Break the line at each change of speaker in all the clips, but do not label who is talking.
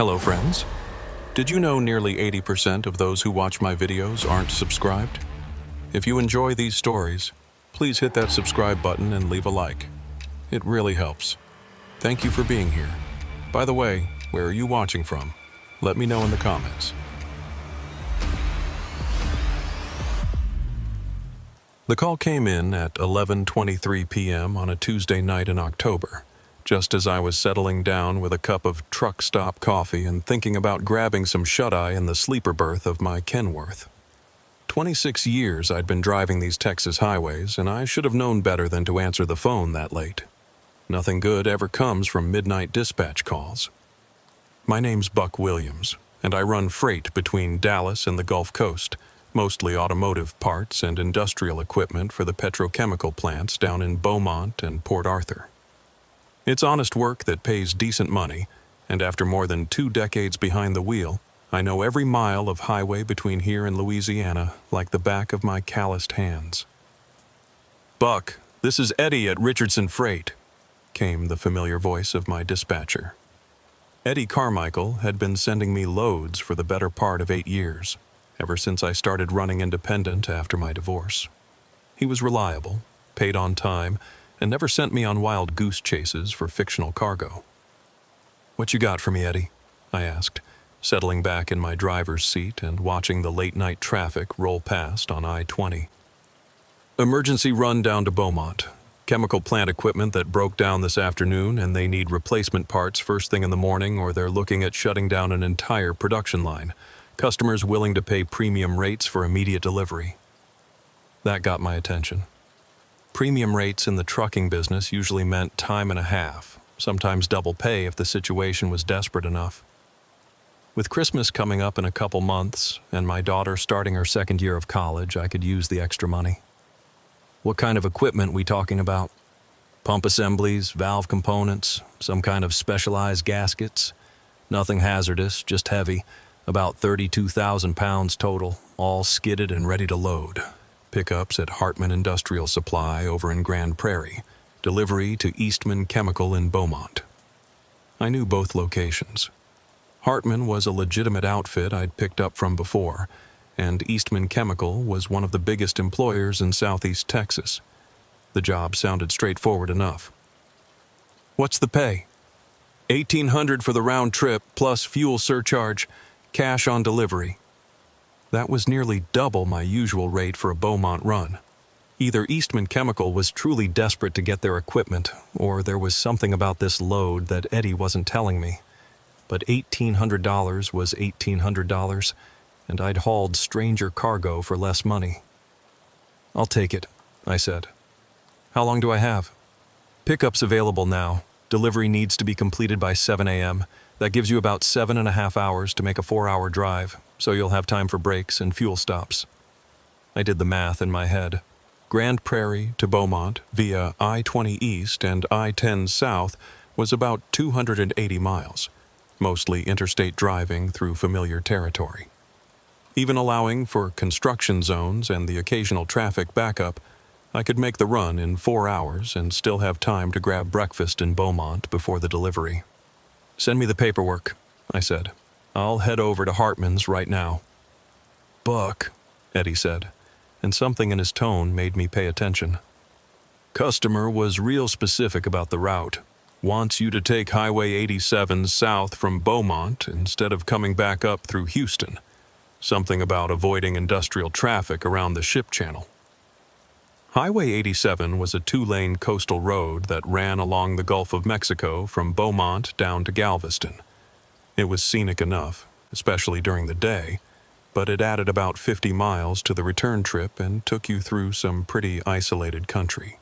Hello, friends. Did you know nearly 80% of those who watch my videos aren't subscribed? If you enjoy these stories, please hit that subscribe button and leave a like. It really helps. Thank you for being here. By the way, where are you watching from? Let me know in the comments. The call came in at 11:23 p.m. on a Tuesday night in October, just as I was settling down with a cup of truck stop coffee and thinking about grabbing some shut-eye in the sleeper berth of my Kenworth. 26 years I'd been driving these Texas highways, and I should have known better than to answer the phone that late. Nothing good ever comes from midnight dispatch calls. My name's Buck Williams, and I run freight between Dallas and the Gulf Coast, mostly automotive parts and industrial equipment for the petrochemical plants down in Beaumont and Port Arthur. It's honest work that pays decent money, and after more than 2 decades behind the wheel, I know every mile of highway between here and Louisiana like the back of my calloused hands. "Buck, this is Eddie at Richardson Freight," came the familiar voice of my dispatcher. Eddie Carmichael had been sending me loads for the better part of 8 years, ever since I started running independent after my divorce. He was reliable, paid on time, and never sent me on wild goose chases for fictional cargo. "What you got for me, Eddie?" I asked, settling back in my driver's seat and watching the late-night traffic roll past on I-20. "Emergency run down to Beaumont. Chemical plant equipment that broke down this afternoon, and they need replacement parts first thing in the morning, or they're looking at shutting down an entire production line. Customers willing to pay premium rates for immediate delivery." That got my attention. Premium rates in the trucking business usually meant time and a half, sometimes double pay if the situation was desperate enough. With Christmas coming up in a couple months and my daughter starting her second year of college, I could use the extra money. "What kind of equipment we talking about? Pump assemblies, valve components, some kind of specialized gaskets? Nothing hazardous, just heavy, about 32,000 pounds total, all skidded and ready to load. Pickups at Hartman Industrial Supply over in Grand Prairie. Delivery to Eastman Chemical in Beaumont." I knew both locations. Hartman was a legitimate outfit I'd picked up from before, and Eastman Chemical was one of the biggest employers in southeast Texas. The job sounded straightforward enough. "What's the pay?" $1,800 for the round trip, plus fuel surcharge, cash on delivery." That was nearly double my usual rate for a Beaumont run. Either Eastman Chemical was truly desperate to get their equipment, or there was something about this load that Eddie wasn't telling me. But $1,800 was $1,800, and I'd hauled stranger cargo for less money. "I'll take it," I said. "How long do I have?" "Pickup's available now. Delivery needs to be completed by 7 a.m. That gives you about 7.5 hours to make a 4-hour drive, so you'll have time for breaks and fuel stops." I did the math in my head. Grand Prairie to Beaumont via I-20 East and I-10 South was about 280 miles, mostly interstate driving through familiar territory. Even allowing for construction zones and the occasional traffic backup, I could make the run in 4 hours and still have time to grab breakfast in Beaumont before the delivery. "Send me the paperwork," I said. "I'll head over to Hartman's right now." "Buck," Eddie said, and something in his tone made me pay attention. "Customer was real specific about the route. Wants you to take Highway 87 south from Beaumont instead of coming back up through Houston. Something about avoiding industrial traffic around the ship channel." Highway 87 was a 2-lane coastal road that ran along the Gulf of Mexico from Beaumont down to Galveston. It was scenic enough, especially during the day, but it added about 50 miles to the return trip and took you through some pretty isolated country.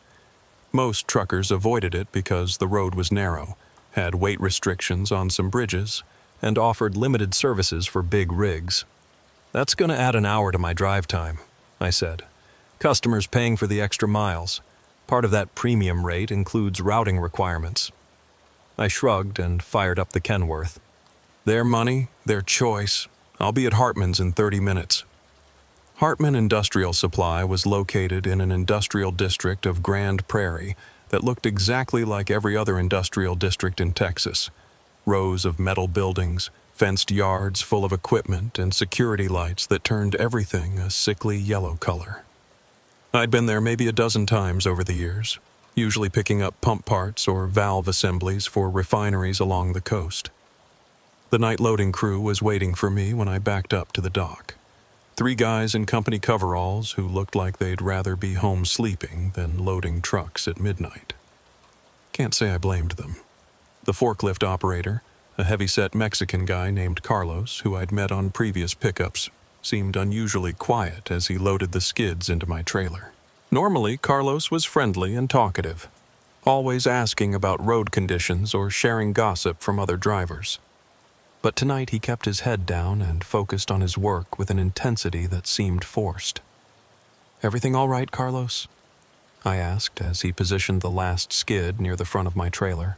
Most truckers avoided it because the road was narrow, had weight restrictions on some bridges, and offered limited services for big rigs. "That's going to add an hour to my drive time," I said. "Customers paying for the extra miles. Part of that premium rate includes routing requirements." I shrugged and fired up the Kenworth. "Their money, their choice. I'll be at Hartman's in 30 minutes. Hartman Industrial Supply was located in an industrial district of Grand Prairie that looked exactly like every other industrial district in Texas. Rows of metal buildings, fenced yards full of equipment and security lights that turned everything a sickly yellow color. I'd been there maybe a dozen times over the years, usually picking up pump parts or valve assemblies for refineries along the coast. The night loading crew was waiting for me when I backed up to the dock. 3 guys in company coveralls who looked like they'd rather be home sleeping than loading trucks at midnight. Can't say I blamed them. The forklift operator, a heavy-set Mexican guy named Carlos, who I'd met on previous pickups, seemed unusually quiet as he loaded the skids into my trailer. Normally, Carlos was friendly and talkative, always asking about road conditions or sharing gossip from other drivers. But tonight he kept his head down and focused on his work with an intensity that seemed forced. "Everything all right, Carlos?" I asked as he positioned the last skid near the front of my trailer.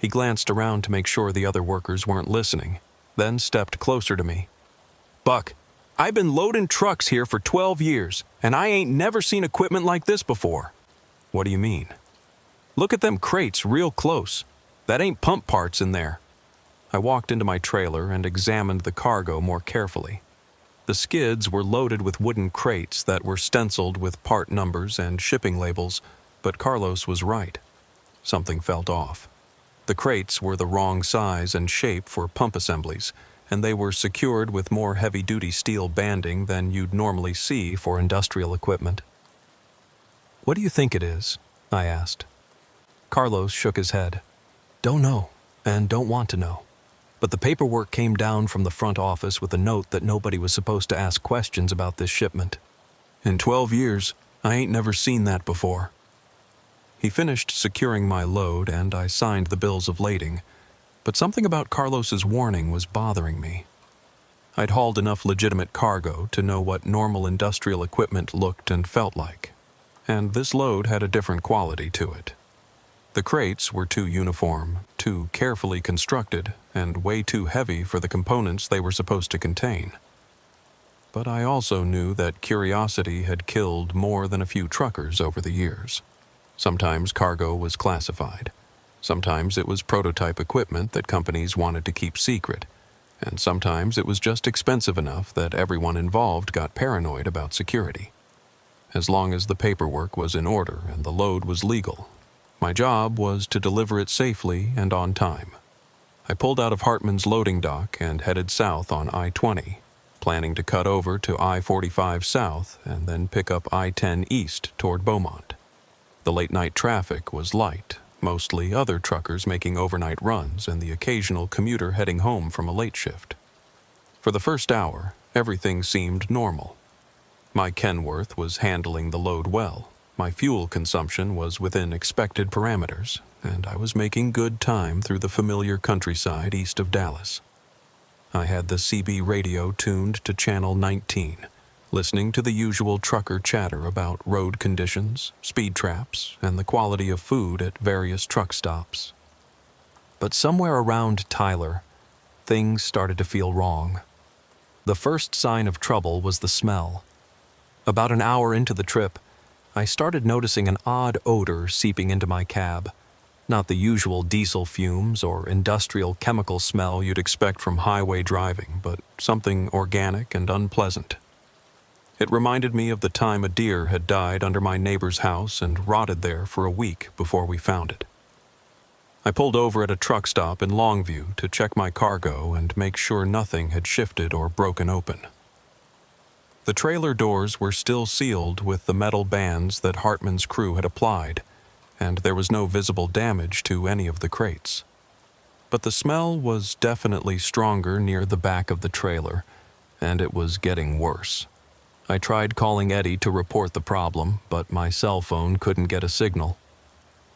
He glanced around to make sure the other workers weren't listening, then stepped closer to me. "Buck, I've been loading trucks here for 12 years, and I ain't never seen equipment like this before." "What do you mean?" "Look at them crates real close. That ain't pump parts in there." I walked into my trailer and examined the cargo more carefully. The skids were loaded with wooden crates that were stenciled with part numbers and shipping labels, but Carlos was right. Something felt off. The crates were the wrong size and shape for pump assemblies, and they were secured with more heavy-duty steel banding than you'd normally see for industrial equipment. "What do you think it is?" I asked. Carlos shook his head. "Don't know, and don't want to know. But the paperwork came down from the front office with a note that nobody was supposed to ask questions about this shipment. In 12 years, I ain't never seen that before." He finished securing my load and I signed the bills of lading, but something about Carlos's warning was bothering me. I'd hauled enough legitimate cargo to know what normal industrial equipment looked and felt like, and this load had a different quality to it. The crates were too uniform, too carefully constructed, and way too heavy for the components they were supposed to contain. But I also knew that curiosity had killed more than a few truckers over the years. Sometimes cargo was classified. Sometimes it was prototype equipment that companies wanted to keep secret. And sometimes it was just expensive enough that everyone involved got paranoid about security. As long as the paperwork was in order and the load was legal, my job was to deliver it safely and on time. I pulled out of Hartman's loading dock and headed south on I-20, planning to cut over to I-45 south and then pick up I-10 east toward Beaumont. The late-night traffic was light, mostly other truckers making overnight runs and the occasional commuter heading home from a late shift. For the first hour, everything seemed normal. My Kenworth was handling the load well. My fuel consumption was within expected parameters, and I was making good time through the familiar countryside east of Dallas. I had the CB radio tuned to channel 19, listening to the usual trucker chatter about road conditions, speed traps, and the quality of food at various truck stops. But somewhere around Tyler, things started to feel wrong. The first sign of trouble was the smell. About an hour into the trip, I started noticing an odd odor seeping into my cab. Not the usual diesel fumes or industrial chemical smell you'd expect from highway driving, but something organic and unpleasant. It reminded me of the time a deer had died under my neighbor's house and rotted there for a week before we found it. I pulled over at a truck stop in Longview to check my cargo and make sure nothing had shifted or broken open. The trailer doors were still sealed with the metal bands that Hartman's crew had applied, and there was no visible damage to any of the crates. But the smell was definitely stronger near the back of the trailer, and it was getting worse. I tried calling Eddie to report the problem, but my cell phone couldn't get a signal.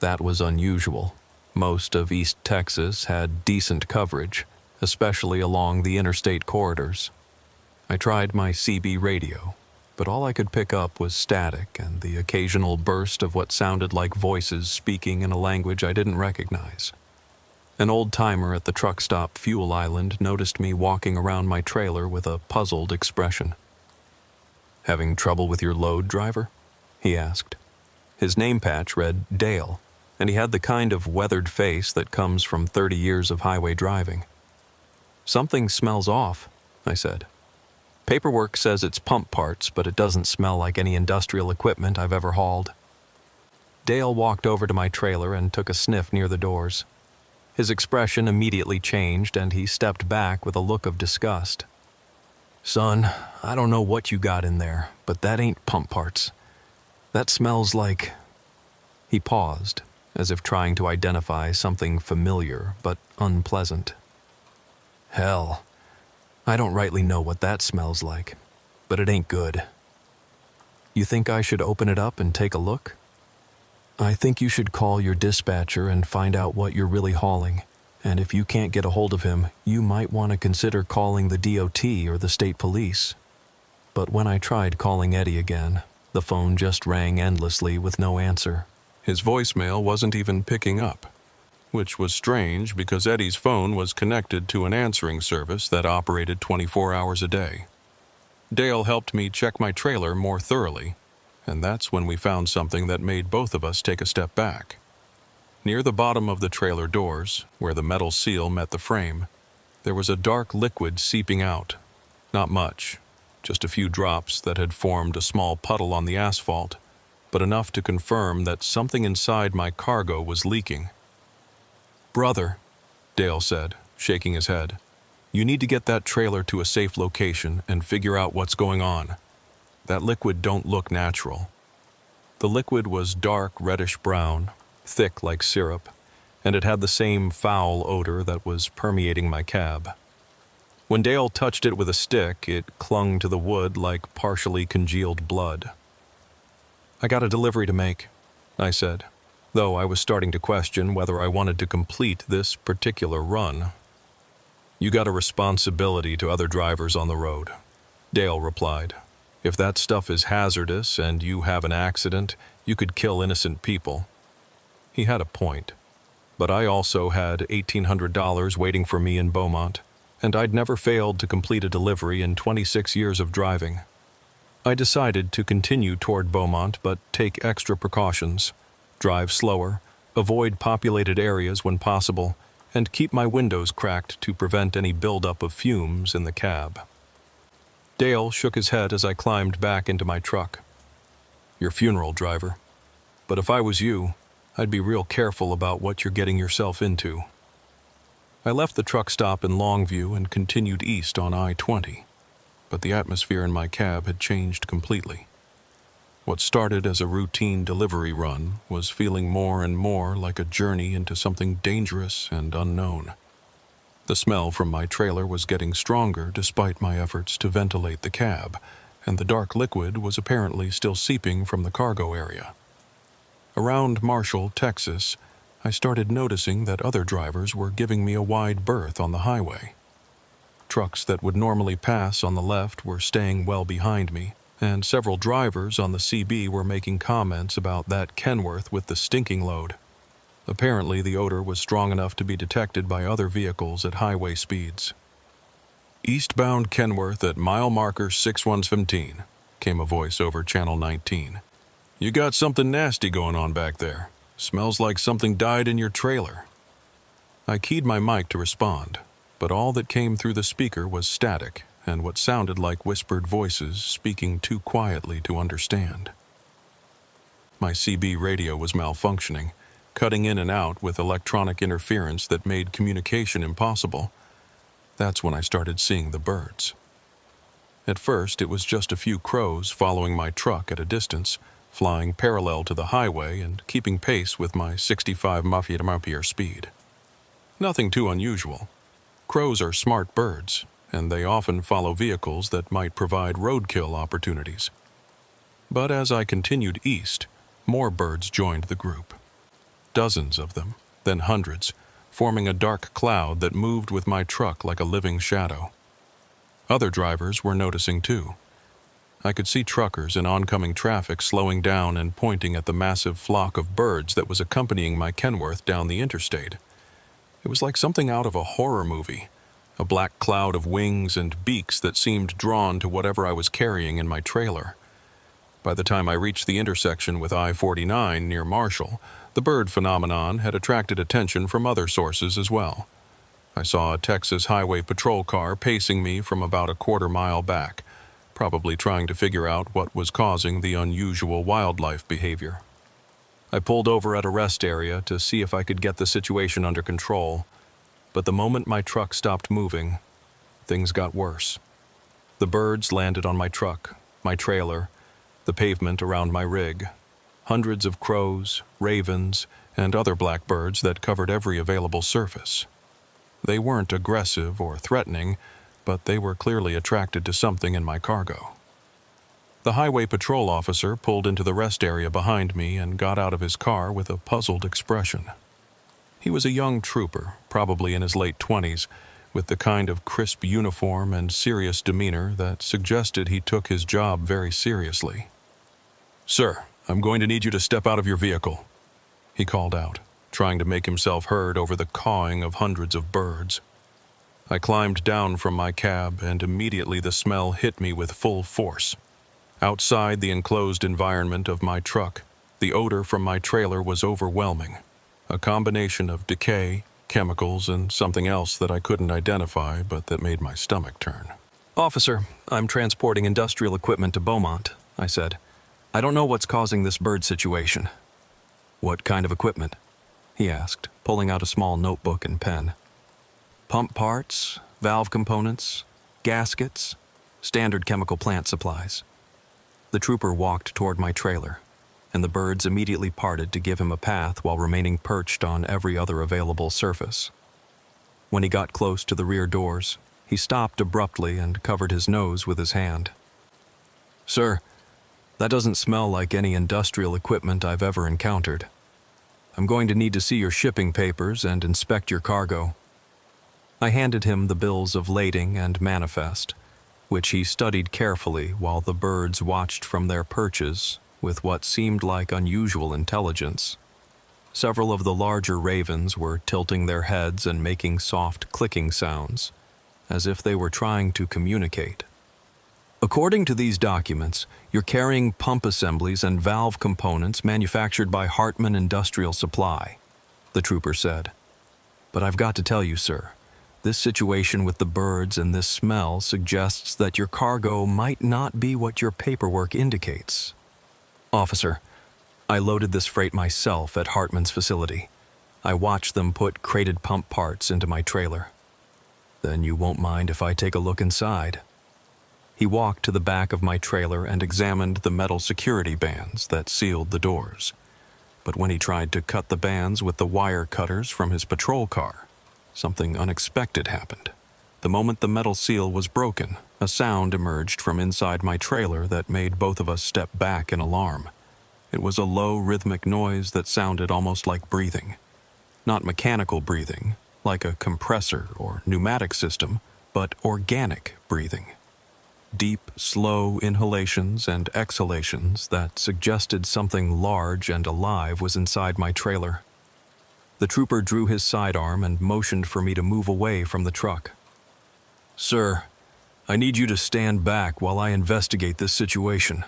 That was unusual. Most of East Texas had decent coverage, especially along the interstate corridors. I tried my CB radio, but all I could pick up was static and the occasional burst of what sounded like voices speaking in a language I didn't recognize. An old-timer at the truck stop Fuel Island noticed me walking around my trailer with a puzzled expression. "Having trouble with your load, driver?" he asked. His name patch read Dale, and he had the kind of weathered face that comes from 30 years of highway driving. "Something smells off," I said. "Paperwork says it's pump parts, but it doesn't smell like any industrial equipment I've ever hauled." Dale walked over to my trailer and took a sniff near the doors. His expression immediately changed, and he stepped back with a look of disgust. "Son, I don't know what you got in there, but that ain't pump parts. That smells like—" He paused, as if trying to identify something familiar but unpleasant. "Hell, I don't rightly know what that smells like, but it ain't good. You think I should open it up and take a look? I think you should call your dispatcher and find out what you're really hauling, and if you can't get a hold of him, you might want to consider calling the DOT or the state police." But when I tried calling Eddie again, the phone just rang endlessly with no answer. His voicemail wasn't even picking up, which was strange because Eddie's phone was connected to an answering service that operated 24 hours a day. Dale helped me check my trailer more thoroughly, and that's when we found something that made both of us take a step back. Near the bottom of the trailer doors, where the metal seal met the frame, there was a dark liquid seeping out. Not much, just a few drops that had formed a small puddle on the asphalt, but enough to confirm that something inside my cargo was leaking. "Brother," Dale said, shaking his head, "you need to get that trailer to a safe location and figure out what's going on. That liquid don't look natural." The liquid was dark reddish-brown, thick like syrup, and it had the same foul odor that was permeating my cab. When Dale touched it with a stick, it clung to the wood like partially congealed blood. "I got a delivery to make," I said, though I was starting to question whether I wanted to complete this particular run. "You got a responsibility to other drivers on the road," Dale replied. "If that stuff is hazardous and you have an accident, you could kill innocent people." He had a point, but I also had $1,800 waiting for me in Beaumont, and I'd never failed to complete a delivery in 26 years of driving. I decided to continue toward Beaumont but take extra precautions, drive slower, avoid populated areas when possible, and keep my windows cracked to prevent any buildup of fumes in the cab. Dale shook his head as I climbed back into my truck. "You're funeral driver, but if I was you, I'd be real careful about what you're getting yourself into." I left the truck stop in Longview and continued east on I-20, but the atmosphere in my cab had changed completely. What started as a routine delivery run was feeling more and more like a journey into something dangerous and unknown. The smell from my trailer was getting stronger despite my efforts to ventilate the cab, and the dark liquid was apparently still seeping from the cargo area. Around Marshall, Texas, I started noticing that other drivers were giving me a wide berth on the highway. Trucks that would normally pass on the left were staying well behind me, and several drivers on the CB were making comments about that Kenworth with the stinking load. Apparently, the odor was strong enough to be detected by other vehicles at highway speeds. "Eastbound Kenworth at mile marker 6117, came a voice over Channel 19. "You got something nasty going on back there. Smells like something died in your trailer." I keyed my mic to respond, but all that came through the speaker was static and what sounded like whispered voices speaking too quietly to understand. My CB radio was malfunctioning, cutting in and out with electronic interference that made communication impossible. That's when I started seeing the birds. At first, it was just a few crows following my truck at a distance, flying parallel to the highway and keeping pace with my 65 mph speed. Nothing too unusual. Crows are smart birds, and they often follow vehicles that might provide roadkill opportunities. But as I continued east, more birds joined the group. Dozens of them, then hundreds, forming a dark cloud that moved with my truck like a living shadow. Other drivers were noticing too. I could see truckers in oncoming traffic slowing down and pointing at the massive flock of birds that was accompanying my Kenworth down the interstate. It was like something out of a horror movie, a black cloud of wings and beaks that seemed drawn to whatever I was carrying in my trailer. By the time I reached the intersection with I-49 near Marshall, the bird phenomenon had attracted attention from other sources as well. I saw a Texas Highway Patrol car pacing me from about a quarter-mile back, probably trying to figure out what was causing the unusual wildlife behavior. I pulled over at a rest area to see if I could get the situation under control, but the moment my truck stopped moving, things got worse. The birds landed on my truck, my trailer, the pavement around my rig. Hundreds of crows, ravens, and other blackbirds that covered every available surface. They weren't aggressive or threatening, but they were clearly attracted to something in my cargo. The highway patrol officer pulled into the rest area behind me and got out of his car with a puzzled expression. He was a young trooper, probably in his late 20s, with the kind of crisp uniform and serious demeanor that suggested he took his job very seriously. "Sir, I'm going to need you to step out of your vehicle," he called out, trying to make himself heard over the cawing of hundreds of birds. I climbed down from my cab, and immediately the smell hit me with full force. Outside the enclosed environment of my truck, the odor from my trailer was overwhelming, a combination of decay, chemicals, and something else that I couldn't identify but that made my stomach turn.
"Officer, I'm transporting industrial equipment to Beaumont," I said. "I don't know what's causing this bird situation." "What kind of equipment?" he asked, pulling out a small notebook and pen. "Pump parts, valve components, gaskets, standard chemical plant supplies." The trooper walked toward my trailer, and the birds immediately parted to give him a path while remaining perched on every other available surface. When he got close to the rear doors, he stopped abruptly and covered his nose with his hand. "Sir, that doesn't smell like any industrial equipment I've ever encountered. I'm going to need to see your shipping papers and inspect your cargo." I handed him the bills of lading and manifest, which he studied carefully while the birds watched from their perches with what seemed like unusual intelligence. Several of the larger ravens were tilting their heads and making soft clicking sounds, as if they were trying to communicate. "According to these documents, you're carrying pump assemblies and valve components manufactured by Hartman Industrial Supply," the trooper said. "But I've got to tell you, sir, this situation with the birds and this smell suggests that your cargo might not be what your paperwork indicates." "Officer, I loaded this freight myself at Hartman's facility. I watched them put crated pump parts into my trailer." "Then you won't mind if I take a look inside?" He walked to the back of my trailer and examined the metal security bands that sealed the doors. But when he tried to cut the bands with the wire cutters from his patrol car, something unexpected happened. The moment the metal seal was broken, a sound emerged from inside my trailer that made both of us step back in alarm. It was a low, rhythmic noise that sounded almost like breathing. Not mechanical breathing, like a compressor or pneumatic system, but organic breathing. Deep, slow inhalations and exhalations that suggested something large and alive was inside my trailer. The trooper drew his sidearm and motioned for me to move away from the truck. "Sir, I need you to stand back while I investigate this situation."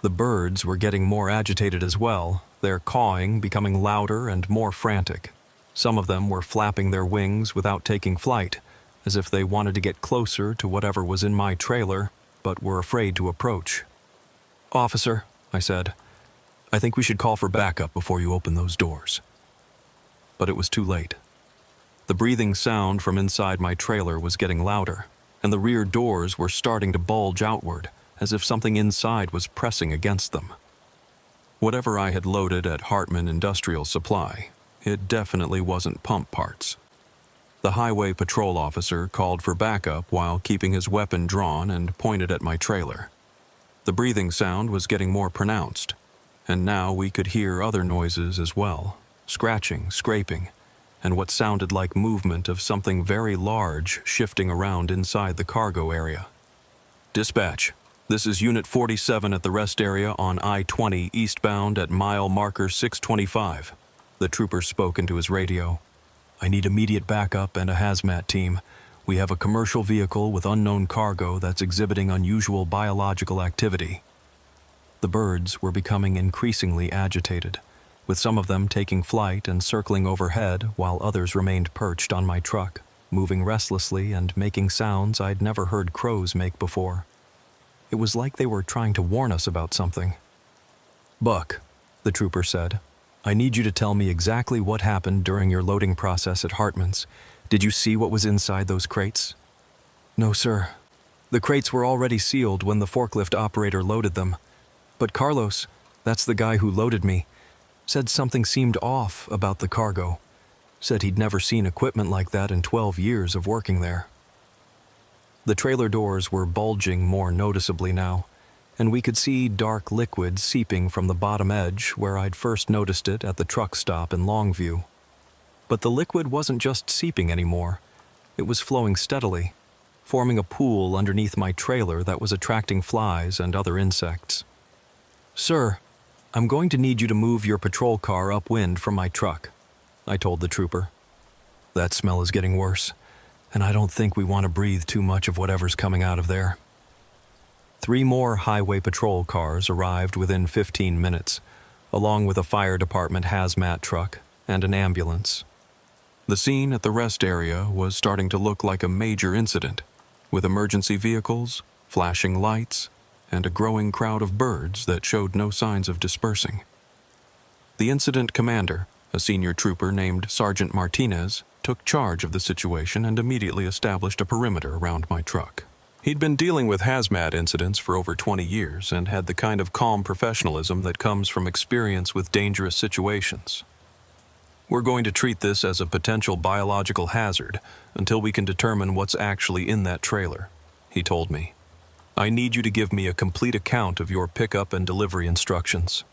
The birds were getting more agitated as well, their cawing becoming louder and more frantic. Some of them were flapping their wings without taking flight, as if they wanted to get closer to whatever was in my trailer, but were afraid to approach. "Officer," I said, "I think we should call for backup before you open those doors." But it was too late. The breathing sound from inside my trailer was getting louder, and the rear doors were starting to bulge outward, as if something inside was pressing against them. Whatever I had loaded at Hartman Industrial Supply, it definitely wasn't pump parts. The highway patrol officer called for backup while keeping his weapon drawn and pointed at my trailer. The breathing sound was getting more pronounced, and now we could hear other noises as well, scratching, scraping, and what sounded like movement of something very large shifting around inside the cargo area. "Dispatch, this is Unit 47 at the rest area on I-20 eastbound at mile marker 625. The trooper spoke into his radio. "I need immediate backup and a hazmat team. We have a commercial vehicle with unknown cargo that's exhibiting unusual biological activity." The birds were becoming increasingly agitated, with some of them taking flight and circling overhead while others remained perched on my truck. moving restlessly and making sounds I'd never heard crows make before. It was like they were trying to warn us about something. "Buck," the trooper said, "I need you to tell me exactly what happened during your loading process at Hartman's. Did you see what was inside those crates?" "No, sir. The crates were already sealed when the forklift operator loaded them. But Carlos, that's the guy who loaded me, said something seemed off about the cargo. Said he'd never seen equipment like that in 12 years of working there." The trailer doors were bulging more noticeably now, and we could see dark liquid seeping from the bottom edge where I'd first noticed it at the truck stop in Longview. But the liquid wasn't just seeping anymore. It was flowing steadily, forming a pool underneath my trailer that was attracting flies and other insects. "Sir, I'm going to need you to move your patrol car upwind from my truck," I told the trooper. "That smell is getting worse, and I don't think we want to breathe too much of whatever's coming out of there." 3 more highway patrol cars arrived within 15 minutes, along with a fire department hazmat truck and an ambulance.
The scene at the rest area was starting to look like a major incident, with emergency vehicles, flashing lights, and a growing crowd of birds that showed no signs of dispersing. The incident commander, a senior trooper named Sergeant Martinez, took charge of the situation and immediately established a perimeter around my truck. He'd been dealing with hazmat incidents for over 20 years and had the kind of calm professionalism that comes from experience with dangerous situations. "We're going to treat this as a potential biological hazard until we can determine what's actually in that trailer," he told me. "I need you to give me a complete account of your pickup and delivery instructions."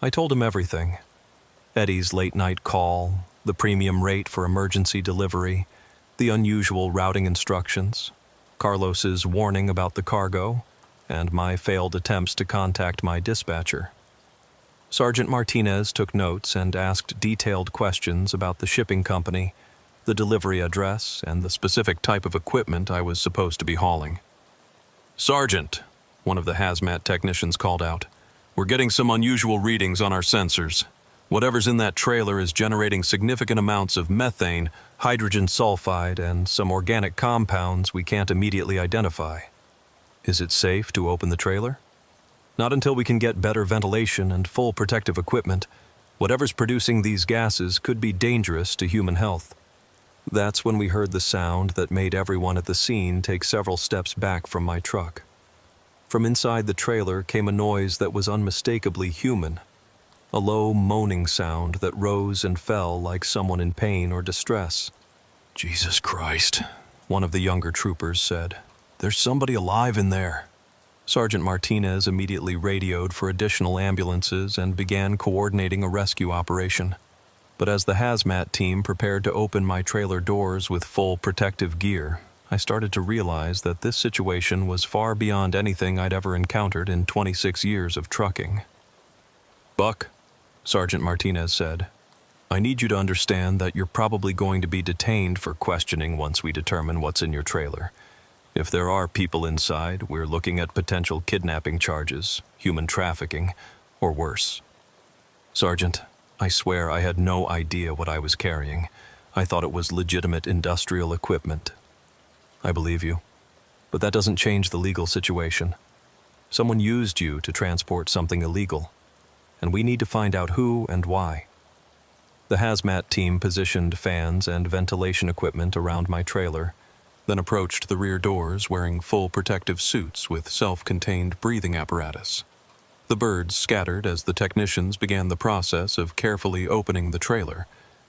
I told him everything. Eddie's late-night call, the premium rate for emergency delivery, the unusual routing instructions, Carlos's warning about the cargo, and my failed attempts to contact my dispatcher. Sergeant Martinez took notes and asked detailed questions about the shipping company, the delivery address, and the specific type of equipment I was supposed to be hauling. "Sergeant," one of the hazmat technicians called out, "we're getting some unusual readings on our sensors. Whatever's in that trailer is generating significant amounts of methane, hydrogen sulfide, and some organic compounds we can't immediately identify. Is it safe to open the trailer?" "Not until we can get better ventilation and full protective equipment. Whatever's producing these gases could be dangerous to human health." That's when we heard the sound that made everyone at the scene take several steps back from my truck. From inside the trailer came a noise that was unmistakably human. A low moaning sound that rose and fell like someone in pain or distress. "Jesus Christ," one of the younger troopers said. "There's somebody alive in there." Sergeant Martinez immediately radioed for additional ambulances and began coordinating a rescue operation. But as the hazmat team prepared to open my trailer doors with full protective gear, I started to realize that this situation was far beyond anything I'd ever encountered in 26 years of trucking. "Buck," Sergeant Martinez said, "I need you to understand that you're probably going to be detained for questioning once we determine what's in your trailer. If there are people inside, we're looking at potential kidnapping charges, human trafficking, or worse." "Sergeant, I swear I had no idea what I was carrying. I thought it was legitimate industrial equipment." "I believe you. But that doesn't change the legal situation. Someone used you to transport something illegal, and we need to find out who and why." The hazmat team positioned fans and ventilation equipment around my trailer, then approached the rear doors wearing full protective suits with self-contained breathing apparatus. The birds scattered as the technicians began the process of carefully opening the trailer,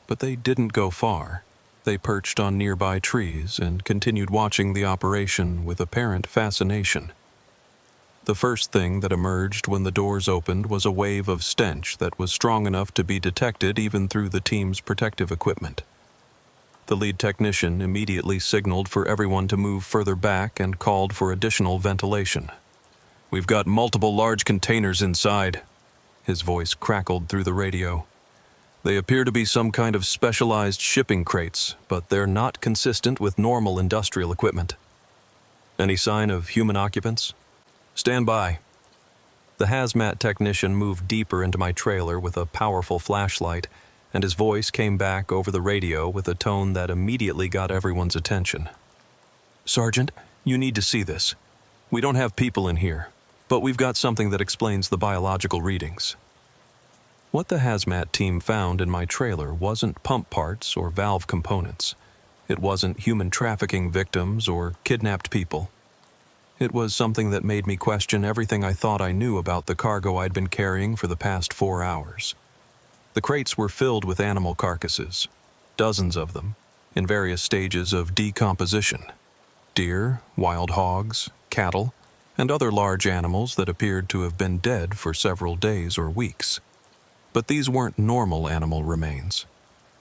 but they didn't go far. They perched on nearby trees and continued watching the operation with apparent fascination. The first thing that emerged when the doors opened was a wave of stench that was strong enough to be detected even through the team's protective equipment. The lead technician immediately signaled for everyone to move further back and called for additional ventilation. "We've got multiple large containers inside," his voice crackled through the radio. "They appear to be some kind of specialized shipping crates, but they're not consistent with normal industrial equipment. Any sign of human occupants? Stand by." The hazmat technician moved deeper into my trailer with a powerful flashlight
and his voice came back over the radio with a tone that immediately got everyone's attention. "Sergeant, you need to see this. We don't have people in here, but we've got something that explains the biological readings." What the hazmat team found in my trailer wasn't pump parts or valve components. It wasn't human trafficking victims or kidnapped people. It was something that made me question everything I thought I knew about the cargo I'd been carrying for the past 4 hours. The crates were filled with animal carcasses, dozens of them, in various stages of decomposition. Deer, wild hogs, cattle, and other large animals that appeared to have been dead for several days or weeks. But these weren't normal animal remains.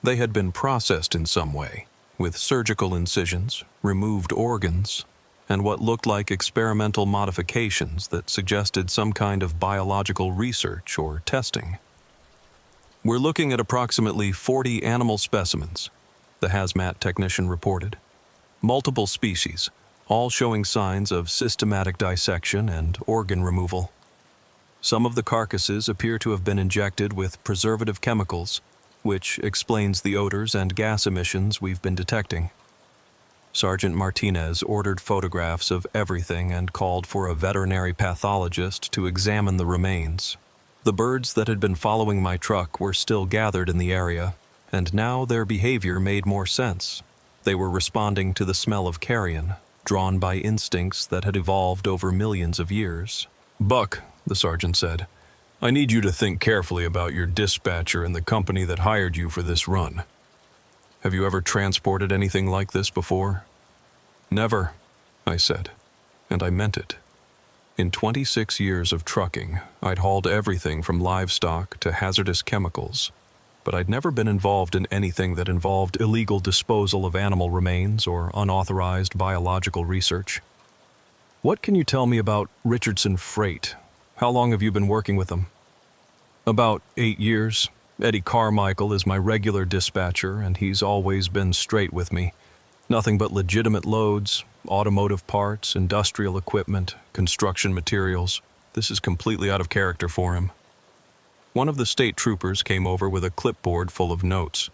They had been processed in some way, with surgical incisions, removed organs, and what looked like experimental modifications that suggested some kind of biological research or testing. "We're looking at approximately 40 animal specimens," the hazmat technician reported. "Multiple species, all showing signs of systematic dissection and organ removal. Some of the carcasses appear to have been injected with preservative chemicals, which explains the odors and gas emissions we've been detecting." Sergeant Martinez ordered photographs of everything and called for a veterinary pathologist to examine the remains. The birds that had been following my truck were still gathered in the area, and now their behavior made more sense. They were responding to the smell of carrion, drawn by instincts that had evolved over millions of years. "Buck," the sergeant said, "I need you to think carefully about your dispatcher and the company that hired you for this run. Have you ever transported anything like this before?" "Never," I said, and I meant it. In 26 years of trucking, I'd hauled everything from livestock to hazardous chemicals, but I'd never been involved in anything that involved illegal disposal of animal remains or unauthorized biological research. "What can you tell me about Richardson Freight? How long have you been working with them?" "About 8 years. Eddie Carmichael is my regular dispatcher, and he's always been straight with me. Nothing but legitimate loads, automotive parts, industrial equipment, construction materials. This is completely out of character for him." One of the state troopers came over with a clipboard full of notes.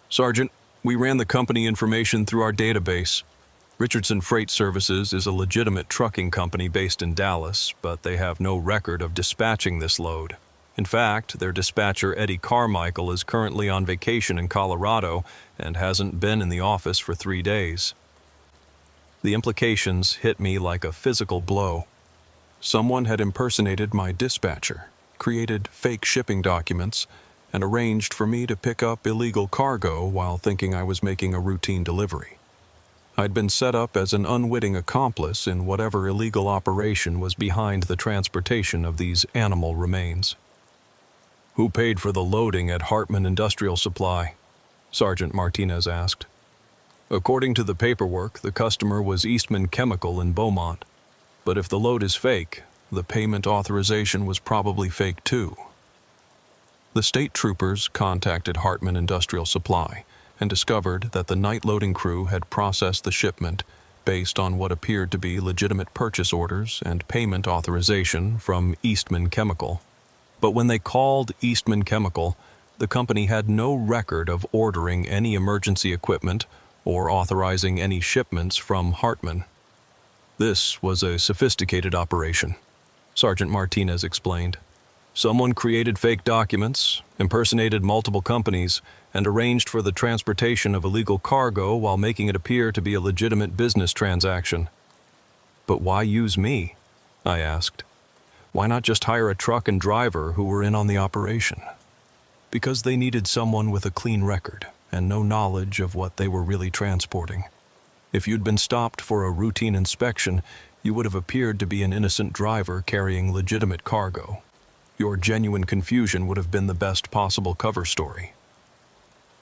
"Sergeant, we ran the company information through our database. Richardson Freight Services is a legitimate trucking company based in Dallas, but they have no record of dispatching this load. In fact, their dispatcher Eddie Carmichael is currently on vacation in Colorado and hasn't been in the office for 3 days." The implications hit me like a physical blow. Someone had impersonated my dispatcher, created fake shipping documents, and arranged for me to pick up illegal cargo while thinking I was making a routine delivery. I'd been set up as an unwitting accomplice in whatever illegal operation was behind the transportation of these animal remains. "Who paid for the loading at Hartman Industrial Supply?" Sergeant Martinez asked. "According to the paperwork, the customer was Eastman Chemical in Beaumont. But if the load is fake, the payment authorization was probably fake too." The state troopers contacted Hartman Industrial Supply and discovered that the night loading crew had processed the shipment based on what appeared to be legitimate purchase orders and payment authorization from Eastman Chemical. But when they called Eastman Chemical, the company had no record of ordering any emergency equipment or authorizing any shipments from Hartman. "This was a sophisticated operation," Sergeant Martinez explained. "Someone created fake documents, impersonated multiple companies, and arranged for the transportation of illegal cargo while making it appear to be a legitimate business transaction." "But why use me?" I asked. "Why not just hire a truck and driver who were in on the operation?" "Because they needed someone with a clean record and no knowledge of what they were really transporting. If you'd been stopped for a routine inspection, you would have appeared to be an innocent driver carrying legitimate cargo. Your genuine confusion would have been the best possible cover story."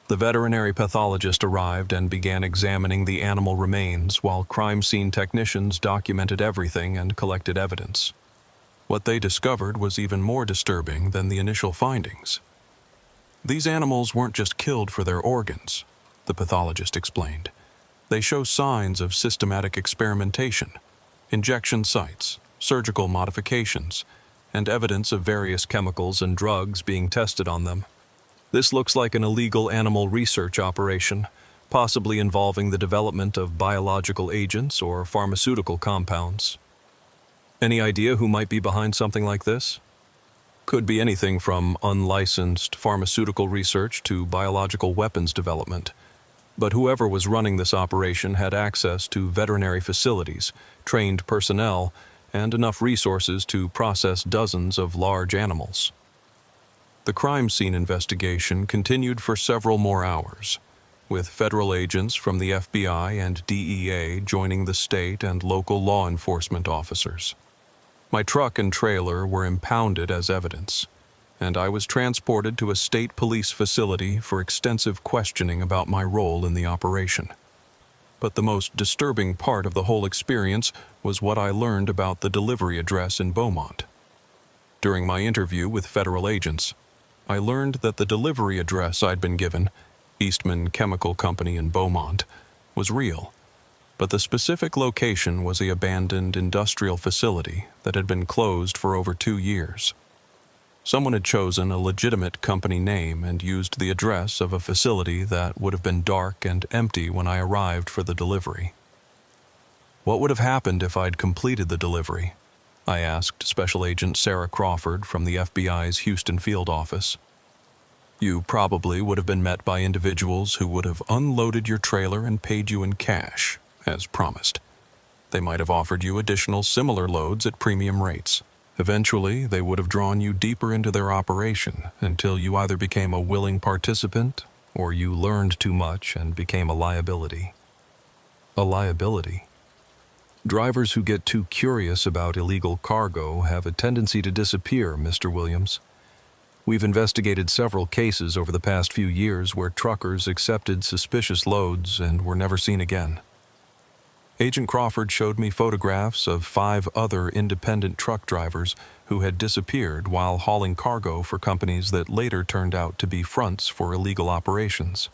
The veterinary pathologist arrived and began examining the animal remains while crime scene technicians documented everything and collected evidence. What they discovered was even more disturbing than the initial findings. "These animals weren't just killed for their organs," the pathologist explained. "They show signs of systematic experimentation, injection sites, surgical modifications, and evidence of various chemicals and drugs being tested on them. This looks like an illegal animal research operation, possibly involving the development of biological agents or pharmaceutical compounds. Any idea who might be behind something like this? Could be anything from unlicensed pharmaceutical research to biological weapons development. But whoever was running this operation had access to veterinary facilities, trained personnel, and enough resources to process dozens of large animals. The crime scene investigation continued for several more hours, with federal agents from the FBI and DEA joining the state and local law enforcement officers. My truck and trailer were impounded as evidence, and I was transported to a state police facility for extensive questioning about my role in the operation. But the most disturbing part of the whole experience was what I learned about the delivery address in Beaumont. During my interview with federal agents, I learned that the delivery address I'd been given, Eastman Chemical Company in Beaumont, was real, but the specific location was the abandoned industrial facility that had been closed for over 2 years. Someone had chosen a legitimate company name and used the address of a facility that would have been dark and empty when I arrived for the delivery. What would have happened if I'd completed the delivery? I asked Special Agent Sarah Crawford from the FBI's Houston field office. You probably would have been met by individuals who would have unloaded your trailer and paid you in cash, as promised. They might have offered you additional similar loads at premium rates. Eventually, they would have drawn you deeper into their operation until you either became a willing participant or you learned too much and became a liability. A liability? Drivers who get too curious about illegal cargo have a tendency to disappear, Mr. Williams. We've investigated several cases over the past few years where truckers accepted suspicious loads and were never seen again. Agent Crawford showed me photographs of 5 other independent truck drivers who had disappeared while hauling cargo for companies that later turned out to be fronts for illegal operations.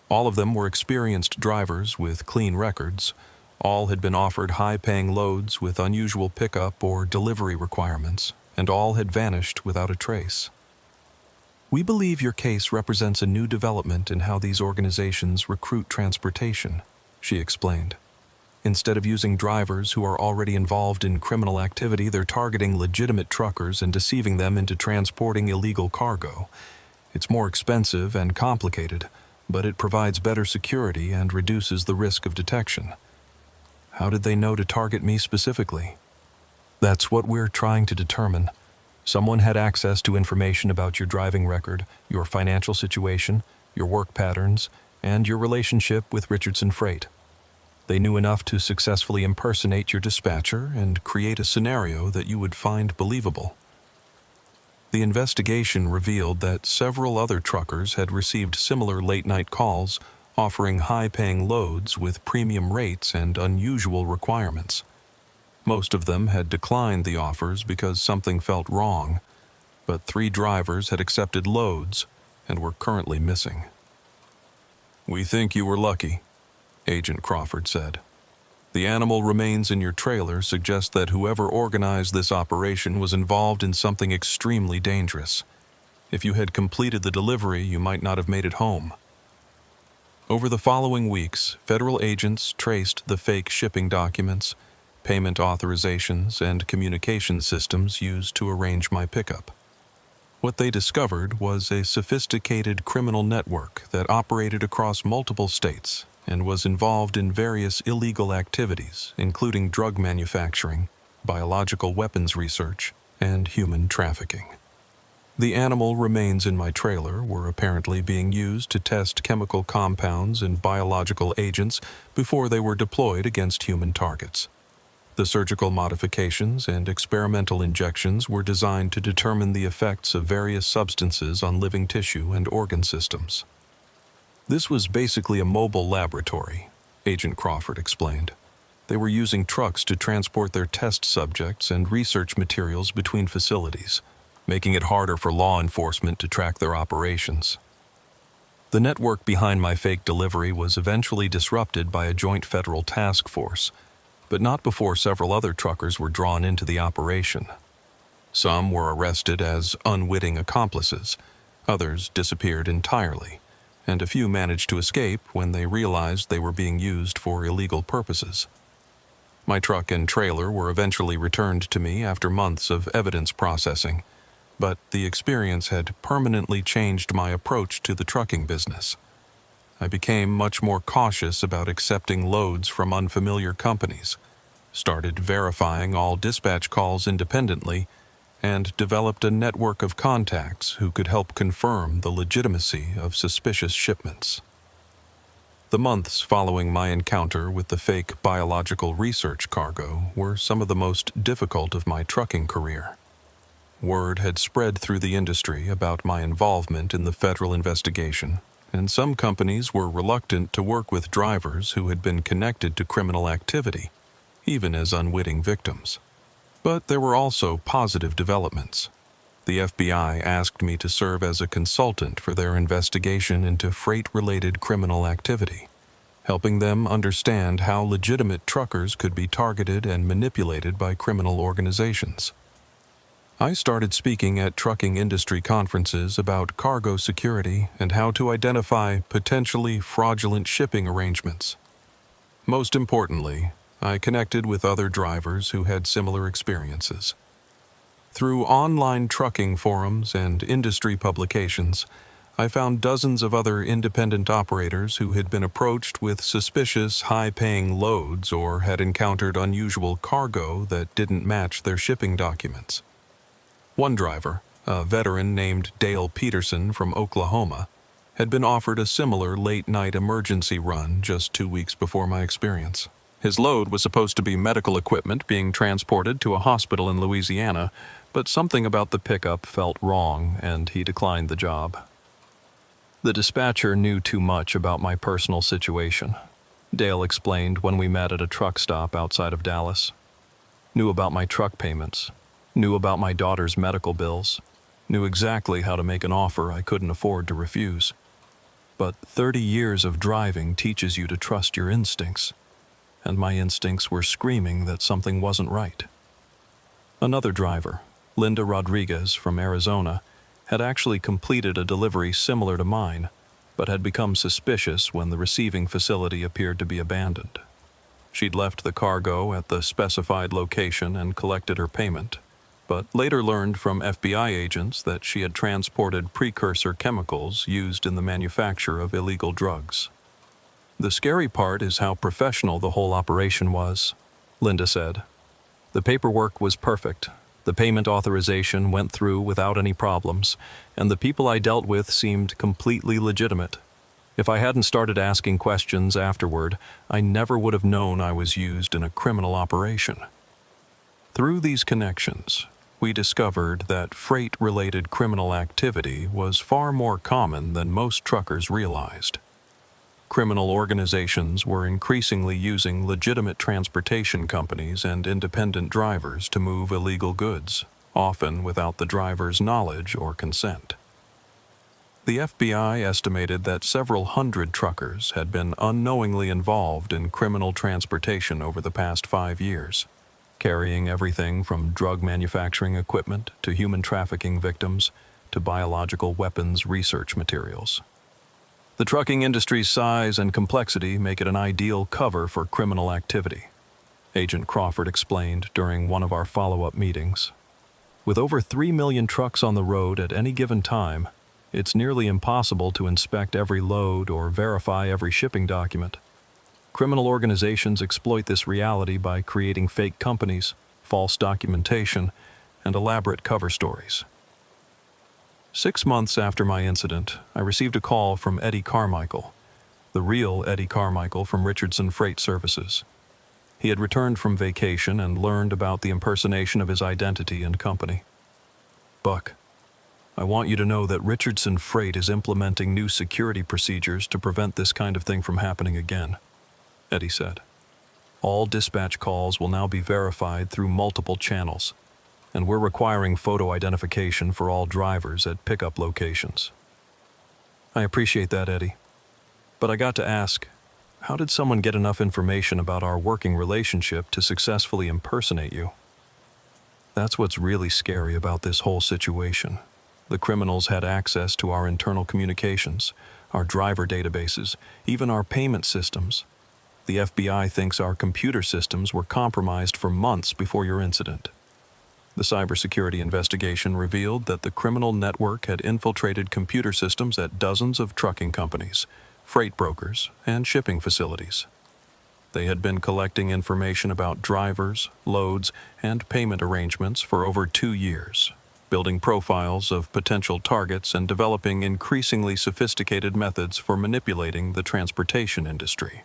All of them were experienced drivers with clean records. All had been offered high-paying loads with unusual pickup or delivery requirements, and all had vanished without a trace. We believe your case represents a new development in how these organizations recruit transportation, she explained. Instead of using drivers who are already involved in criminal activity, they're targeting legitimate truckers and deceiving them into transporting illegal cargo. It's more expensive and complicated, but it provides better security and reduces the risk of detection. How did they know to target me specifically? That's what we're trying to determine. Someone had access to information about your driving record, your financial situation, your work patterns, and your relationship with Richardson Freight. They knew enough to successfully impersonate your dispatcher and create a scenario that you would find believable. The investigation revealed that several other truckers had received similar late-night calls offering high-paying loads with premium rates and unusual requirements. Most of them had declined the offers because something felt wrong, but 3 drivers had accepted loads and were currently missing. "We think you were lucky," Agent Crawford said. "The animal remains in your trailer suggest that whoever organized this operation was involved in something extremely dangerous. If you had completed the delivery, you might not have made it home." Over the following weeks, federal agents traced the fake shipping documents, payment authorizations, and communication systems used to arrange my pickup. What they discovered was a sophisticated criminal network that operated across multiple states and was involved in various illegal activities, including drug manufacturing, biological weapons research, and human trafficking. The animal remains in my trailer were apparently being used to test chemical compounds and biological agents before they were deployed against human targets. The surgical modifications and experimental injections were designed to determine the effects of various substances on living tissue and organ systems. This was basically a mobile laboratory, Agent Crawford explained. They were using trucks to transport their test subjects and research materials between facilities, making it harder for law enforcement to track their operations. The network behind my fake delivery was eventually disrupted by a joint federal task force, but not before several other truckers were drawn into the operation. Some were arrested as unwitting accomplices.
Others disappeared entirely, and a few managed to escape when they realized they were being used for illegal purposes. My truck and trailer were eventually returned to me after months of evidence processing, but the experience had permanently changed my approach to the trucking business. I became much more cautious about accepting loads from unfamiliar companies, started verifying all dispatch calls independently, and developed a network of contacts who could help confirm the legitimacy of suspicious shipments. The months following my encounter with the fake biological research cargo were some of the most difficult of my trucking career. Word had spread through the industry about my involvement in the federal investigation, and some companies were reluctant to work with drivers who had been connected to criminal activity, even as unwitting victims. But there were also positive developments. The FBI asked me to serve as a consultant for their investigation into freight-related criminal activity, helping them understand how legitimate truckers could be targeted and manipulated by criminal organizations. I started speaking at trucking industry conferences about cargo security and how to identify potentially fraudulent shipping arrangements. Most importantly, I connected with other drivers who had similar experiences. Through online trucking forums and industry publications, I found dozens of other independent operators who had been approached with suspicious, high-paying loads or had encountered unusual cargo that didn't match their shipping documents. One driver, a veteran named Dale Peterson from Oklahoma, had been offered a similar late-night emergency run just 2 weeks before my experience. His load was supposed to be medical equipment being transported to a hospital in Louisiana, but something about the pickup felt wrong, and he declined the job. The dispatcher knew too much about my personal situation, Dale explained when we met at a truck stop outside of Dallas. Knew about my truck payments, knew about my daughter's medical bills, knew exactly how to make an offer I couldn't afford to refuse. But 30 years of driving teaches you to trust your instincts, and my instincts were screaming that something wasn't right. Another driver, Linda Rodriguez from Arizona, had actually completed a delivery similar to mine, but had become suspicious when the receiving facility appeared to be abandoned. She'd left the cargo at the specified location and collected her payment, but later learned from FBI agents that she had transported precursor chemicals used in the manufacture of illegal drugs. The scary part is how professional the whole operation was, Linda said. The paperwork was perfect. The payment authorization went through without any problems, and the people I dealt with seemed completely legitimate. If I hadn't started asking questions afterward, I never would have known I was used in a criminal operation. Through these connections, we discovered that freight-related criminal activity was far more common than most truckers realized. Criminal organizations were increasingly using legitimate transportation companies and independent drivers to move illegal goods, often without the driver's knowledge or consent. The FBI estimated that several hundred truckers had been unknowingly involved in criminal transportation over the past 5 years, carrying everything from drug manufacturing equipment to human trafficking victims to biological weapons research materials. The trucking industry's size and complexity make it an ideal cover for criminal activity, Agent Crawford explained during one of our follow-up meetings. With over 3 million trucks on the road at any given time, it's nearly impossible to inspect every load or verify every shipping document. Criminal organizations exploit this reality by creating fake companies, false documentation, and elaborate cover stories. 6 months after my incident, I received a call from Eddie Carmichael, the real Eddie Carmichael from Richardson Freight Services. He had returned from vacation and learned about the impersonation of his identity and company. "Buck, I want you to know that Richardson Freight is implementing new security procedures to prevent this kind of thing from happening again," Eddie said. "All dispatch calls will now be verified through multiple channels, and we're requiring photo identification for all drivers at pickup locations." "I appreciate that, Eddie. But I got to ask, how did someone get enough information about our working relationship to successfully impersonate you?" "That's what's really scary about this whole situation," The criminals had access to our internal communications, our driver databases, even our payment systems. The FBI thinks our computer systems were compromised for months before your incident. The cybersecurity investigation revealed that the criminal network had infiltrated computer systems at dozens of trucking companies, freight brokers, and shipping facilities. They had been collecting information about drivers, loads, and payment arrangements for over 2 years, building profiles of potential targets and developing increasingly sophisticated methods for manipulating the transportation industry.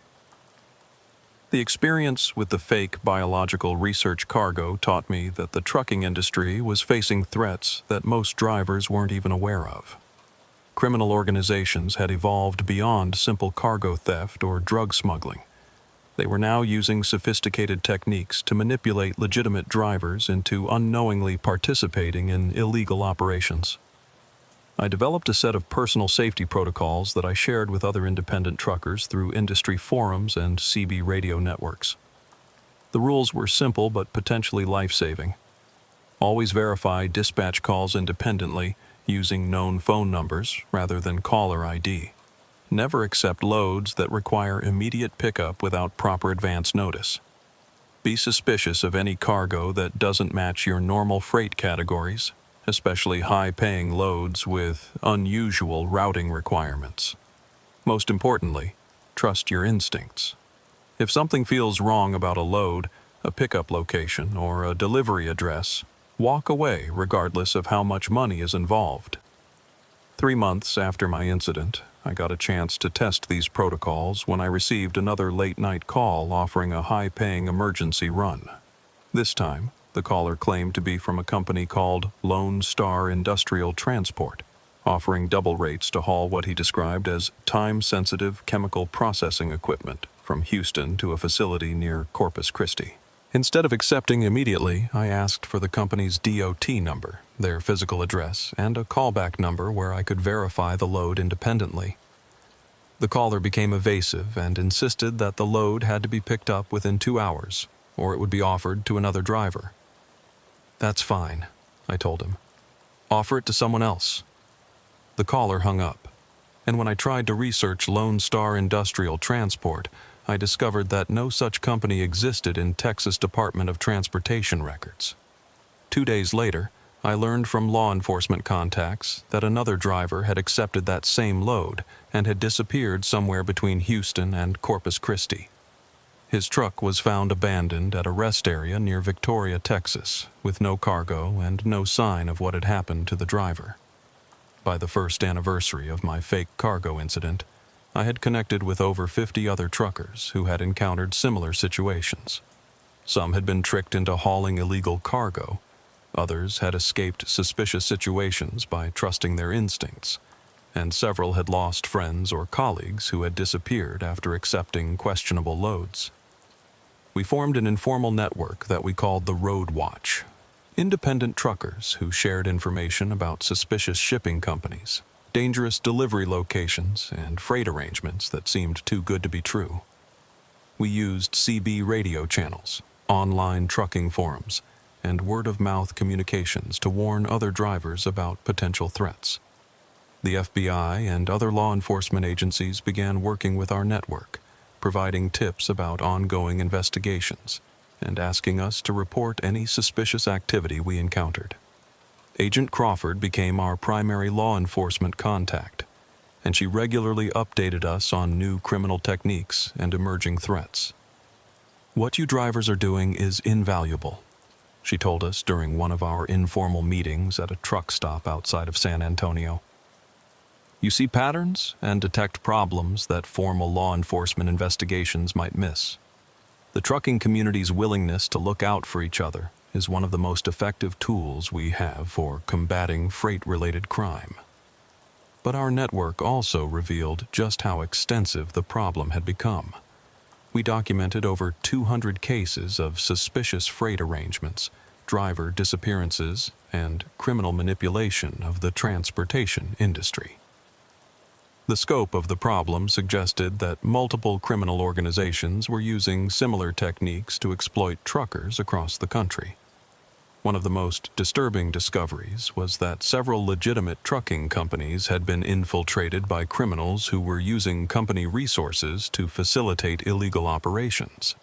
The experience with the fake biological research cargo taught me that the trucking industry was facing threats that most drivers weren't even aware of. Criminal organizations had evolved beyond simple cargo theft or drug smuggling. They were now using sophisticated techniques to manipulate legitimate drivers into unknowingly participating in illegal operations. I developed a set of personal safety protocols that I shared with other independent truckers through industry forums and CB radio networks. The rules were simple but potentially life-saving. Always verify dispatch calls independently using known phone numbers rather than caller ID. Never accept loads that require immediate pickup without proper advance notice. Be suspicious of any cargo that doesn't match your normal freight categories, especially high-paying loads with unusual routing requirements. Most importantly, trust your instincts. If something feels wrong about a load, a pickup location, or a delivery address, walk away regardless of how much money is involved. 3 months after my incident, I got a chance to test these protocols when I received another late-night call offering a high-paying emergency run. This time, the caller claimed to be from a company called Lone Star Industrial Transport, offering double rates to haul what he described as time-sensitive chemical processing equipment from Houston to a facility near Corpus Christi. Instead of accepting immediately, I asked for the company's DOT number, their physical address, and a callback number where I could verify the load independently. The caller became evasive and insisted that the load had to be picked up within 2 hours, or it would be offered to another driver. "That's fine," I told him. "Offer it to someone else." The caller hung up, and when I tried to research Lone Star Industrial Transport, I discovered that no such company existed in Texas Department of Transportation records. 2 days later, I learned from law enforcement contacts that another driver had accepted that same load and had disappeared somewhere between Houston and Corpus Christi. His truck was found abandoned at a rest area near Victoria, Texas, with no cargo and no sign of what had happened to the driver. By the first anniversary of my fake cargo incident, I had connected with over 50 other truckers who had encountered similar situations. Some had been tricked into hauling illegal cargo. Others had escaped suspicious situations by trusting their instincts, and several had lost friends or colleagues who had disappeared after accepting questionable loads. We formed an informal network that we called the Road Watch. Independent truckers who shared information about suspicious shipping companies, dangerous delivery locations, and freight arrangements that seemed too good to be true. We used CB radio channels, online trucking forums, and word-of-mouth communications to warn other drivers about potential threats. The FBI and other law enforcement agencies began working with our network, providing tips about ongoing investigations and asking us to report any suspicious activity we encountered. Agent Crawford became our primary law enforcement contact, and she regularly updated us on new criminal techniques and emerging threats. "What you drivers are doing is invaluable," she told us during one of our informal meetings at a truck stop outside of San Antonio. "You see patterns and detect problems that formal law enforcement investigations might miss. The trucking community's willingness to look out for each other is one of the most effective tools we have for combating freight-related crime." But our network also revealed just how extensive the problem had become. We documented over 200 cases of suspicious freight arrangements, driver disappearances, and criminal manipulation of the transportation industry. The scope of the problem suggested that multiple criminal organizations were using similar techniques to exploit truckers across the country. One of the most disturbing discoveries was that several legitimate trucking companies had been infiltrated by criminals who were using company resources to facilitate illegal operations.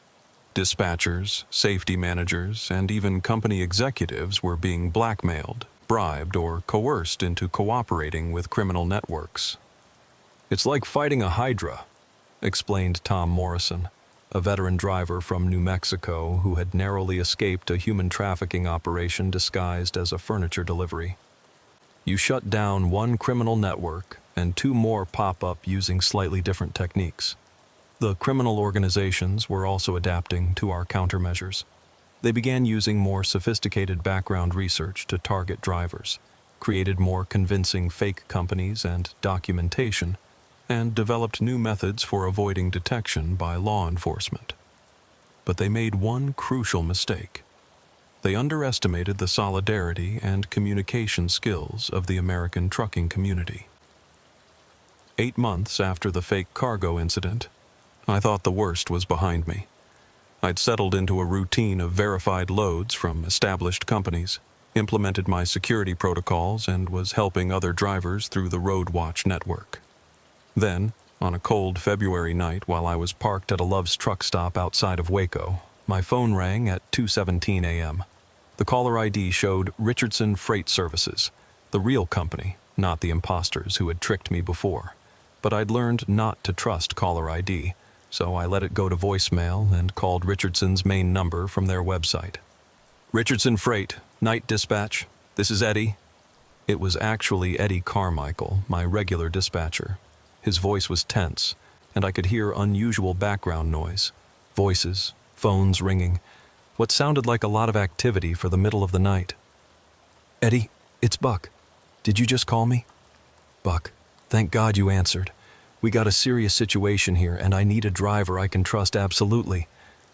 Dispatchers, safety managers, and even company executives were being blackmailed, bribed, or coerced into cooperating with criminal networks. "It's like fighting a hydra," explained Tom Morrison, a veteran driver from New Mexico who had narrowly escaped a human trafficking operation disguised as a furniture delivery. "You shut down one criminal network, and two more pop up using slightly different techniques." The criminal organizations were also adapting to our countermeasures. They began using more sophisticated background research to target drivers, created more convincing fake companies and documentation, and developed new methods for avoiding detection by law enforcement. But they made one crucial mistake. They underestimated the solidarity and communication skills of the American trucking community. 8 months after the fake cargo incident, I thought the worst was behind me. I'd settled into a routine of verified loads from established companies, implemented my security protocols, and was helping other drivers through the Road Watch network. Then, on a cold February night while I was parked at a Love's truck stop outside of Waco, my phone rang at 2:17 a.m. The caller ID showed Richardson Freight Services, the real company, not the imposters who had tricked me before. But I'd learned not to trust caller ID, so I let it go to voicemail and called Richardson's main number from their website. "Richardson Freight, night dispatch. This is Eddie." It was actually Eddie Carmichael, my regular dispatcher. His voice was tense, and I could hear unusual background noise. Voices, phones ringing, what sounded like a lot of activity for the middle of the night. "Eddie, it's Buck. Did you just call me?" "Buck, thank God you answered. We got a serious situation here, and I need a driver I can trust absolutely.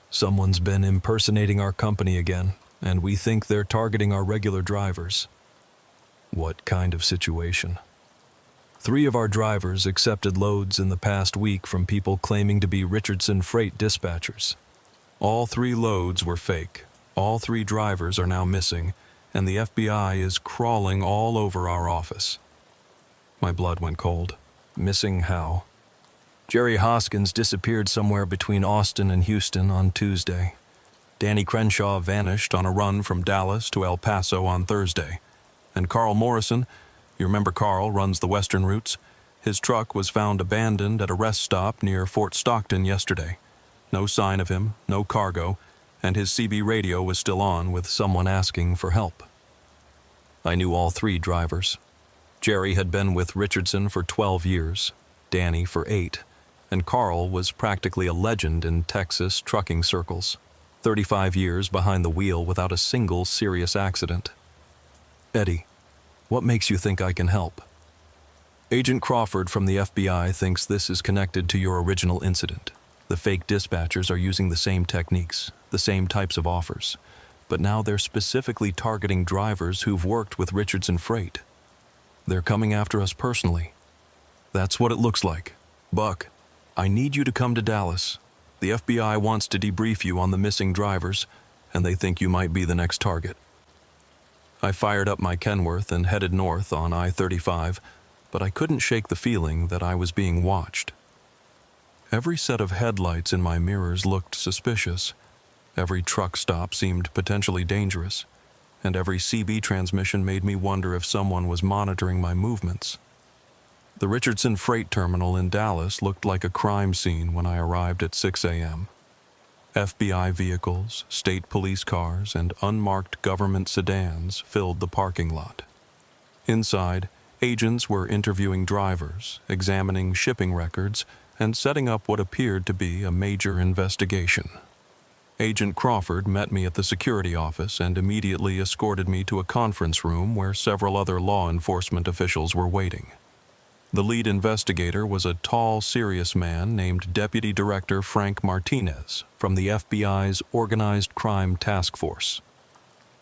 Someone's been impersonating our company again, and we think they're targeting our regular drivers." "What kind of situation?" "3 of our drivers accepted loads in the past week from people claiming to be Richardson Freight dispatchers. All 3 loads were fake. All 3 drivers are now missing, and the FBI is crawling all over our office." My blood went cold. "Missing how?" "Jerry Hoskins disappeared somewhere between Austin and Houston on Tuesday. Danny Crenshaw vanished on a run from Dallas to El Paso on Thursday. And Carl Morrison, you remember Carl runs the Western routes, his truck was found abandoned at a rest stop near Fort Stockton yesterday. No sign of him, no cargo, and his CB radio was still on with someone asking for help." I knew all 3 drivers. Jerry had been with Richardson for 12 years, Danny for 8, and Carl was practically a legend in Texas trucking circles, 35 years behind the wheel without a single serious accident. "Eddie, what makes you think I can help?" "Agent Crawford from the FBI thinks this is connected to your original incident. The fake dispatchers are using the same techniques, the same types of offers, but now they're specifically targeting drivers who've worked with Richardson Freight. They're coming after us personally." "That's what it looks like. Buck, I need you to come to Dallas. The FBI wants to debrief you on the missing drivers, and they think you might be the next target." I fired up my Kenworth and headed north on I-35, but I couldn't shake the feeling that I was being watched. Every set of headlights in my mirrors looked suspicious. Every truck stop seemed potentially dangerous, and every CB transmission made me wonder if someone was monitoring my movements. The Richardson Freight Terminal in Dallas looked like a crime scene when I arrived at 6 a.m. FBI vehicles, state police cars, and unmarked government sedans filled the parking lot. Inside, agents were interviewing drivers, examining shipping records, and setting up what appeared to be a major investigation. Agent Crawford met me at the security office and immediately escorted me to a conference room where several other law enforcement officials were waiting. The lead investigator was a tall, serious man named Deputy Director Frank Martinez from the FBI's Organized Crime Task Force.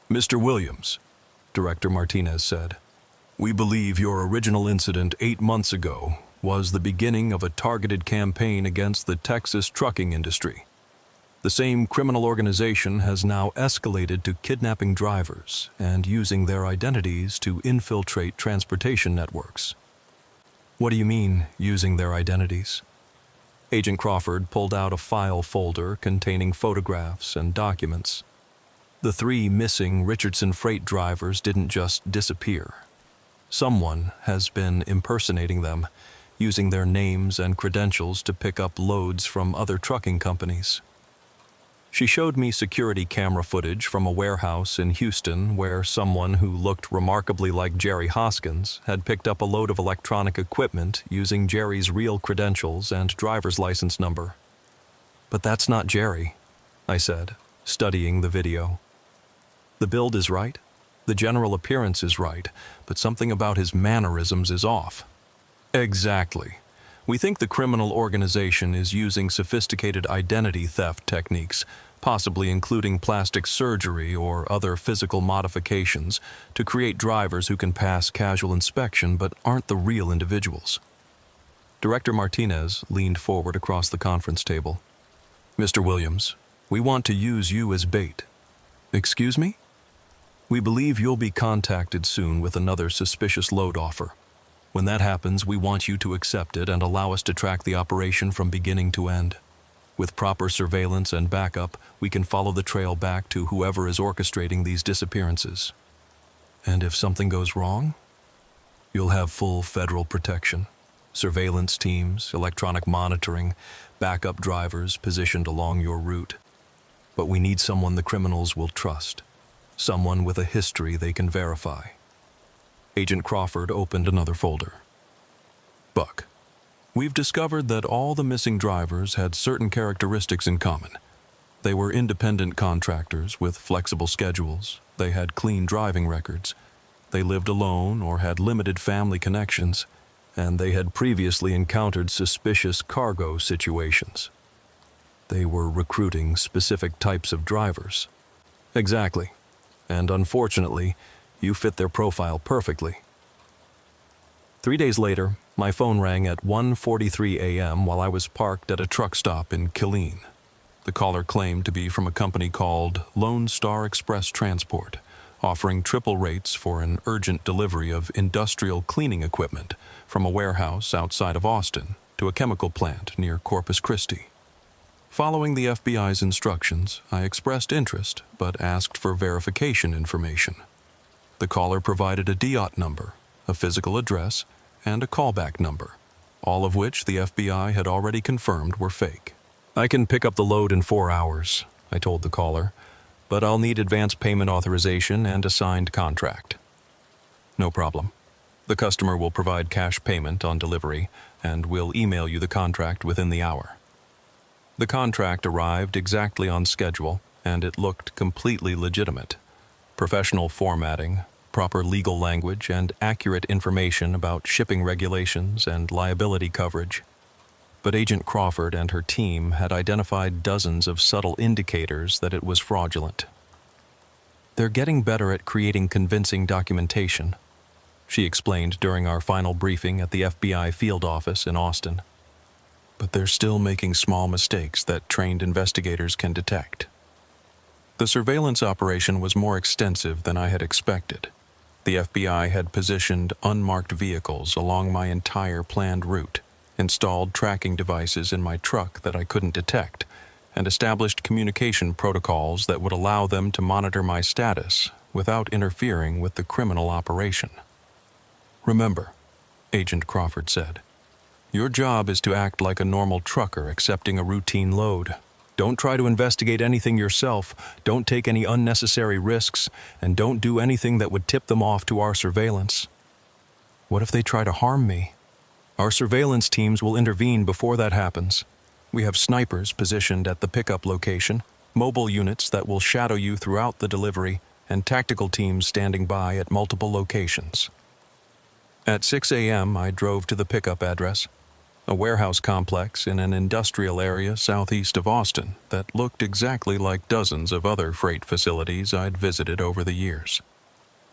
"Mr. Williams," Director Martinez said, "we believe your original incident 8 months ago was the beginning of a targeted campaign against the Texas trucking industry.
The same criminal organization has now escalated to kidnapping drivers and using their identities to infiltrate transportation networks. What do you mean, using their identities? Agent Crawford pulled out a file folder containing photographs and documents. The 3 missing Richardson freight drivers didn't just disappear. Someone has been impersonating them, using their names and credentials to pick up loads from other trucking companies. She showed me security camera footage from a warehouse in Houston where someone who looked remarkably like Jerry Hoskins had picked up a load of electronic equipment using Jerry's real credentials and driver's license number. But that's not Jerry, I said, studying the video. The build is right, the general appearance is right, but something about his mannerisms is off. Exactly. We think the criminal organization is using sophisticated identity theft techniques, possibly including plastic surgery or other physical modifications, to create drivers who can pass casual inspection but aren't the real individuals. Director Martinez leaned forward across the conference table. Mr. Williams, we want to use you as bait. Excuse me? We believe you'll be contacted soon with another suspicious load offer. When that happens, we want you to accept it and allow us to track the operation from beginning to end. With proper surveillance and backup, we can follow the trail back to whoever is orchestrating these disappearances. And if something goes wrong, you'll have full federal protection. Surveillance teams, electronic monitoring, backup drivers positioned along your route. But we need someone the criminals will trust. Someone with a history they can verify. Agent Crawford opened another folder. Buck, we've discovered that all the missing drivers had certain characteristics in common. They were independent contractors with flexible schedules. They had clean driving records. They lived alone or had limited family connections, and they had previously encountered suspicious cargo situations. They were recruiting specific types of drivers. Exactly. And unfortunately, you fit their profile perfectly. 3 days later, my phone rang at 1:43 a.m. while I was parked at a truck stop in Killeen. The caller claimed to be from a company called Lone Star Express Transport, offering triple rates for an urgent delivery of industrial cleaning equipment from a warehouse outside of Austin to a chemical plant near Corpus Christi. Following the FBI's instructions, I expressed interest but asked for verification information. The caller provided a DOT number, a physical address, and a callback number, all of which the FBI had already confirmed were fake. I can pick up the load in 4 hours, I told the caller, but I'll need advance payment authorization and a signed contract. No problem. The customer will provide cash payment on delivery, and we'll email you the contract within the hour. The contract arrived exactly on schedule, and it looked completely legitimate. Professional formatting, proper legal language, and accurate information about shipping regulations and liability coverage. But Agent Crawford and her team had identified dozens of subtle indicators that it was fraudulent. They're getting better at creating convincing documentation, she explained during our final briefing at the FBI field office in Austin. But they're still making small mistakes that trained investigators can detect. The surveillance operation was more extensive than I had expected. The FBI had positioned unmarked vehicles along my entire planned route, installed tracking devices in my truck that I couldn't detect, and established communication protocols that would allow them to monitor my status without interfering with the criminal operation. Remember, Agent Crawford said, your job is to act like a normal trucker accepting a routine load. Don't try to investigate anything yourself, don't take any unnecessary risks, and don't do anything that would tip them off to our surveillance. What if they try to harm me? Our surveillance teams will intervene before that happens. We have snipers positioned at the pickup location, mobile units that will shadow you throughout the delivery, and tactical teams standing by at multiple locations. At 6 a.m., I drove to the pickup address, a warehouse complex in an industrial area southeast of Austin that looked exactly like dozens of other freight facilities I'd visited over the years.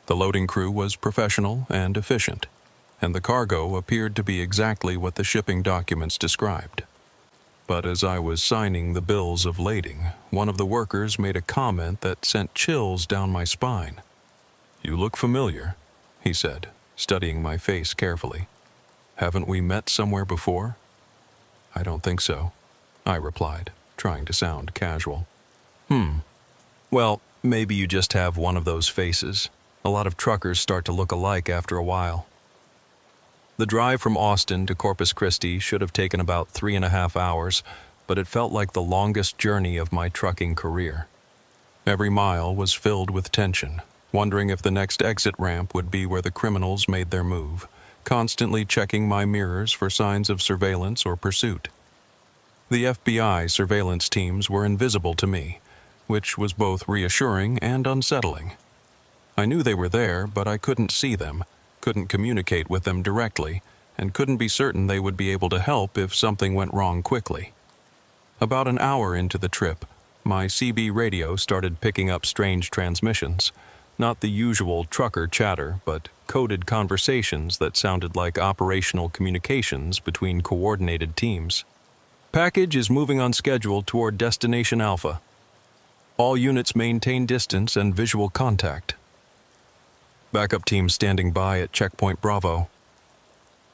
The loading crew was professional and efficient, and the cargo appeared to be exactly what the shipping documents described.
But as I was signing the bills of lading, one of the workers made a comment that sent chills down my spine. "You look familiar," he said, studying my face carefully. "Haven't we met somewhere before?" "I don't think so," I replied, trying to sound casual. Well, maybe you just have one of those faces. A lot of truckers start to look alike after a while." The drive from Austin to Corpus Christi should have taken about 3.5 hours, but it felt like the longest journey of my trucking career. Every mile was filled with tension, wondering if the next exit ramp would be where the criminals made their move, constantly checking my mirrors for signs of surveillance or pursuit. The FBI surveillance teams were invisible to me, which was both reassuring and unsettling. I knew they were there, but I couldn't see them, couldn't communicate with them directly, and couldn't be certain they would be able to help if something went wrong quickly. About an hour into the trip, my CB radio started picking up strange transmissions, not the usual trucker chatter, but coded conversations that sounded like operational communications between coordinated teams. "Package is moving on schedule toward Destination Alpha. All units maintain distance and visual contact. Backup team standing by at Checkpoint Bravo."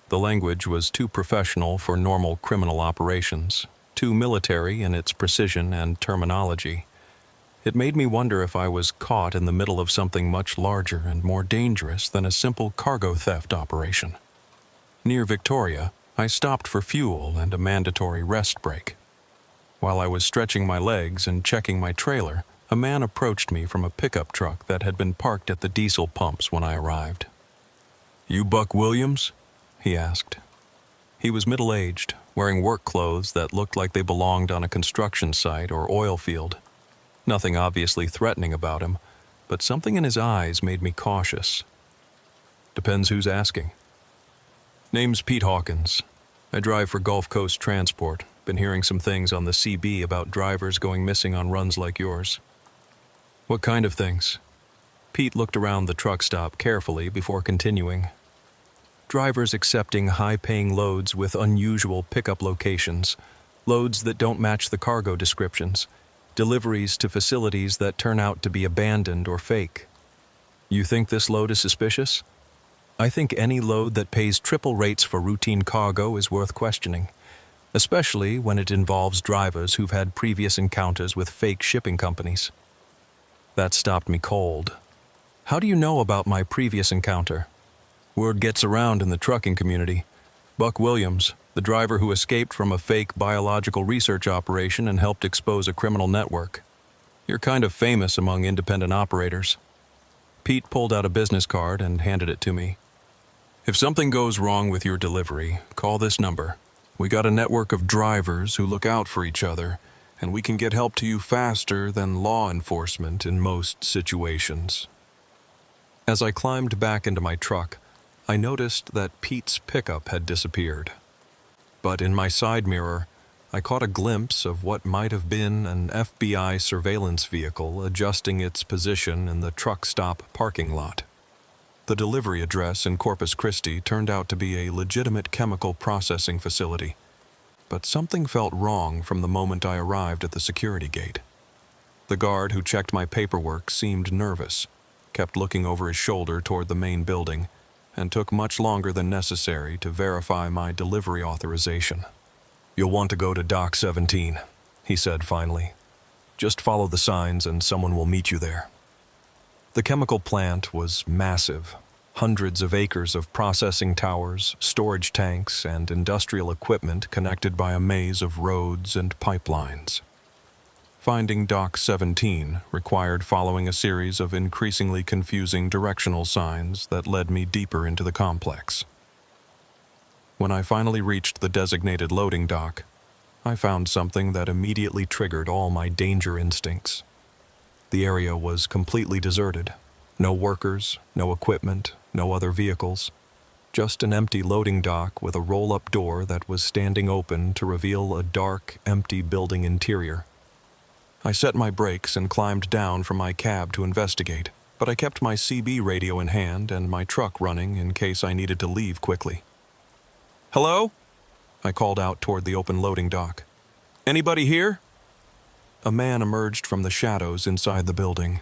The language was too professional for normal criminal operations, too military in its precision and terminology. It made me wonder if I was caught in the middle of something much larger and more dangerous than a simple cargo theft operation. Near Victoria, I stopped for fuel and a mandatory rest break. While I was stretching my legs and checking my trailer, a man approached me from a pickup truck that had been parked at the diesel pumps when I arrived. "You Buck Williams?" he asked. He was middle-aged, wearing work clothes that looked like they belonged on a construction site or oil field. Nothing obviously threatening about him, but something in his eyes made me cautious. "Depends who's asking." "Name's Pete Hawkins. I drive for Gulf Coast Transport. Been hearing some things on the CB about drivers going missing on runs like yours." "What kind of things?" Pete looked around the truck stop carefully before continuing. "Drivers accepting high-paying loads with unusual pickup locations, loads that don't match the cargo descriptions, deliveries to facilities that turn out to be abandoned or fake." "You think this load is suspicious?" "I think any load that pays triple rates for routine cargo is worth questioning, especially when it involves drivers who've had previous encounters with fake shipping companies." That stopped me cold. "How do you know about my previous encounter?" "Word gets around in the trucking community. Buck Williams, the driver who escaped from a fake biological research operation and helped expose a criminal network. You're kind of famous among independent operators." Pete pulled out a business card and handed it to me. "If something goes wrong with your delivery, call this number. We got a network of drivers who look out for each other, and we can get help to you faster than law enforcement in most situations." As I climbed back into my truck, I noticed that Pete's pickup had disappeared. But in my side mirror, I caught a glimpse of what might have been an FBI surveillance vehicle adjusting its position in the truck stop parking lot. The delivery address in Corpus Christi turned out to be a legitimate chemical processing facility, but something felt wrong from the moment I arrived at the security gate. The guard who checked my paperwork seemed nervous, kept looking over his shoulder toward the main building, and took much longer than necessary to verify my delivery authorization. "You'll want to go to Dock 17, he said finally. "Just follow the signs and someone will meet you there." The chemical plant was massive, hundreds of acres of processing towers, storage tanks, and industrial equipment connected by a maze of roads and pipelines. Finding Dock 17 required following a series of increasingly confusing directional signs that led me deeper into the complex. When I finally reached the designated loading dock, I found something that immediately triggered all my danger instincts. The area was completely deserted. No workers, no equipment, no other vehicles. Just an empty loading dock with a roll-up door that was standing open to reveal a dark, empty building interior. I set my brakes and climbed down from my cab to investigate, but I kept my CB radio in hand and my truck running in case I needed to leave quickly. "Hello?" I called out toward the open loading dock. Anybody here? A man emerged from the shadows inside the building.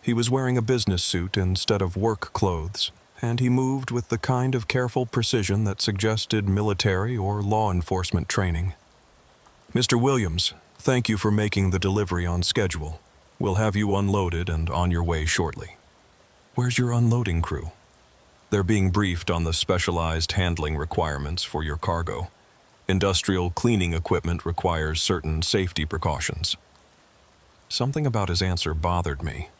He was wearing a business suit instead of work clothes, and he moved with the kind of careful precision that suggested military or law enforcement training. Mr. Williams, thank you for making the delivery on schedule. We'll have you unloaded and on your way shortly. Where's your unloading crew? They're being briefed on the specialized handling requirements for your cargo. Industrial cleaning equipment requires certain safety precautions. Something about his answer bothered me.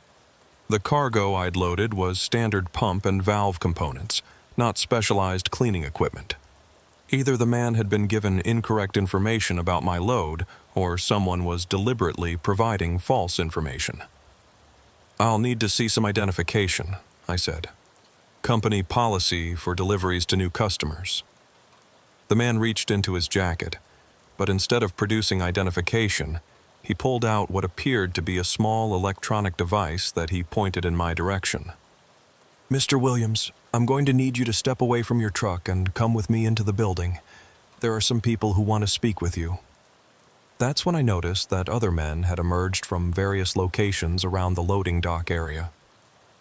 The cargo I'd loaded was standard pump and valve components, not specialized cleaning equipment. Either the man had been given incorrect information about my load, or someone was deliberately providing false information. I'll need to see some identification, I said. Company policy for deliveries to new customers. The man reached into his jacket, but instead of producing identification, he pulled out what appeared to be a small electronic device that he pointed in my direction. Mr. Williams, I'm going to need you to step away from your truck and come with me into the building. There are some people who want to speak with you. That's when I noticed that other men had emerged from various locations around the loading dock area.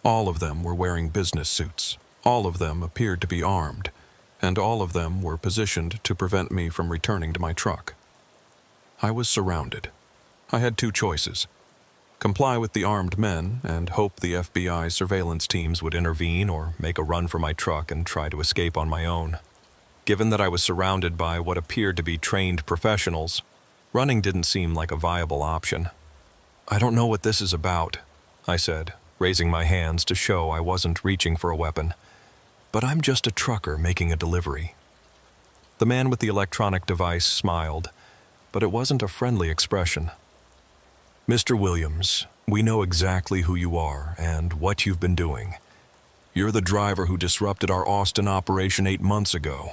All of them were wearing business suits. All of them appeared to be armed, and all of them were positioned to prevent me from returning to my truck. I was surrounded. I had two choices: comply with the armed men and hope the FBI surveillance teams would intervene, or make a run for my truck and try to escape on my own. Given that I was surrounded by what appeared to be trained professionals, running didn't seem like a viable option. I don't know what this is about, I said, raising my hands to show I wasn't reaching for a weapon. But I'm just a trucker making a delivery. The man with the electronic device smiled, but it wasn't a friendly expression. Mr. Williams, we know exactly who you are and what you've been doing. You're the driver who disrupted our Austin operation 8 months ago.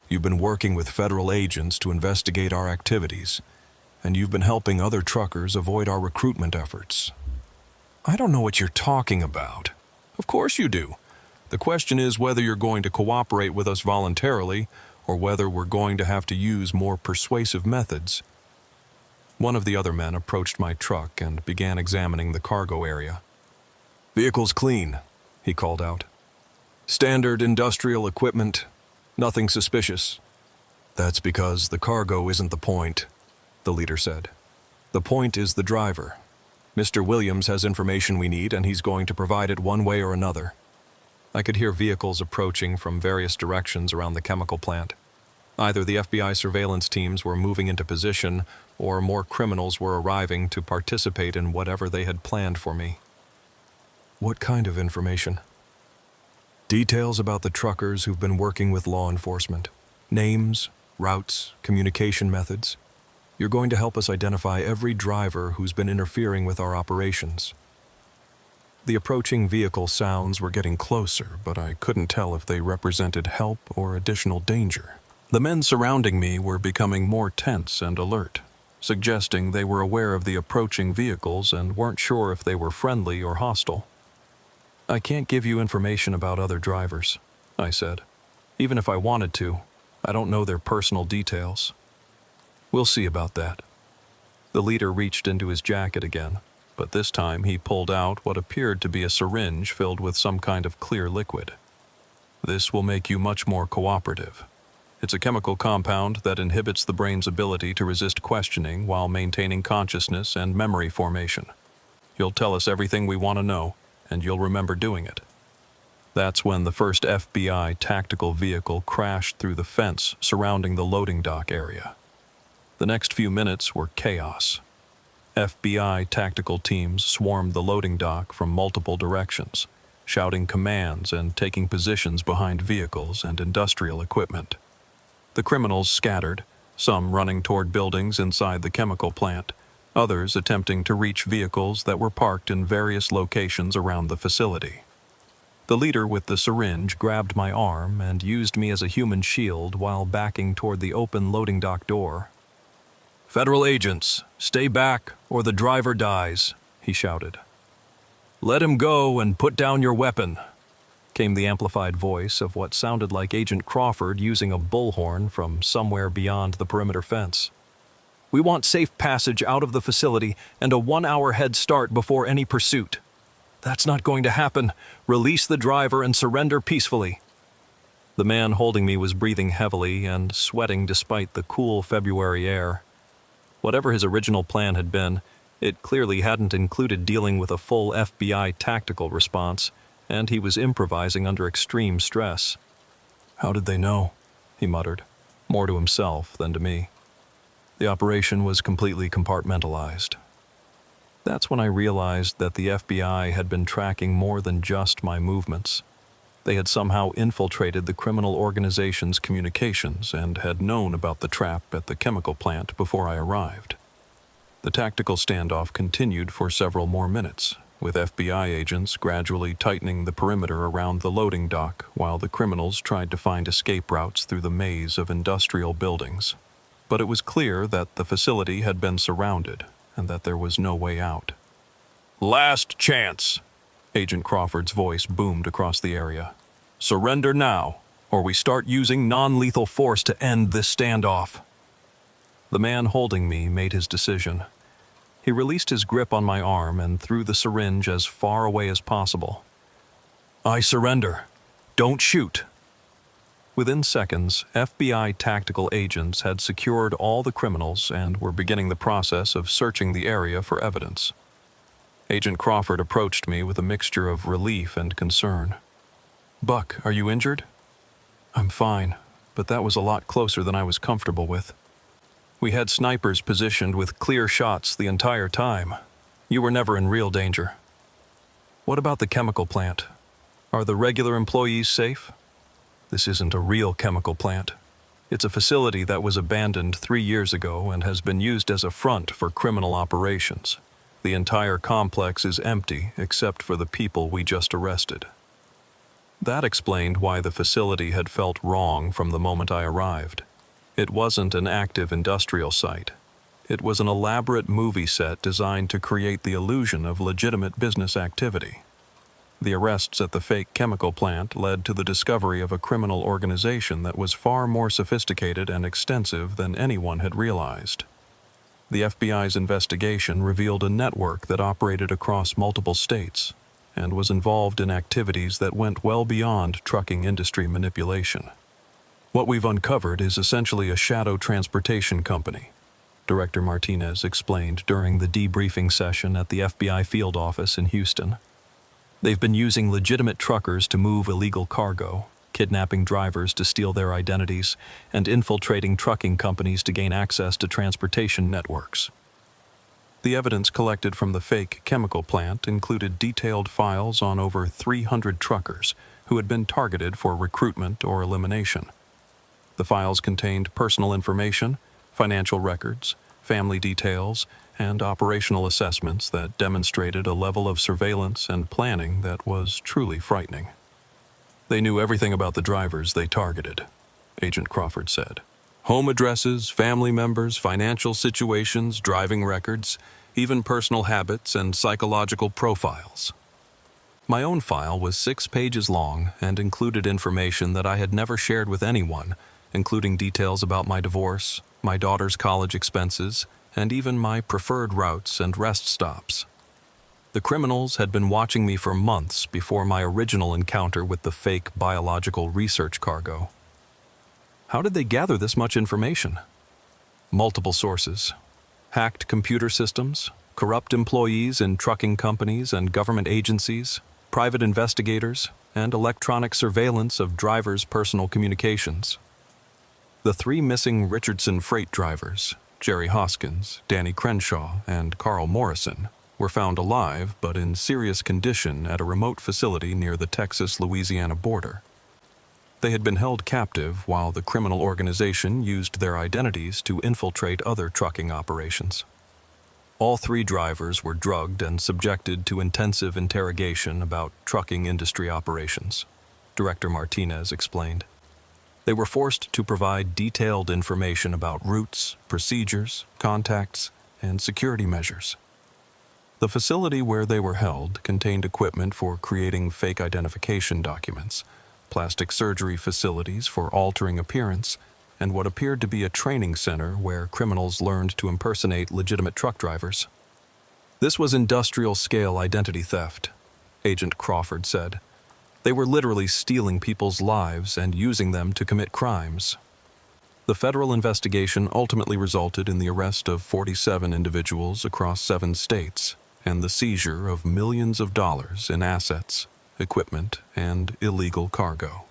You've been working with federal agents to investigate our activities, and you've been helping other truckers avoid our recruitment efforts. I don't know what you're talking about. Of course you do. The question is whether you're going to cooperate with us voluntarily, or whether we're going to have to use more persuasive methods. One of the other men approached my truck and began examining the cargo area. Vehicle's clean, he called out. Standard industrial equipment, nothing suspicious. That's because the cargo isn't the point, the leader said. The point is the driver. Mr. Williams has information we need, and he's going to provide it one way or another. I could hear vehicles approaching from various directions around the chemical plant. Either the FBI surveillance teams were moving into position, or more criminals were arriving to participate in whatever they had planned for me. What kind of information? Details about the truckers who've been working with law enforcement. Names, routes, communication methods. You're going to help us identify every driver who's been interfering with our operations. The approaching vehicle sounds were getting closer, but I couldn't tell if they represented help or additional danger. The men surrounding me were becoming more tense and alert, suggesting they were aware of the approaching vehicles and weren't sure if they were friendly or hostile. I can't give you information about other drivers, I said. Even if I wanted to, I don't know their personal details. We'll see about that. The leader reached into his jacket again, but this time he pulled out what appeared to be a syringe filled with some kind of clear liquid. This will make you much more cooperative. It's a chemical compound that inhibits the brain's ability to resist questioning while maintaining consciousness and memory formation. You'll tell us everything we want to know, and you'll remember doing it. That's when the first FBI tactical vehicle crashed through the fence surrounding the loading dock area. The next few minutes were chaos. FBI tactical teams swarmed the loading dock from multiple directions, shouting commands and taking positions behind vehicles and industrial equipment. The criminals scattered, some running toward buildings inside the chemical plant, others attempting to reach vehicles that were parked in various locations around the facility. The leader with the syringe grabbed my arm and used me as a human shield while backing toward the open loading dock door. "Federal agents, stay back or the driver dies," he shouted. "Let him go and put down your weapon," came the amplified voice of what sounded like Agent Crawford using a bullhorn from somewhere beyond the perimeter fence.
We want safe passage out of the facility and a 1-hour head start before any pursuit. That's not going to happen. Release the driver and surrender peacefully. The man holding me was breathing heavily and sweating despite the cool February air. Whatever his original plan had been, it clearly hadn't included dealing with a full FBI tactical response, and he was improvising under extreme stress. "How did they know?" he muttered, more to himself than to me. The operation was completely compartmentalized. That's when I realized that the FBI had been tracking more than just my movements. They had somehow infiltrated the criminal organization's communications and had known about the trap at the chemical plant before I arrived. The tactical standoff continued for several more minutes, with FBI agents gradually tightening the perimeter around the loading dock while the criminals tried to find escape routes through the maze of industrial buildings. But it was clear that the facility had been surrounded and that there was no way out. "Last chance!" Agent Crawford's voice boomed across the area. "Surrender now, or we start using non-lethal force to end this standoff." The man holding me made his decision. He released his grip on my arm and threw the syringe as far away as possible. "I surrender. Don't shoot." Within seconds, FBI tactical agents had secured all the criminals and were beginning the process of searching the area for evidence. Agent Crawford approached me with a mixture of relief and concern. "Buck, are you injured?" "I'm fine, but that was a lot closer than I was comfortable with. We had snipers positioned with clear shots the entire time. You were never in real danger." "What about the chemical plant? Are the regular employees safe?" "This isn't a real chemical plant. It's a facility that was abandoned 3 years ago and has been used as a front for criminal operations. The entire complex is empty except for the people we just arrested." That explained why the facility had felt wrong from the moment I arrived. It wasn't an active industrial site. It was an elaborate movie set designed to create the illusion of legitimate business activity. The arrests at the fake chemical plant led to the discovery of a criminal organization that was far more sophisticated and extensive than anyone had realized. The FBI's investigation revealed a network that operated across multiple states and was involved in activities that went well beyond trucking industry manipulation. "What we've uncovered is essentially a shadow transportation company," Director Martinez explained during the debriefing session at the FBI field office in Houston. "They've been using legitimate truckers to move illegal cargo, kidnapping drivers to steal their identities, and infiltrating trucking companies to gain access to transportation networks." The evidence collected from the fake chemical plant included detailed files on over 300 truckers who had been targeted for recruitment or elimination. The files contained personal information, financial records, family details, and operational assessments that demonstrated a level of surveillance and planning that was truly frightening. "They knew everything about the drivers they targeted," Agent Crawford said. "Home addresses, family members, financial situations, driving records, even personal habits and psychological profiles." My own file was 6 pages long and included information that I had never shared with anyone, including details about my divorce, my daughter's college expenses, and even my preferred routes and rest stops. The criminals had been watching me for months before my original encounter with the fake biological research cargo. How did they gather this much information? Multiple sources. Hacked computer systems, corrupt employees in trucking companies and government agencies, private investigators, and electronic surveillance of drivers' personal communications. The 3 missing Richardson freight drivers, Jerry Hoskins, Danny Crenshaw, and Carl Morrison, were found alive but in serious condition at a remote facility near the Texas-Louisiana border. They had been held captive while the criminal organization used their identities to infiltrate other trucking operations. All 3 drivers were drugged and subjected to intensive interrogation about trucking industry operations, Director Martinez explained. They were forced to provide detailed information about routes, procedures, contacts, and security measures. The facility where they were held contained equipment for creating fake identification documents, plastic surgery facilities for altering appearance,
and what appeared to be a training center where criminals learned to impersonate legitimate truck drivers. This was industrial-scale identity theft, Agent Crawford said. They were literally stealing people's lives and using them to commit crimes. The federal investigation ultimately resulted in the arrest of 47 individuals across 7 states and the seizure of millions of dollars in assets, equipment, and illegal cargo.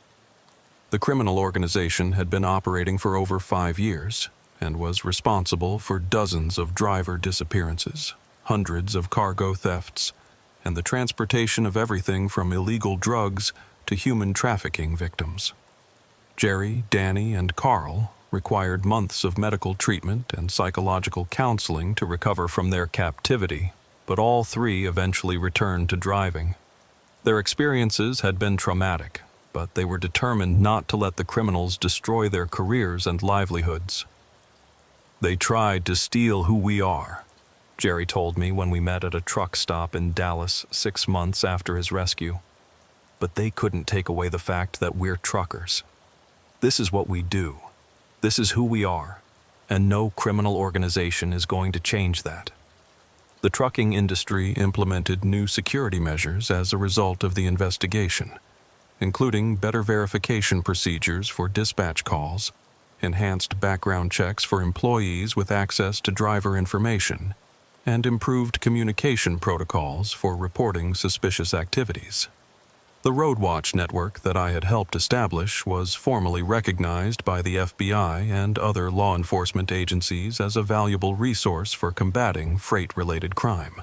The criminal organization had been operating for over 5 years and was responsible for dozens of driver disappearances, hundreds of cargo thefts, and the transportation of everything from illegal drugs to human trafficking victims. Jerry, Danny, and Carl required months of medical treatment and psychological counseling to recover from their captivity, but all 3 eventually returned to driving. Their experiences had been traumatic, but they were determined not to let the criminals destroy their careers and livelihoods. "They tried to steal who we are," Jerry told me when we met at a truck stop in Dallas 6 months after his rescue. "But they couldn't take away the fact that we're truckers. This is what we do. This is who we are, and no criminal organization is going to change that." The trucking industry implemented new security measures as a result of the investigation, including better verification procedures for dispatch calls, enhanced background checks for employees with access to driver information, and improved communication protocols for reporting suspicious activities. The Road Watch network that I had helped establish was formally recognized by the FBI and other law enforcement agencies as a valuable resource for combating freight-related crime.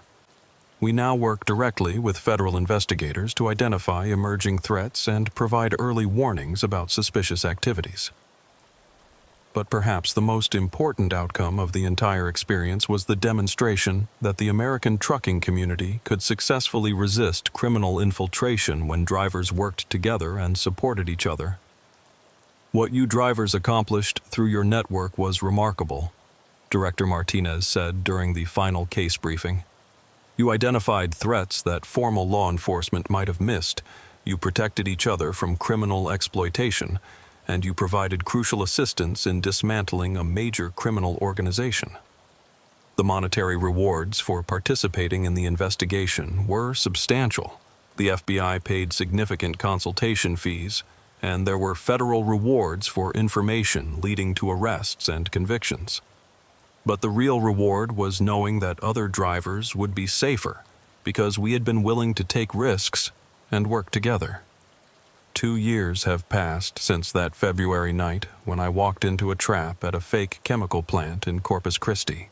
We now work directly with federal investigators to identify emerging threats and provide early warnings about suspicious activities. But perhaps the most important outcome of the entire experience was the demonstration that the American trucking community could successfully resist criminal infiltration when drivers worked together and supported each other. "What you drivers accomplished through your network was remarkable," Director Martinez said during the final case briefing. "You identified threats that formal law enforcement might have missed, you protected each other from criminal exploitation, and you provided crucial assistance in dismantling a major criminal organization." The monetary rewards for participating in the investigation were substantial. The FBI paid significant consultation fees, and there were federal rewards for information leading to arrests and convictions. But the real reward was knowing that other drivers would be safer because we had been willing to take risks and work together. 2 years have passed since that February night when I walked into a trap at a fake chemical plant in Corpus Christi.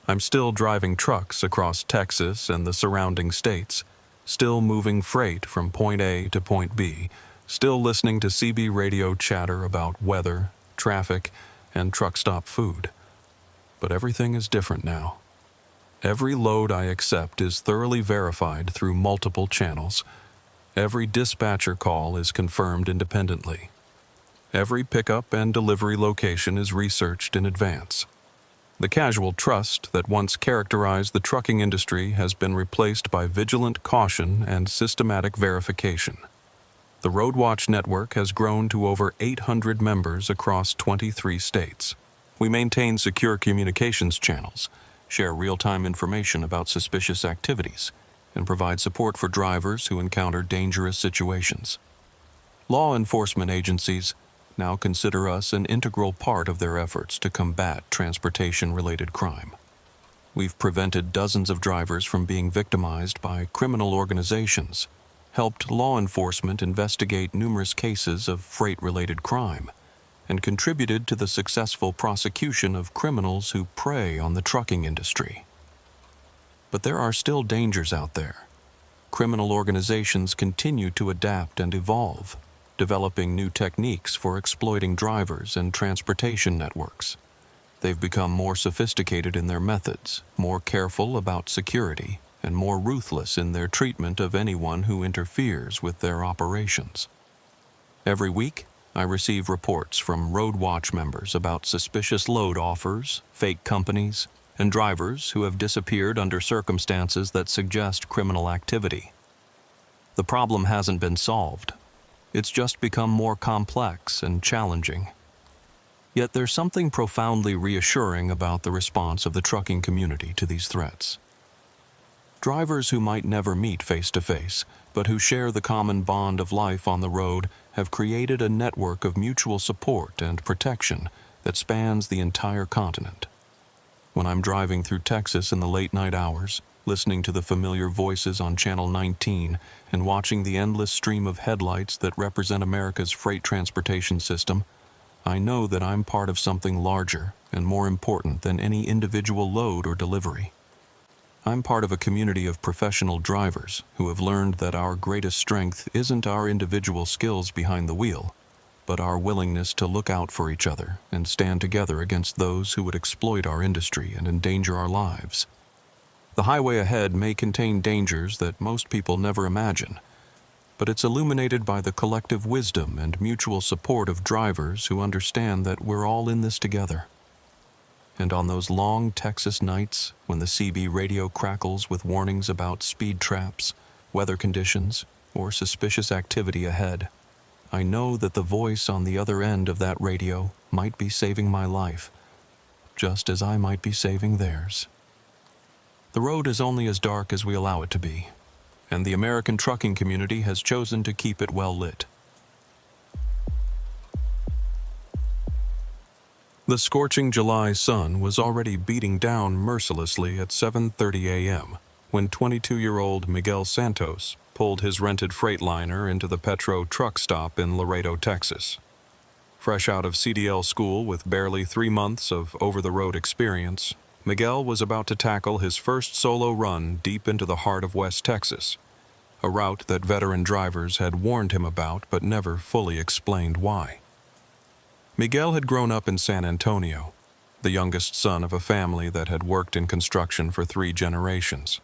I'm still driving trucks across Texas and the surrounding states, still moving freight from point A to point B, still listening to CB radio chatter about weather, traffic, and truck stop food. But everything is different now. Every load I accept is thoroughly verified through multiple channels. Every dispatcher call is confirmed independently. Every pickup and delivery location is researched in advance. The casual trust that once characterized the trucking industry has been replaced by vigilant caution and systematic verification. The Road Watch network has grown to over 800 members across 23 states. We maintain secure communications channels, share real-time information about suspicious activities, and provide support for drivers who encounter dangerous situations. Law enforcement agencies now consider us an integral part of their efforts to combat transportation-related crime. We've prevented dozens of drivers from being victimized by criminal organizations, helped law enforcement investigate numerous cases of freight-related crime, and contributed to the successful prosecution of criminals who prey on the trucking industry. But there are still dangers out there. Criminal organizations continue to adapt and evolve, developing new techniques for exploiting drivers and transportation networks. They've become more sophisticated in their methods, more careful about security, and more ruthless in their treatment of anyone who interferes with their operations. Every week, I receive reports from Road Watch members about suspicious load offers, fake companies, and drivers who have disappeared under circumstances that suggest criminal activity. The problem hasn't been solved. It's just become more complex and challenging.
Yet there's something profoundly reassuring about the response of the trucking community to these threats. Drivers who might never meet face to face, but who share the common bond of life on the road, have created a network of mutual support and protection that spans the entire continent. When I'm driving through Texas in the late night hours, listening to the familiar voices on Channel 19 and watching the endless stream of headlights that represent America's freight transportation system, I know that I'm part of something larger and more important than any individual load or delivery. I'm part of a community of professional drivers who have learned that our greatest strength isn't our individual skills behind the wheel, but our willingness to look out for each other and stand together against those who would exploit our industry and endanger our lives. The highway ahead may contain dangers that most people never imagine, but it's illuminated by the collective wisdom and mutual support of drivers who understand that we're all in this together. And on those long Texas nights, when the CB radio crackles with warnings about speed traps, weather conditions, or suspicious activity ahead, I know that the voice on the other end of that radio might be saving my life, just as I might be saving theirs. The road is only as dark as we allow it to be, and the American trucking community has chosen to keep it well lit. The scorching July sun was already beating down mercilessly at 7:30 a.m. when 22-year-old Miguel Santos pulled his rented Freightliner into the Petro truck stop in Laredo, Texas. Fresh out of CDL school with barely 3 months of over-the-road experience, Miguel was about to tackle his first solo run deep into the heart of West Texas, a route that veteran drivers had warned him about but never fully explained why. Miguel had grown up in San Antonio, the youngest son of a family that had worked in construction for 3 generations.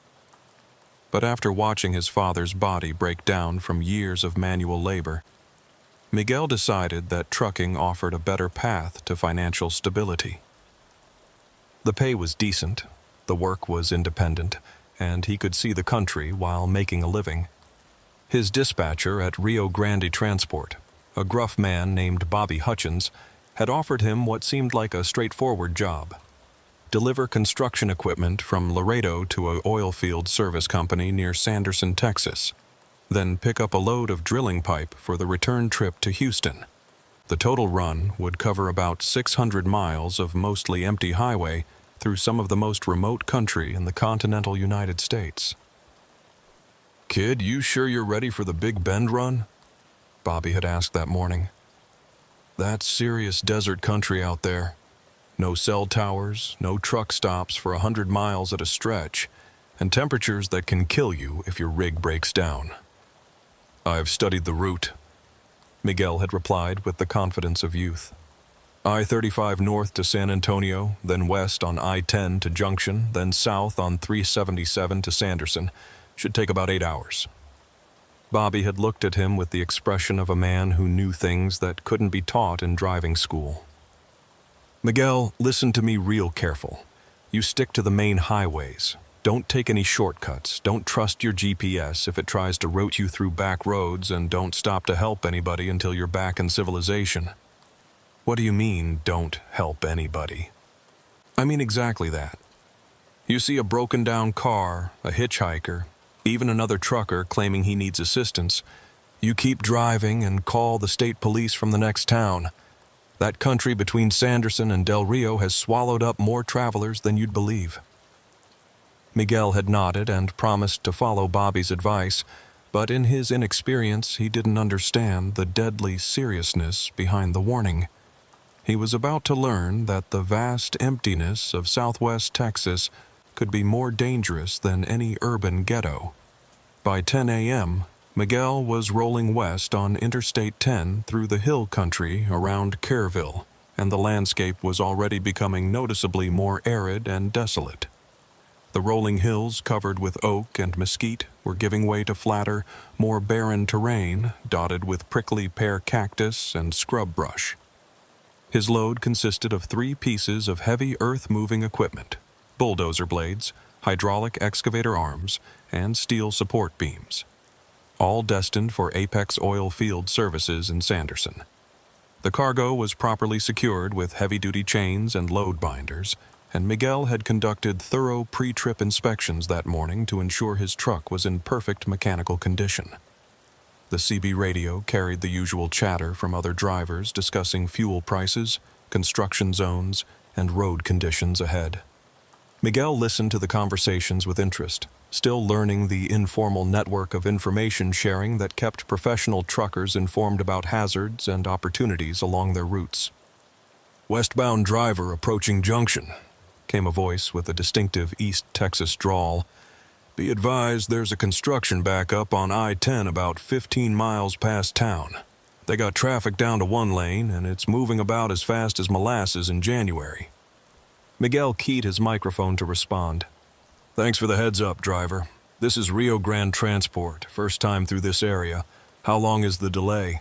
But after watching his father's body break down from years of manual labor, Miguel decided that trucking offered a better path to financial stability. The pay was decent, the work was independent, and he could see the country while making a living. His dispatcher at Rio Grande Transport, a gruff man named Bobby Hutchins, had offered him what seemed like a straightforward job: deliver construction equipment from Laredo to an oil field service company near Sanderson, Texas, then pick up a load of drilling pipe for the return trip to Houston. The total run would cover about 600 miles of mostly empty highway through some of the most remote country in the continental United States. "Kid, you sure you're ready for the Big Bend run?" Bobby had asked that morning. "That's serious desert country out there. No cell towers, no truck stops for 100 miles at a stretch, and temperatures that can kill you if your rig breaks down." "I've studied the route," Miguel had replied with the confidence of youth. "I-35 north to San Antonio, then west on I-10 to Junction, then south on 377 to Sanderson. Should take about 8 hours. Bobby had looked at him with the expression of a man who knew things that couldn't be taught in driving school. "Miguel, listen to me real careful. You stick to the main highways. Don't take any shortcuts. Don't trust your GPS if it tries to route you through back roads, and don't stop to help anybody until you're back in civilization." "What do you mean, don't help anybody?" "I mean exactly that. You see a broken down car, a hitchhiker, even another trucker claiming he needs assistance. You keep driving and call the state police from the next town. That country between Sanderson and Del Rio has swallowed up more travelers than you'd believe." Miguel had nodded and promised to follow Bobby's advice, but in his inexperience he didn't understand the deadly seriousness behind the warning. He was about to learn that the vast emptiness of Southwest Texas could be more dangerous than any urban ghetto. By 10 a.m., Miguel was rolling west on Interstate 10 through the hill country around Kerrville, and the landscape was already becoming noticeably more arid and desolate. The rolling hills covered with oak and mesquite were giving way to flatter, more barren terrain dotted with prickly pear cactus and scrub brush. His load consisted of 3 pieces of heavy earth-moving equipment: bulldozer blades, hydraulic excavator arms, and steel support beams, all destined for Apex Oil Field services in Sanderson.
The cargo was properly secured with heavy-duty chains and load binders, and Miguel had conducted thorough pre-trip inspections that morning to ensure his truck was in perfect mechanical condition. The CB radio carried the usual chatter from other drivers discussing fuel prices, construction zones, and road conditions ahead. Miguel listened to the conversations with interest, still learning the informal network of information sharing that kept professional truckers informed about hazards and opportunities along their routes. "Westbound driver approaching junction," came a voice with a distinctive East Texas drawl. "Be advised there's a construction backup on I-10 about 15 miles past town. They got traffic down to one lane, and it's moving about as fast as molasses in January." Miguel keyed his microphone to respond. "Thanks for the heads up, driver. This is Rio Grande Transport, first time through this area. How long is the delay?"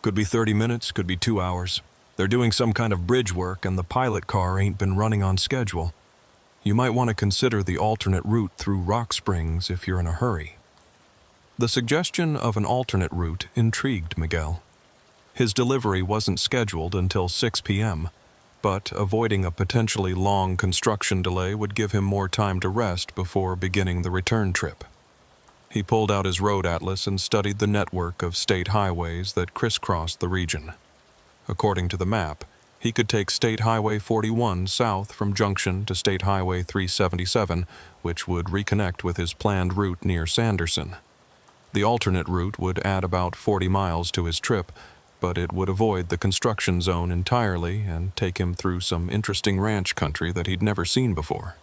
"Could be 30 minutes, could be 2 hours. They're doing some kind of bridge work and the pilot car ain't been running on schedule. You might want to consider the alternate route through Rock Springs if you're in a hurry." The suggestion of an alternate route intrigued Miguel. His delivery wasn't scheduled until 6 p.m., but avoiding a potentially long construction delay would give him more time to rest before beginning the return trip. He pulled out his road atlas and studied the network of state highways that crisscrossed the region. According to the map, he could take State Highway 41 south from Junction to State Highway 377, which would reconnect with his planned route near Sanderson. The alternate route would add about 40 miles to his trip, but it would avoid the construction zone entirely and take him through some interesting ranch country that he'd never seen before.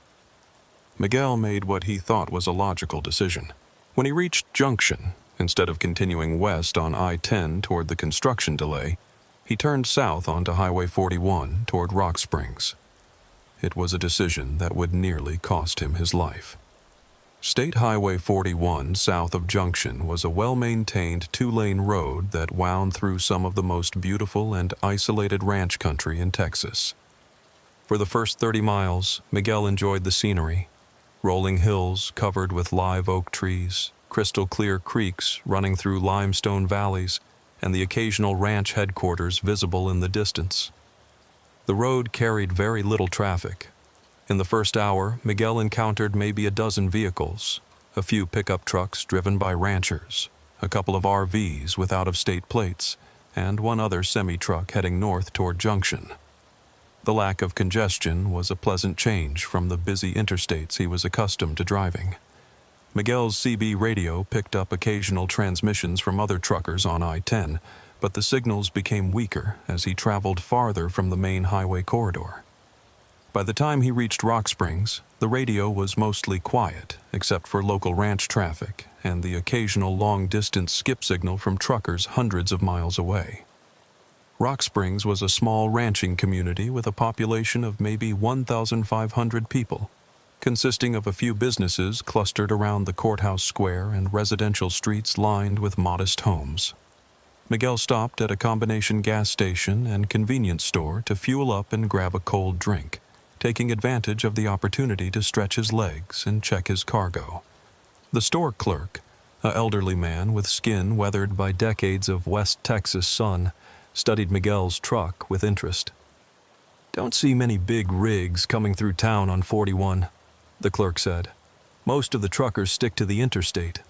Miguel made what he thought was a logical decision. When he reached Junction, instead of continuing west on I-10 toward the construction delay, he turned south onto Highway 41 toward Rock Springs. It was a decision that would nearly cost him his life. State Highway 41 south of Junction was a well-maintained 2-lane road that wound through some of the most beautiful and isolated ranch country in Texas. For the first 30 miles, Miguel enjoyed the scenery. Rolling hills covered with live oak trees, crystal-clear creeks running through limestone valleys, and the occasional ranch headquarters visible in the distance. The road carried very little traffic. In the first hour, Miguel encountered maybe a dozen vehicles, a few pickup trucks driven by ranchers, a couple of RVs with out-of-state plates, and one other semi-truck heading north toward Junction. The lack of congestion was a pleasant change from the busy interstates he was accustomed to driving. Miguel's CB radio picked up occasional transmissions from other truckers on I-10, but the signals became weaker as he traveled farther from the main highway corridor. By the time he reached Rock Springs, the radio was mostly quiet, except for local ranch traffic and the occasional long-distance skip signal from truckers hundreds of miles away. Rock Springs was a small ranching community with a population of maybe 1,500 people, consisting of a few businesses clustered around the courthouse square and residential streets lined with modest homes. Miguel stopped at a combination gas station and convenience store to fuel up and grab a cold drink, taking advantage of the opportunity to stretch his legs and check his cargo. The store clerk, an elderly man with skin weathered by decades of West Texas sun, studied Miguel's truck with interest. "Don't see many big rigs coming through town on 41, the clerk said. "Most of the truckers stick to the interstate."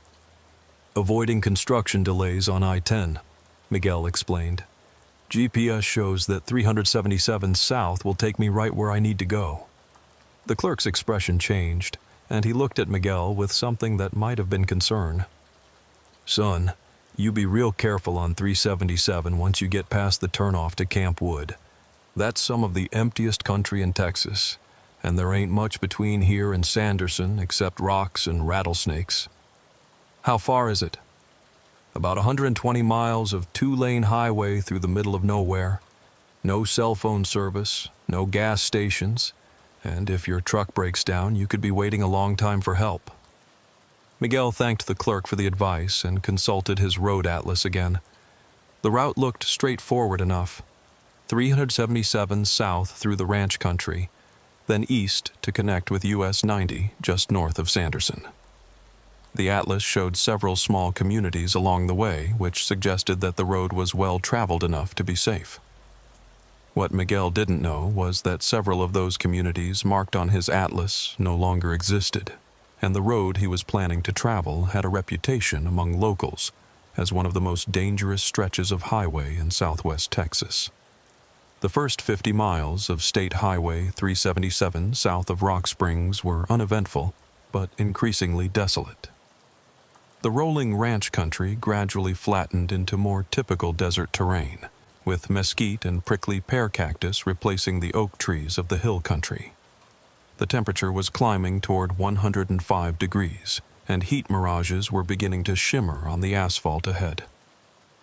"Avoiding construction delays on I-10, Miguel explained. "GPS shows that 377 south will take me right where I need to go." The clerk's expression changed, and he looked at Miguel with something that might have been concern. "Son, you be real careful on 377 once you get past the turnoff to Camp Wood. That's some of the emptiest country in Texas, and there ain't much between here and Sanderson except rocks and rattlesnakes." "How far is it?" "About 120 miles of 2-lane highway through the middle of nowhere. No cell phone service, no gas stations, and if your truck breaks down, you could be waiting a long time for help." Miguel thanked the clerk for the advice and consulted his road atlas again. The route looked straightforward enough. 377 south through the ranch country, then east to connect with US 90 just north of Sanderson. The atlas showed several small communities along the way, which suggested that the road was well traveled enough to be safe. What Miguel didn't know was that several of those communities marked on his atlas no longer existed, and the road he was planning to travel had a reputation among locals as one of the most dangerous stretches of highway in southwest Texas. The first 50 miles of State Highway 377 south of Rock Springs were uneventful, but increasingly desolate. The rolling ranch country gradually flattened into more typical desert terrain, with mesquite and prickly pear cactus replacing the oak trees of the hill country. The temperature was climbing toward 105 degrees, and heat mirages were beginning to shimmer on the asphalt ahead.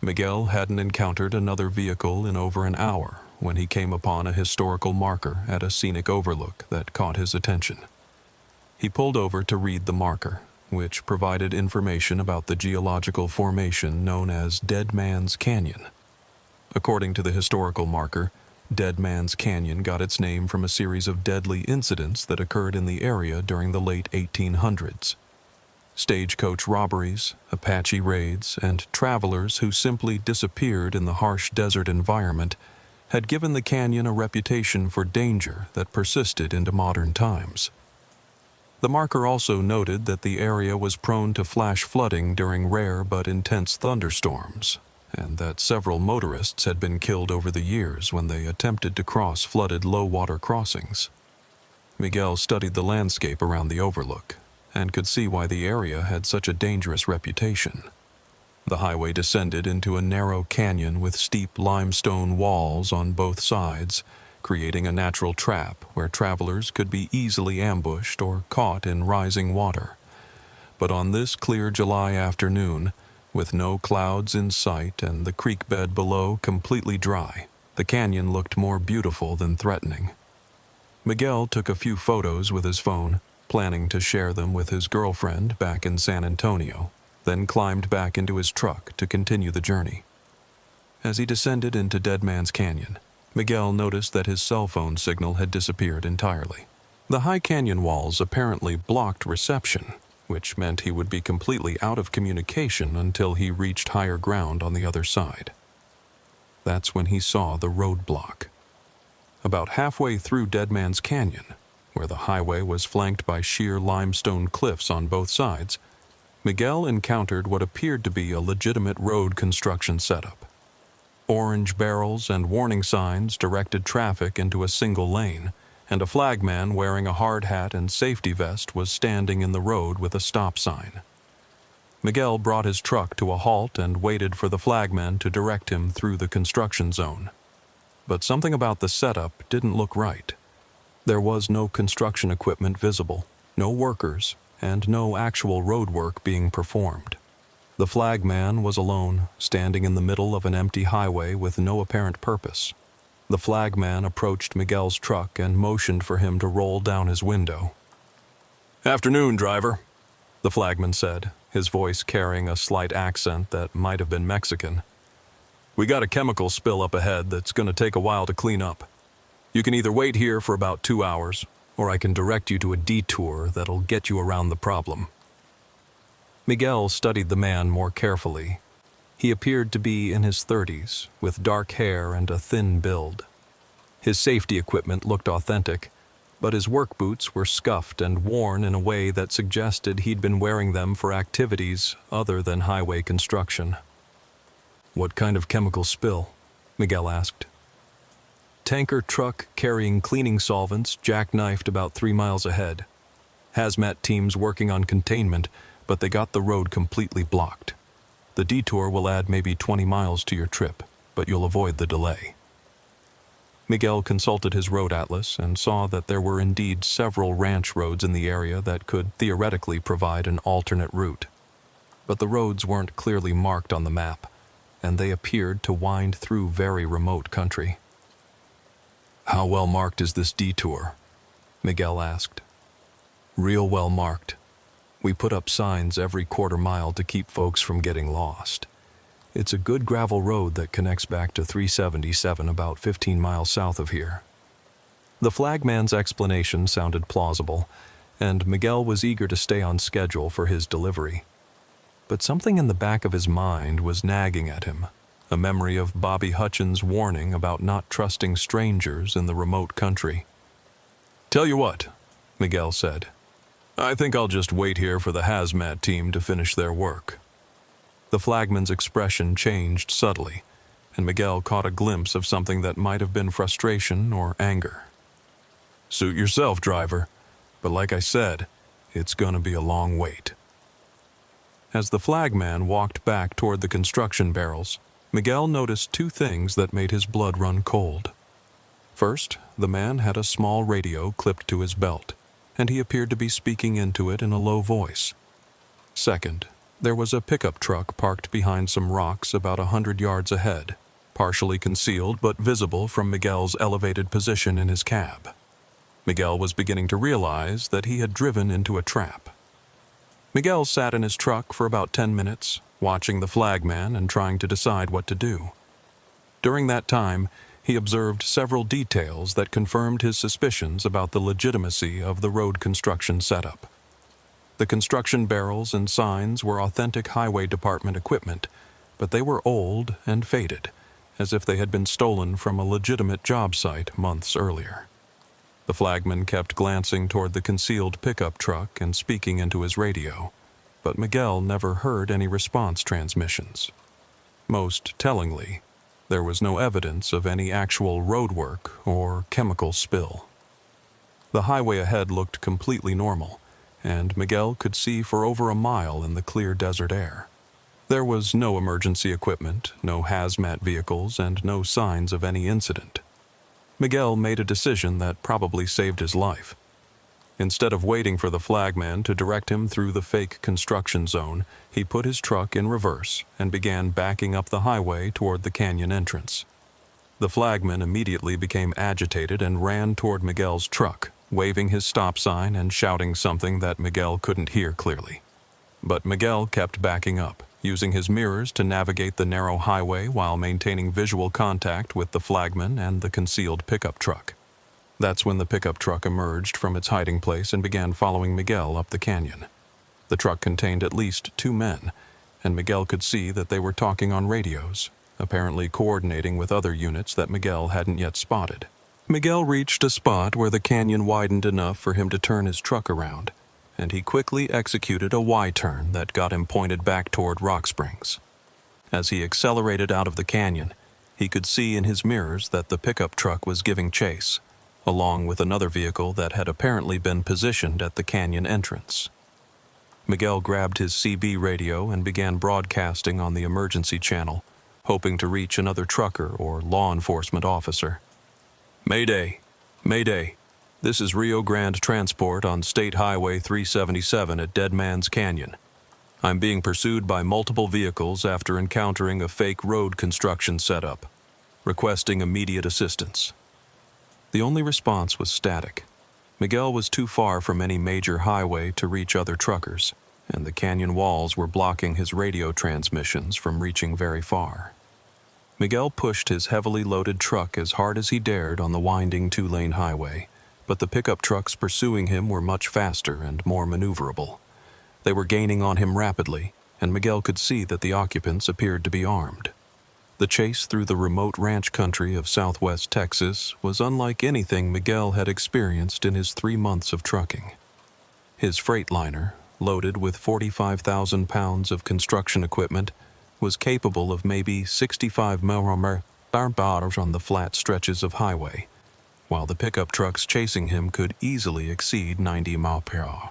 Miguel hadn't encountered another vehicle in over an hour when he came upon a historical marker at a scenic overlook that caught his attention. He pulled over to read the marker, which provided information about the geological formation known as Dead Man's Canyon. According to the historical marker, Dead Man's Canyon got its name from a series of deadly incidents that occurred in the area during the late 1800s. Stagecoach robberies, Apache raids, and travelers who simply disappeared in the harsh desert environment had given the canyon a reputation for danger that persisted into modern times. The marker also noted that the area was prone to flash flooding during rare but intense thunderstorms, and that several motorists had been killed over the years when they attempted to cross flooded low-water crossings. Miguel studied the landscape around the overlook and could see why the area had such a dangerous reputation. The highway descended into a narrow canyon with steep limestone walls on both sides, creating a natural trap where travelers could be easily ambushed or caught in rising water. But on this clear July afternoon, with no clouds in sight and the creek bed below completely dry, the canyon looked more beautiful than threatening. Miguel took a few photos with his phone, planning to share them with his girlfriend back in San Antonio, then climbed back into his truck to continue the journey. As he descended into Dead Man's Canyon, Miguel noticed that his cell phone signal had disappeared entirely. The high canyon walls apparently blocked reception, which meant he would be completely out of communication until he reached higher ground on the other side. That's when he saw the roadblock. About halfway through Dead Man's Canyon, where the highway was flanked by sheer limestone cliffs on both sides, Miguel encountered what appeared to be a legitimate road construction setup. Orange barrels and warning signs directed traffic into a single lane, and a flagman wearing a hard hat and safety vest was standing in the road with a stop sign. Miguel brought his truck to a halt and waited for the flagman to direct him through the construction zone. But something about the setup didn't look right. There was no construction equipment visible, no workers, and no actual road work being performed. The flagman was alone, standing in the middle of an empty highway with no apparent purpose. The flagman approached Miguel's truck and motioned for him to roll down his window. "Afternoon, driver," the flagman said, his voice carrying a slight accent that might have been Mexican. "We got a chemical spill up ahead that's going to take a while to clean up. You can either wait here for about 2 hours, or I can direct you to a detour that'll get you around the problem." Miguel studied the man more carefully. He appeared to be in his 30s, with dark hair and a thin build. His safety equipment looked authentic, but his work boots were scuffed and worn in a way that suggested he'd been wearing them for activities other than highway construction. "What kind of chemical spill?" Miguel asked. "Tanker truck carrying cleaning solvents jackknifed about 3 miles ahead. Hazmat teams working on containment, but they got the road completely blocked. The detour will add maybe 20 miles to your trip, but you'll avoid the delay." Miguel consulted his road atlas and saw that there were indeed several ranch roads in the area that could theoretically provide an alternate route. But the roads weren't clearly marked on the map, and they appeared to wind through very remote country. "How well marked is this detour?" Miguel asked. "Real well marked. We put up signs every quarter mile to keep folks from getting lost. It's a good gravel road that connects back to 377 about 15 miles south of here." The flagman's explanation sounded plausible, and Miguel was eager to stay on schedule for his delivery. But something in the back of his mind was nagging at him. a memory of Bobby Hutchins' warning about not trusting strangers in the remote country. "Tell you what," Miguel said. "I think I'll just wait here for the hazmat team to finish their work." The flagman's expression changed subtly, and Miguel caught a glimpse of something that might have been frustration or anger. "Suit yourself, driver, but like I said, it's gonna be a long wait." As the flagman walked back toward the construction barrels, Miguel noticed two things that made his blood run cold. First, the man had a small radio clipped to his belt, and he appeared to be speaking into it in a low voice. Second, there was a pickup truck parked behind some rocks about 100 yards ahead, partially concealed but visible from Miguel's elevated position in his cab. Miguel was beginning to realize that he had driven into a trap. Miguel sat in his truck for about 10 minutes, watching the flagman and trying to decide what to do. During that time, he observed several details that confirmed his suspicions about the legitimacy of the road construction setup. The construction barrels and signs were authentic highway department equipment, but they were old and faded, as if they had been stolen from a legitimate job site months earlier. The flagman kept glancing toward the concealed pickup truck and speaking into his radio, but Miguel never heard any response transmissions. Most tellingly, there was no evidence of any actual roadwork or chemical spill. The highway ahead looked completely normal, and Miguel could see for over a mile in the clear desert air. There was no emergency equipment, no hazmat vehicles, and no signs of any incident. Miguel made a decision that probably saved his life. Instead of waiting for the flagman to direct him through the fake construction zone, he put his truck in reverse and began backing up the highway toward the canyon entrance. The flagman immediately became agitated and ran toward Miguel's truck, waving his stop sign and shouting something that Miguel couldn't hear clearly. But Miguel kept backing up, using his mirrors to navigate the narrow highway while maintaining visual contact with the flagman and the concealed pickup truck. That's when the pickup truck emerged from its hiding place and began following Miguel up the canyon. The truck contained at least 2 men, and Miguel could see that they were talking on radios, apparently coordinating with other units that Miguel hadn't yet spotted. Miguel reached a spot where the canyon widened enough for him to turn his truck around, and he quickly executed a Y-turn that got him pointed back toward Rock Springs. As he accelerated out of the canyon, he could see in his mirrors that the pickup truck was giving chase, along with another vehicle that had apparently been positioned at the canyon entrance. Miguel grabbed his CB radio and began broadcasting on the emergency channel, hoping to reach another trucker or law enforcement officer. "Mayday! Mayday! This is Rio Grande Transport on State Highway 377 at Dead Man's Canyon. I'm being pursued by multiple vehicles after encountering a fake road construction setup. Requesting immediate assistance." The only response was static. Miguel was too far from any major highway to reach other truckers, and the canyon walls were blocking his radio transmissions from reaching very far. Miguel pushed his heavily loaded truck as hard as he dared on the winding 2-lane highway, but the pickup trucks pursuing him were much faster and more maneuverable. They were gaining on him rapidly, and Miguel could see that the occupants appeared to be armed. The chase through the remote ranch country of southwest Texas was unlike anything Miguel had experienced in his 3 months of trucking. His Freightliner, loaded with 45,000 pounds of construction equipment, was capable of maybe 65 miles on the flat stretches of highway, while the pickup trucks chasing him could easily exceed 90 miles per hour.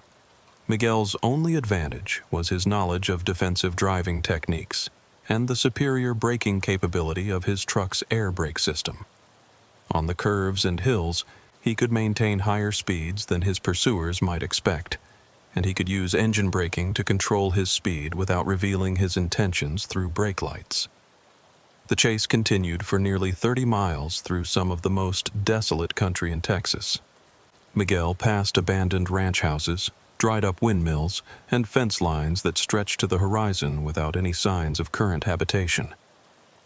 Miguel's only advantage was his knowledge of defensive driving techniques and the superior braking capability of his truck's air brake system. On the curves and hills, he could maintain higher speeds than his pursuers might expect, and he could use engine braking to control his speed without revealing his intentions through brake lights. The chase continued for nearly 30 miles through some of the most desolate country in Texas. Miguel passed abandoned ranch houses, dried-up windmills, and fence lines that stretched to the horizon without any signs of current habitation.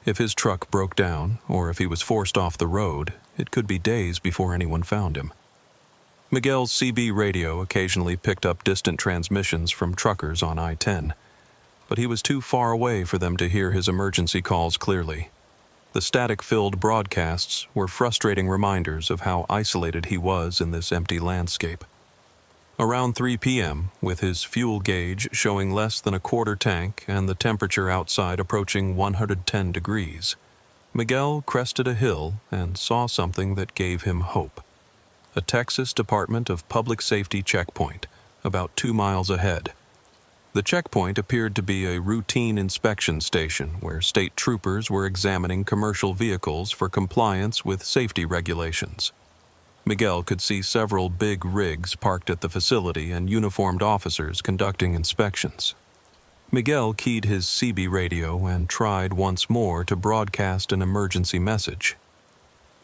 If his truck broke down, or if he was forced off the road, it could be days before anyone found him. Miguel's CB radio occasionally picked up distant transmissions from truckers on I-10. but he was too far away for them to hear his emergency calls clearly. The static-filled broadcasts were frustrating reminders of how isolated he was in this empty landscape. Around 3 p.m., with his fuel gauge showing less than a quarter tank and the temperature outside approaching 110 degrees, Miguel crested a hill and saw something that gave him hope. A Texas Department of Public Safety checkpoint, about 2 miles ahead. The checkpoint appeared to be a routine inspection station where state troopers were examining commercial vehicles for compliance with safety regulations. Miguel could see several big rigs parked at the facility and uniformed officers conducting inspections. Miguel keyed his CB radio and tried once more to broadcast an emergency message.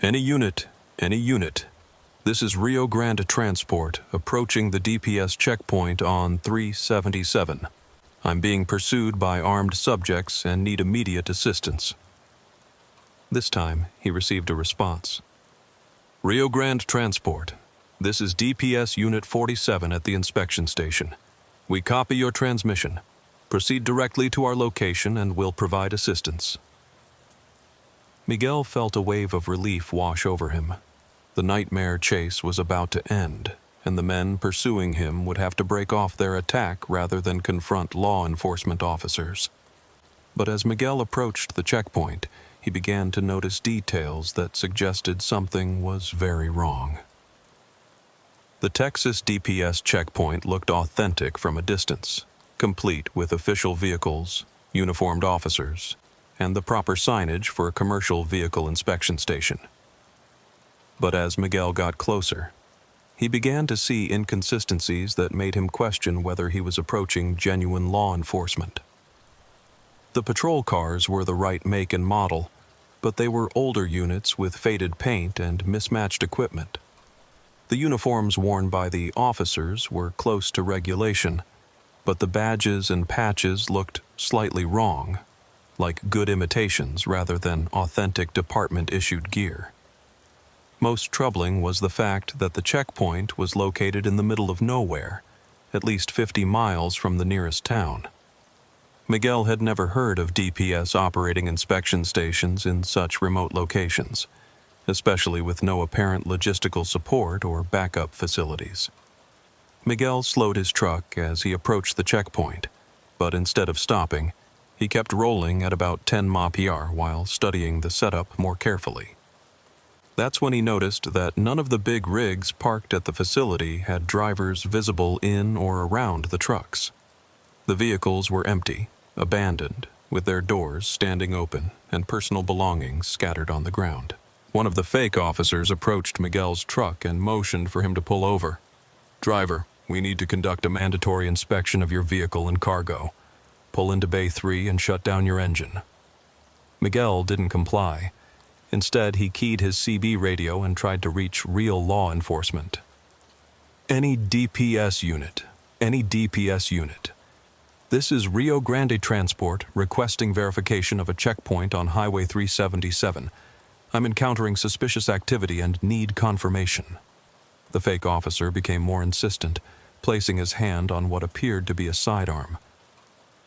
Any unit. This is Rio Grande Transport approaching the DPS checkpoint on 377. I'm being pursued by armed subjects and need immediate assistance. This time, he received a response. Rio Grande Transport. This is DPS Unit 47 at the inspection station. We copy your transmission. Proceed directly to our location and we'll provide assistance. Miguel felt a wave of relief wash over him. The nightmare chase was about to end, and the men pursuing him would have to break off their attack rather than confront law enforcement officers. But as Miguel approached the checkpoint, he began to notice details that suggested something was very wrong. The Texas DPS checkpoint looked authentic from a distance, complete with official vehicles, uniformed officers, and the proper signage for a commercial vehicle inspection station. But as Miguel got closer, he began to see inconsistencies that made him question whether he was approaching genuine law enforcement. The patrol cars were the right make and model, but they were older units with faded paint and mismatched equipment. The uniforms worn by the officers were close to regulation, but the badges and patches looked slightly wrong, like good imitations rather than authentic department-issued gear. Most troubling was the fact that the checkpoint was located in the middle of nowhere, at least 50 miles from the nearest town. Miguel had never heard of DPS operating inspection stations in such remote locations, especially with no apparent logistical support or backup facilities. Miguel slowed his truck as he approached the checkpoint, but instead of stopping, he kept rolling at about 10 mph while studying the setup more carefully. That's when he noticed that none of the big rigs parked at the facility had drivers visible in or around the trucks. The vehicles were empty, abandoned, with their doors standing open and personal belongings scattered on the ground. One of the fake officers approached Miguel's truck and motioned for him to pull over. "Driver, we need to conduct a mandatory inspection of your vehicle and cargo. Pull into Bay 3 and shut down your engine." Miguel didn't comply. Instead, he keyed his CB radio and tried to reach real law enforcement. Any DPS unit. This is Rio Grande Transport requesting verification of a checkpoint on Highway 377. I'm encountering suspicious activity and need confirmation. The fake officer became more insistent, placing his hand on what appeared to be a sidearm.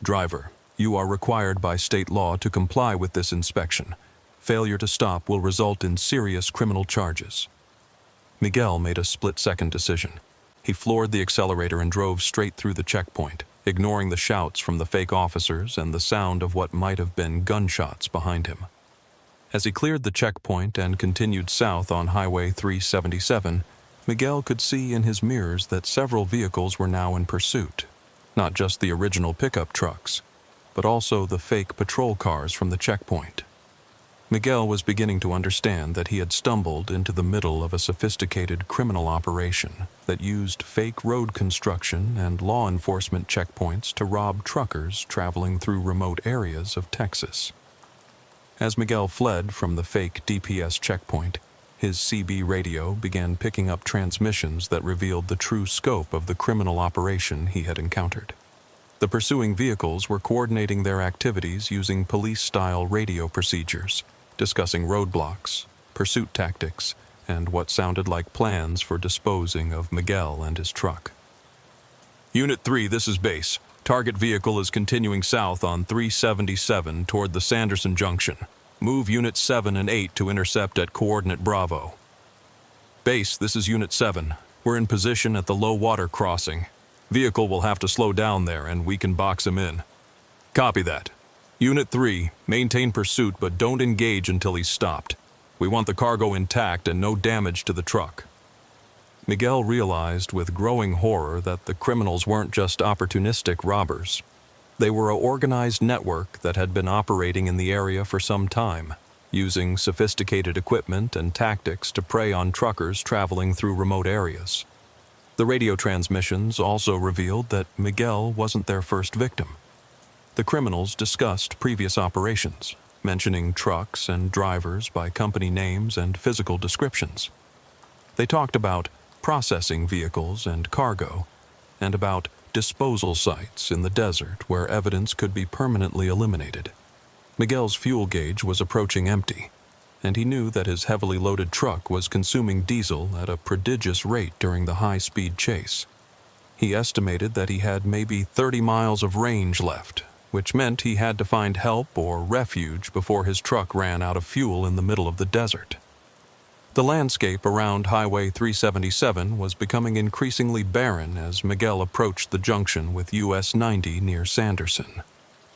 "Driver, you are required by state law to comply with this inspection. Failure to stop will result in serious criminal charges." Miguel made a split-second decision. He floored the accelerator and drove straight through the checkpoint, ignoring the shouts from the fake officers and the sound of what might have been gunshots behind him. As he cleared the checkpoint and continued south on Highway 377, Miguel could see in his mirrors that several vehicles were now in pursuit, not just the original pickup trucks, but also the fake patrol cars from the checkpoint. Miguel was beginning to understand that he had stumbled into the middle of a sophisticated criminal operation that used fake road construction and law enforcement checkpoints to rob truckers traveling through remote areas of Texas. As Miguel fled from the fake DPS checkpoint, his CB radio began picking up transmissions that revealed the true scope of the criminal operation he had encountered. The pursuing vehicles were coordinating their activities using police-style radio procedures, discussing roadblocks, pursuit tactics, and what sounded like plans for disposing of Miguel and his truck. "Unit 3, this is base. Target vehicle is continuing south on 377 toward the Sanderson Junction. Move Units 7 and 8 to intercept at coordinate Bravo. Base, this is Unit 7. We're in position at the low water crossing. Vehicle will have to slow down there and we can box him in. Copy that. Unit 3, maintain pursuit but don't engage until he's stopped. We want the cargo intact and no damage to the truck. Miguel realized with growing horror that the criminals weren't just opportunistic robbers. They were an organized network that had been operating in the area for some time, using sophisticated equipment and tactics to prey on truckers traveling through remote areas. The radio transmissions also revealed that Miguel wasn't their first victim. The criminals discussed previous operations, mentioning trucks and drivers by company names and physical descriptions. They talked about processing vehicles and cargo, and about disposal sites in the desert where evidence could be permanently eliminated. Miguel's fuel gauge was approaching empty, and he knew that his heavily loaded truck was consuming diesel at a prodigious rate during the high-speed chase. He estimated that he had maybe 30 miles of range left, which meant he had to find help or refuge before his truck ran out of fuel in the middle of the desert. The landscape around Highway 377 was becoming increasingly barren as Miguel approached the junction with US 90 near Sanderson.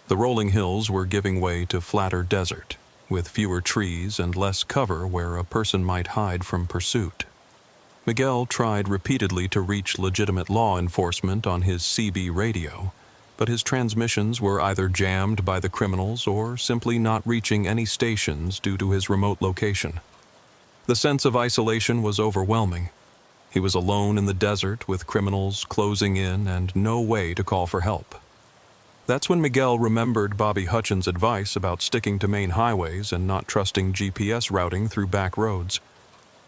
The rolling hills were giving way to flatter desert, with fewer trees and less cover where a person might hide from pursuit. Miguel tried repeatedly to reach legitimate law enforcement on his CB radio, but his transmissions were either jammed by the criminals or simply not reaching any stations due to his remote location. The sense of isolation was overwhelming. He was alone in the desert with criminals closing in and no way to call for help. That's when Miguel remembered Bobby Hutchins' advice about sticking to main highways and not trusting GPS routing through back roads.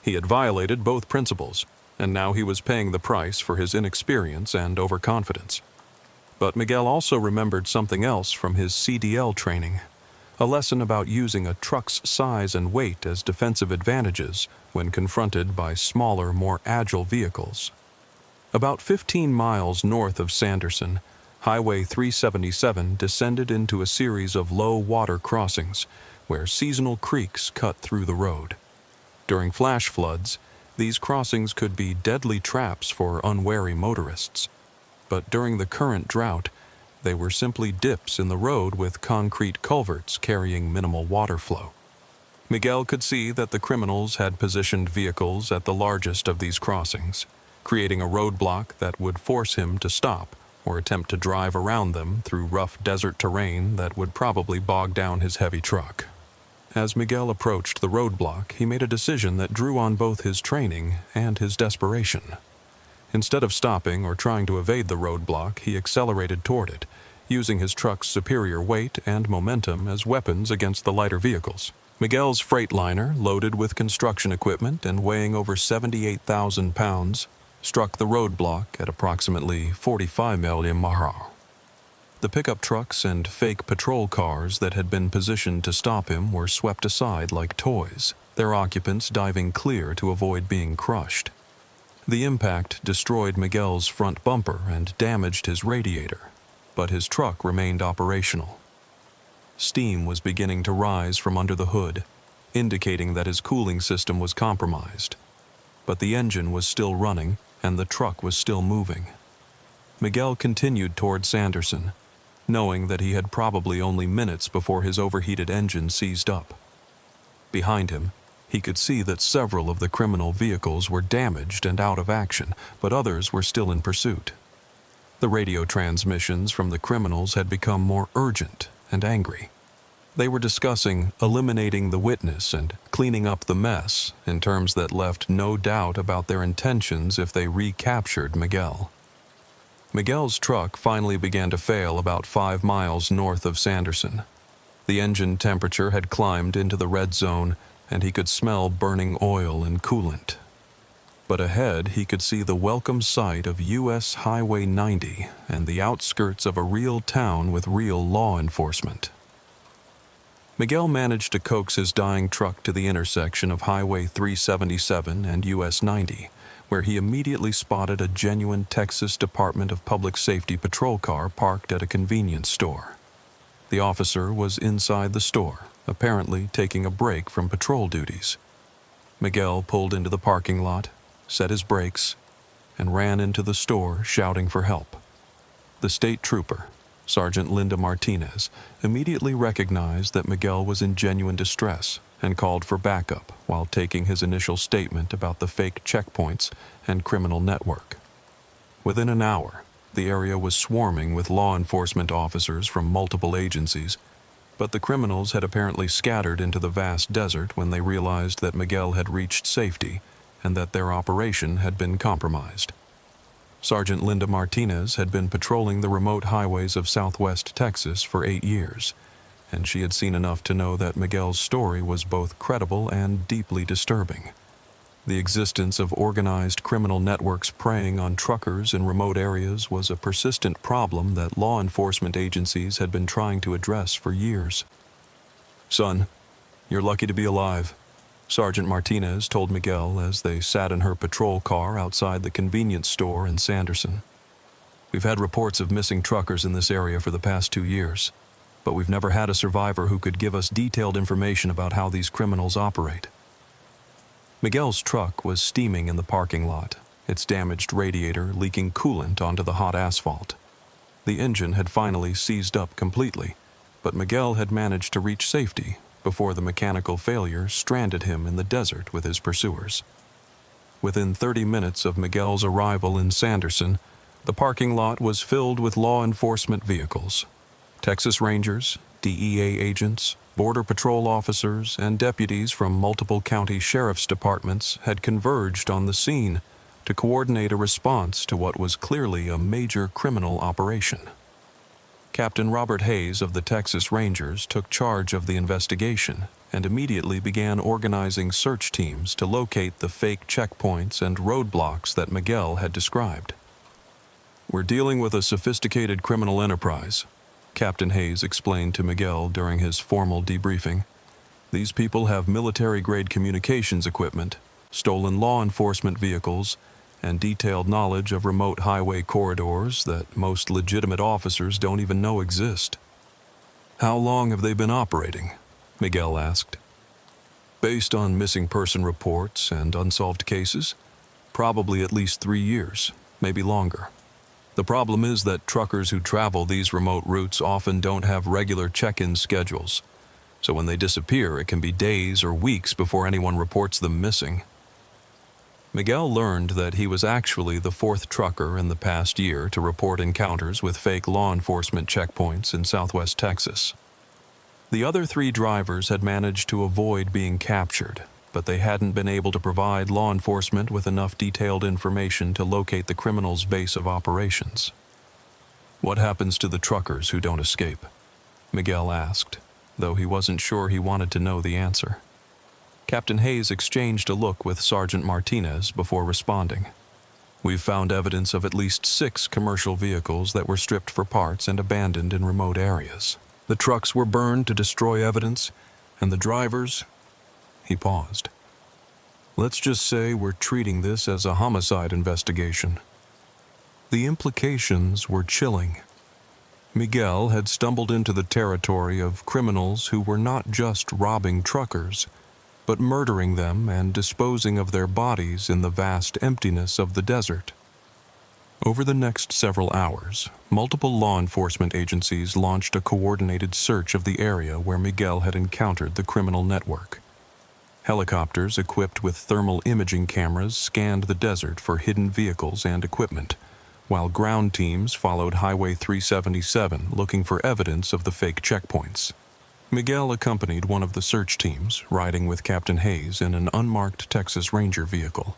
He had violated both principles, and now he was paying the price for his inexperience and overconfidence. But Miguel also remembered something else from his CDL training. A lesson about using a truck's size and weight as defensive advantages when confronted by smaller, more agile vehicles. About 15 miles north of Sanderson, Highway 377 descended into a series of low water crossings where seasonal creeks cut through the road. During flash floods, these crossings could be deadly traps for unwary motorists. But during the current drought, they were simply dips in the road with concrete culverts carrying minimal water flow. Miguel could see that the criminals had positioned vehicles at the largest of these crossings, creating a roadblock that would force him to stop or attempt to drive around them through rough desert terrain that would probably bog down his heavy truck. As Miguel approached the roadblock, he made a decision that drew on both his training and his desperation. Instead of stopping or trying to evade the roadblock, he accelerated toward it, using his truck's superior weight and momentum as weapons against the lighter vehicles. Miguel's Freightliner, loaded with construction equipment and weighing over 78,000 pounds, struck the roadblock at approximately 45 miles an hour. The pickup trucks and fake patrol cars that had been positioned to stop him were swept aside like toys, their occupants diving clear to avoid being crushed. The impact destroyed Miguel's front bumper and damaged his radiator, but his truck remained operational. Steam was beginning to rise from under the hood, indicating that his cooling system was compromised. But the engine was still running, and the truck was still moving. Miguel continued toward Sanderson, knowing that he had probably only minutes before his overheated engine seized up. Behind him, he could see that several of the criminal vehicles were damaged and out of action, but others were still in pursuit. The radio transmissions from the criminals had become more urgent and angry. They were discussing eliminating the witness and cleaning up the mess in terms that left no doubt about their intentions if they recaptured Miguel. Miguel's truck finally began to fail about 5 miles north of Sanderson. The engine temperature had climbed into the red zone, and he could smell burning oil and coolant. But ahead he could see the welcome sight of US Highway 90 and the outskirts of a real town with real law enforcement. Miguel managed to coax his dying truck to the intersection of Highway 377 and US 90, where he immediately spotted a genuine Texas Department of Public Safety patrol car parked at a convenience store. The officer was inside the store, apparently taking a break from patrol duties. Miguel pulled into the parking lot, set his brakes, and ran into the store shouting for help. The state trooper, Sergeant Linda Martinez, immediately recognized that Miguel was in genuine distress and called for backup while taking his initial statement about the fake checkpoints and criminal network. Within an hour, the area was swarming with law enforcement officers from multiple agencies, but the criminals had apparently scattered into the vast desert when they realized that Miguel had reached safety and that their operation had been compromised. Sergeant Linda Martinez had been patrolling the remote highways of southwest Texas for 8 years, and she had seen enough to know that Miguel's story was both credible and deeply disturbing. The existence of organized criminal networks preying on truckers in remote areas was a persistent problem that law enforcement agencies had been trying to address for years. "Son, you're lucky to be alive," Sergeant Martinez told Miguel as they sat in her patrol car outside the convenience store in Sanderson. "We've had reports of missing truckers in this area for the past 2 years, but we've never had a survivor who could give us detailed information about how these criminals operate." Miguel's truck was steaming in the parking lot, its damaged radiator leaking coolant onto the hot asphalt. The engine had finally seized up completely, but Miguel had managed to reach safety before the mechanical failure stranded him in the desert with his pursuers. Within 30 minutes of Miguel's arrival in Sanderson, the parking lot was filled with law enforcement vehicles. Texas Rangers, DEA agents, Border Patrol officers, and deputies from multiple county sheriff's departments had converged on the scene to coordinate a response to what was clearly a major criminal operation. Captain Robert Hayes of the Texas Rangers took charge of the investigation and immediately began organizing search teams to locate the fake checkpoints and roadblocks that Miguel had described. "We're dealing with a sophisticated criminal enterprise," Captain Hayes explained to Miguel during his formal debriefing. "These people have military-grade communications equipment, stolen law enforcement vehicles, and detailed knowledge of remote highway corridors that most legitimate officers don't even know exist." "How long have they been operating?" Miguel asked. "Based on missing person reports and unsolved cases, probably at least 3 years, maybe longer. The problem is that truckers who travel these remote routes often don't have regular check-in schedules, so when they disappear, it can be days or weeks before anyone reports them missing." Miguel learned that he was actually the 4th trucker in the past year to report encounters with fake law enforcement checkpoints in southwest Texas. The other 3 drivers had managed to avoid being captured, but they hadn't been able to provide law enforcement with enough detailed information to locate the criminals' base of operations. "What happens to the truckers who don't escape?" Miguel asked, though he wasn't sure he wanted to know the answer. Captain Hayes exchanged a look with Sergeant Martinez before responding. "We've found evidence of at least 6 commercial vehicles that were stripped for parts and abandoned in remote areas. The trucks were burned to destroy evidence, and the drivers..." He paused. "Let's just say we're treating this as a homicide investigation." The implications were chilling. Miguel had stumbled into the territory of criminals who were not just robbing truckers, but murdering them and disposing of their bodies in the vast emptiness of the desert. Over the next several hours, multiple law enforcement agencies launched a coordinated search of the area where Miguel had encountered the criminal network. Helicopters equipped with thermal imaging cameras scanned the desert for hidden vehicles and equipment, while ground teams followed Highway 377 looking for evidence of the fake checkpoints. Miguel accompanied one of the search teams, riding with Captain Hayes in an unmarked Texas Ranger vehicle.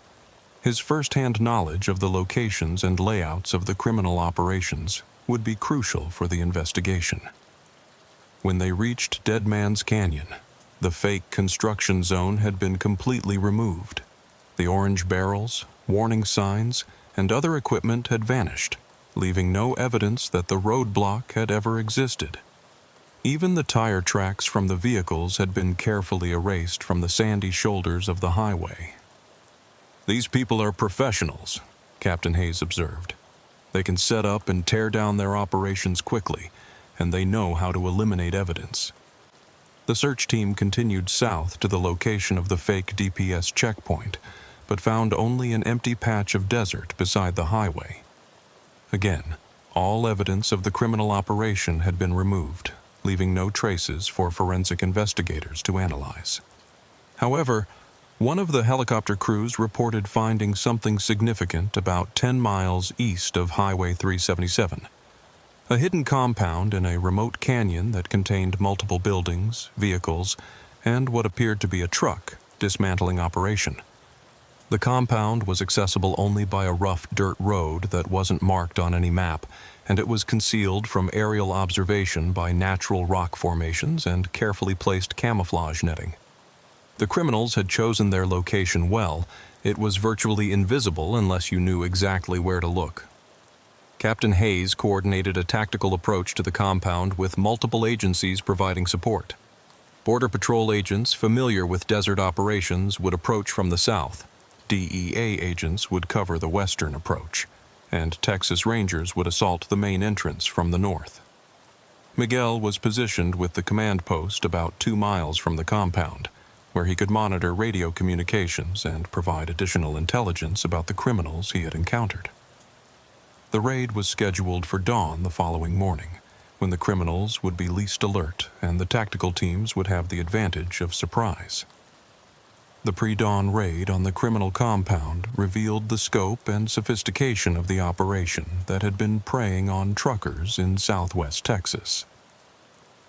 His first-hand knowledge of the locations and layouts of the criminal operations would be crucial for the investigation. When they reached Dead Man's Canyon, the fake construction zone had been completely removed. The orange barrels, warning signs, and other equipment had vanished, leaving no evidence that the roadblock had ever existed. Even the tire tracks from the vehicles had been carefully erased from the sandy shoulders of the highway. "These people are professionals," Captain Hayes observed. "They can set up and tear down their operations quickly, and they know how to eliminate evidence." The search team continued south to the location of the fake DPS checkpoint, but found only an empty patch of desert beside the highway. Again, all evidence of the criminal operation had been removed, leaving no traces for forensic investigators to analyze. However, one of the helicopter crews reported finding something significant about 10 miles east of Highway 377. A hidden compound in a remote canyon that contained multiple buildings, vehicles, and what appeared to be a truck dismantling operation. The compound was accessible only by a rough dirt road that wasn't marked on any map, and it was concealed from aerial observation by natural rock formations and carefully placed camouflage netting. The criminals had chosen their location well. It was virtually invisible unless you knew exactly where to look. Captain Hayes coordinated a tactical approach to the compound with multiple agencies providing support. Border Patrol agents familiar with desert operations would approach from the south. DEA agents would cover the western approach, and Texas Rangers would assault the main entrance from the north. Miguel was positioned with the command post about 2 miles from the compound, where he could monitor radio communications and provide additional intelligence about the criminals he had encountered. The raid was scheduled for dawn the following morning, when the criminals would be least alert and the tactical teams would have the advantage of surprise. The pre-dawn raid on the criminal compound revealed the scope and sophistication of the operation that had been preying on truckers in southwest Texas.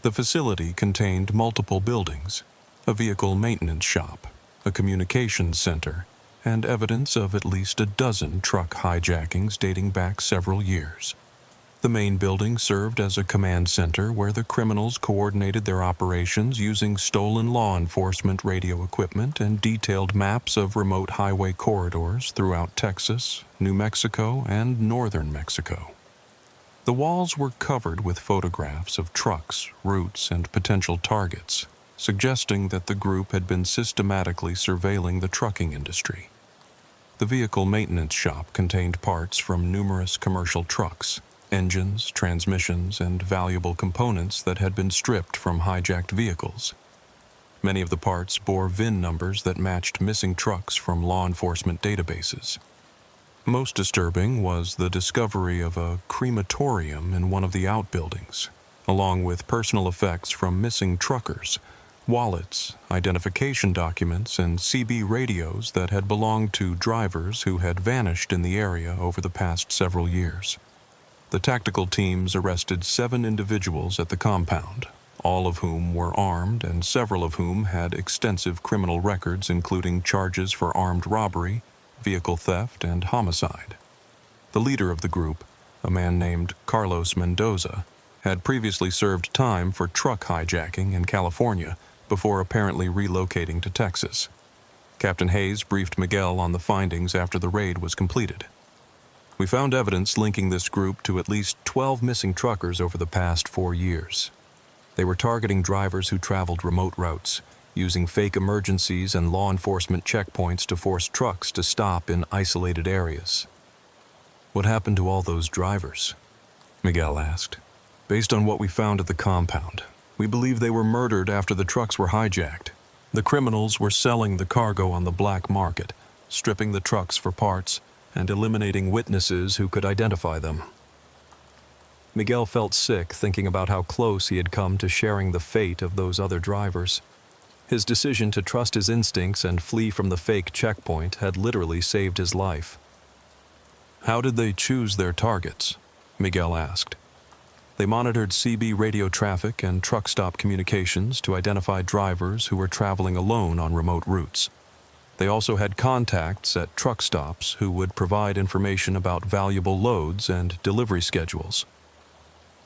The facility contained multiple buildings, a vehicle maintenance shop, a communications center, and evidence of at least a dozen truck hijackings dating back several years. The main building served as a command center where the criminals coordinated their operations using stolen law enforcement radio equipment and detailed maps of remote highway corridors throughout Texas, New Mexico, and northern Mexico. The walls were covered with photographs of trucks, routes, and potential targets, suggesting that the group had been systematically surveilling the trucking industry. The vehicle maintenance shop contained parts from numerous commercial trucks, engines, transmissions, and valuable components that had been stripped from hijacked vehicles. Many of the parts bore VIN numbers that matched missing trucks from law enforcement databases. Most disturbing was the discovery of a crematorium in one of the outbuildings, along with personal effects from missing truckers, wallets, identification documents, and CB radios that had belonged to drivers who had vanished in the area over the past several years. The tactical teams arrested 7 individuals at the compound, all of whom were armed and several of whom had extensive criminal records including charges for armed robbery, vehicle theft, and homicide. The leader of the group, a man named Carlos Mendoza, had previously served time for truck hijacking in California before apparently relocating to Texas. Captain Hayes briefed Miguel on the findings after the raid was completed. "We found evidence linking this group to at least 12 missing truckers over the past 4 years. They were targeting drivers who traveled remote routes, using fake emergencies and law enforcement checkpoints to force trucks to stop in isolated areas." "What happened to all those drivers?" Miguel asked. "Based on what we found at the compound, we believe they were murdered after the trucks were hijacked. The criminals were selling the cargo on the black market, stripping the trucks for parts, and eliminating witnesses who could identify them." Miguel felt sick thinking about how close he had come to sharing the fate of those other drivers. His decision to trust his instincts and flee from the fake checkpoint had literally saved his life. "How did they choose their targets?" Miguel asked. "They monitored CB radio traffic and truck stop communications to identify drivers who were traveling alone on remote routes. They also had contacts at truck stops who would provide information about valuable loads and delivery schedules.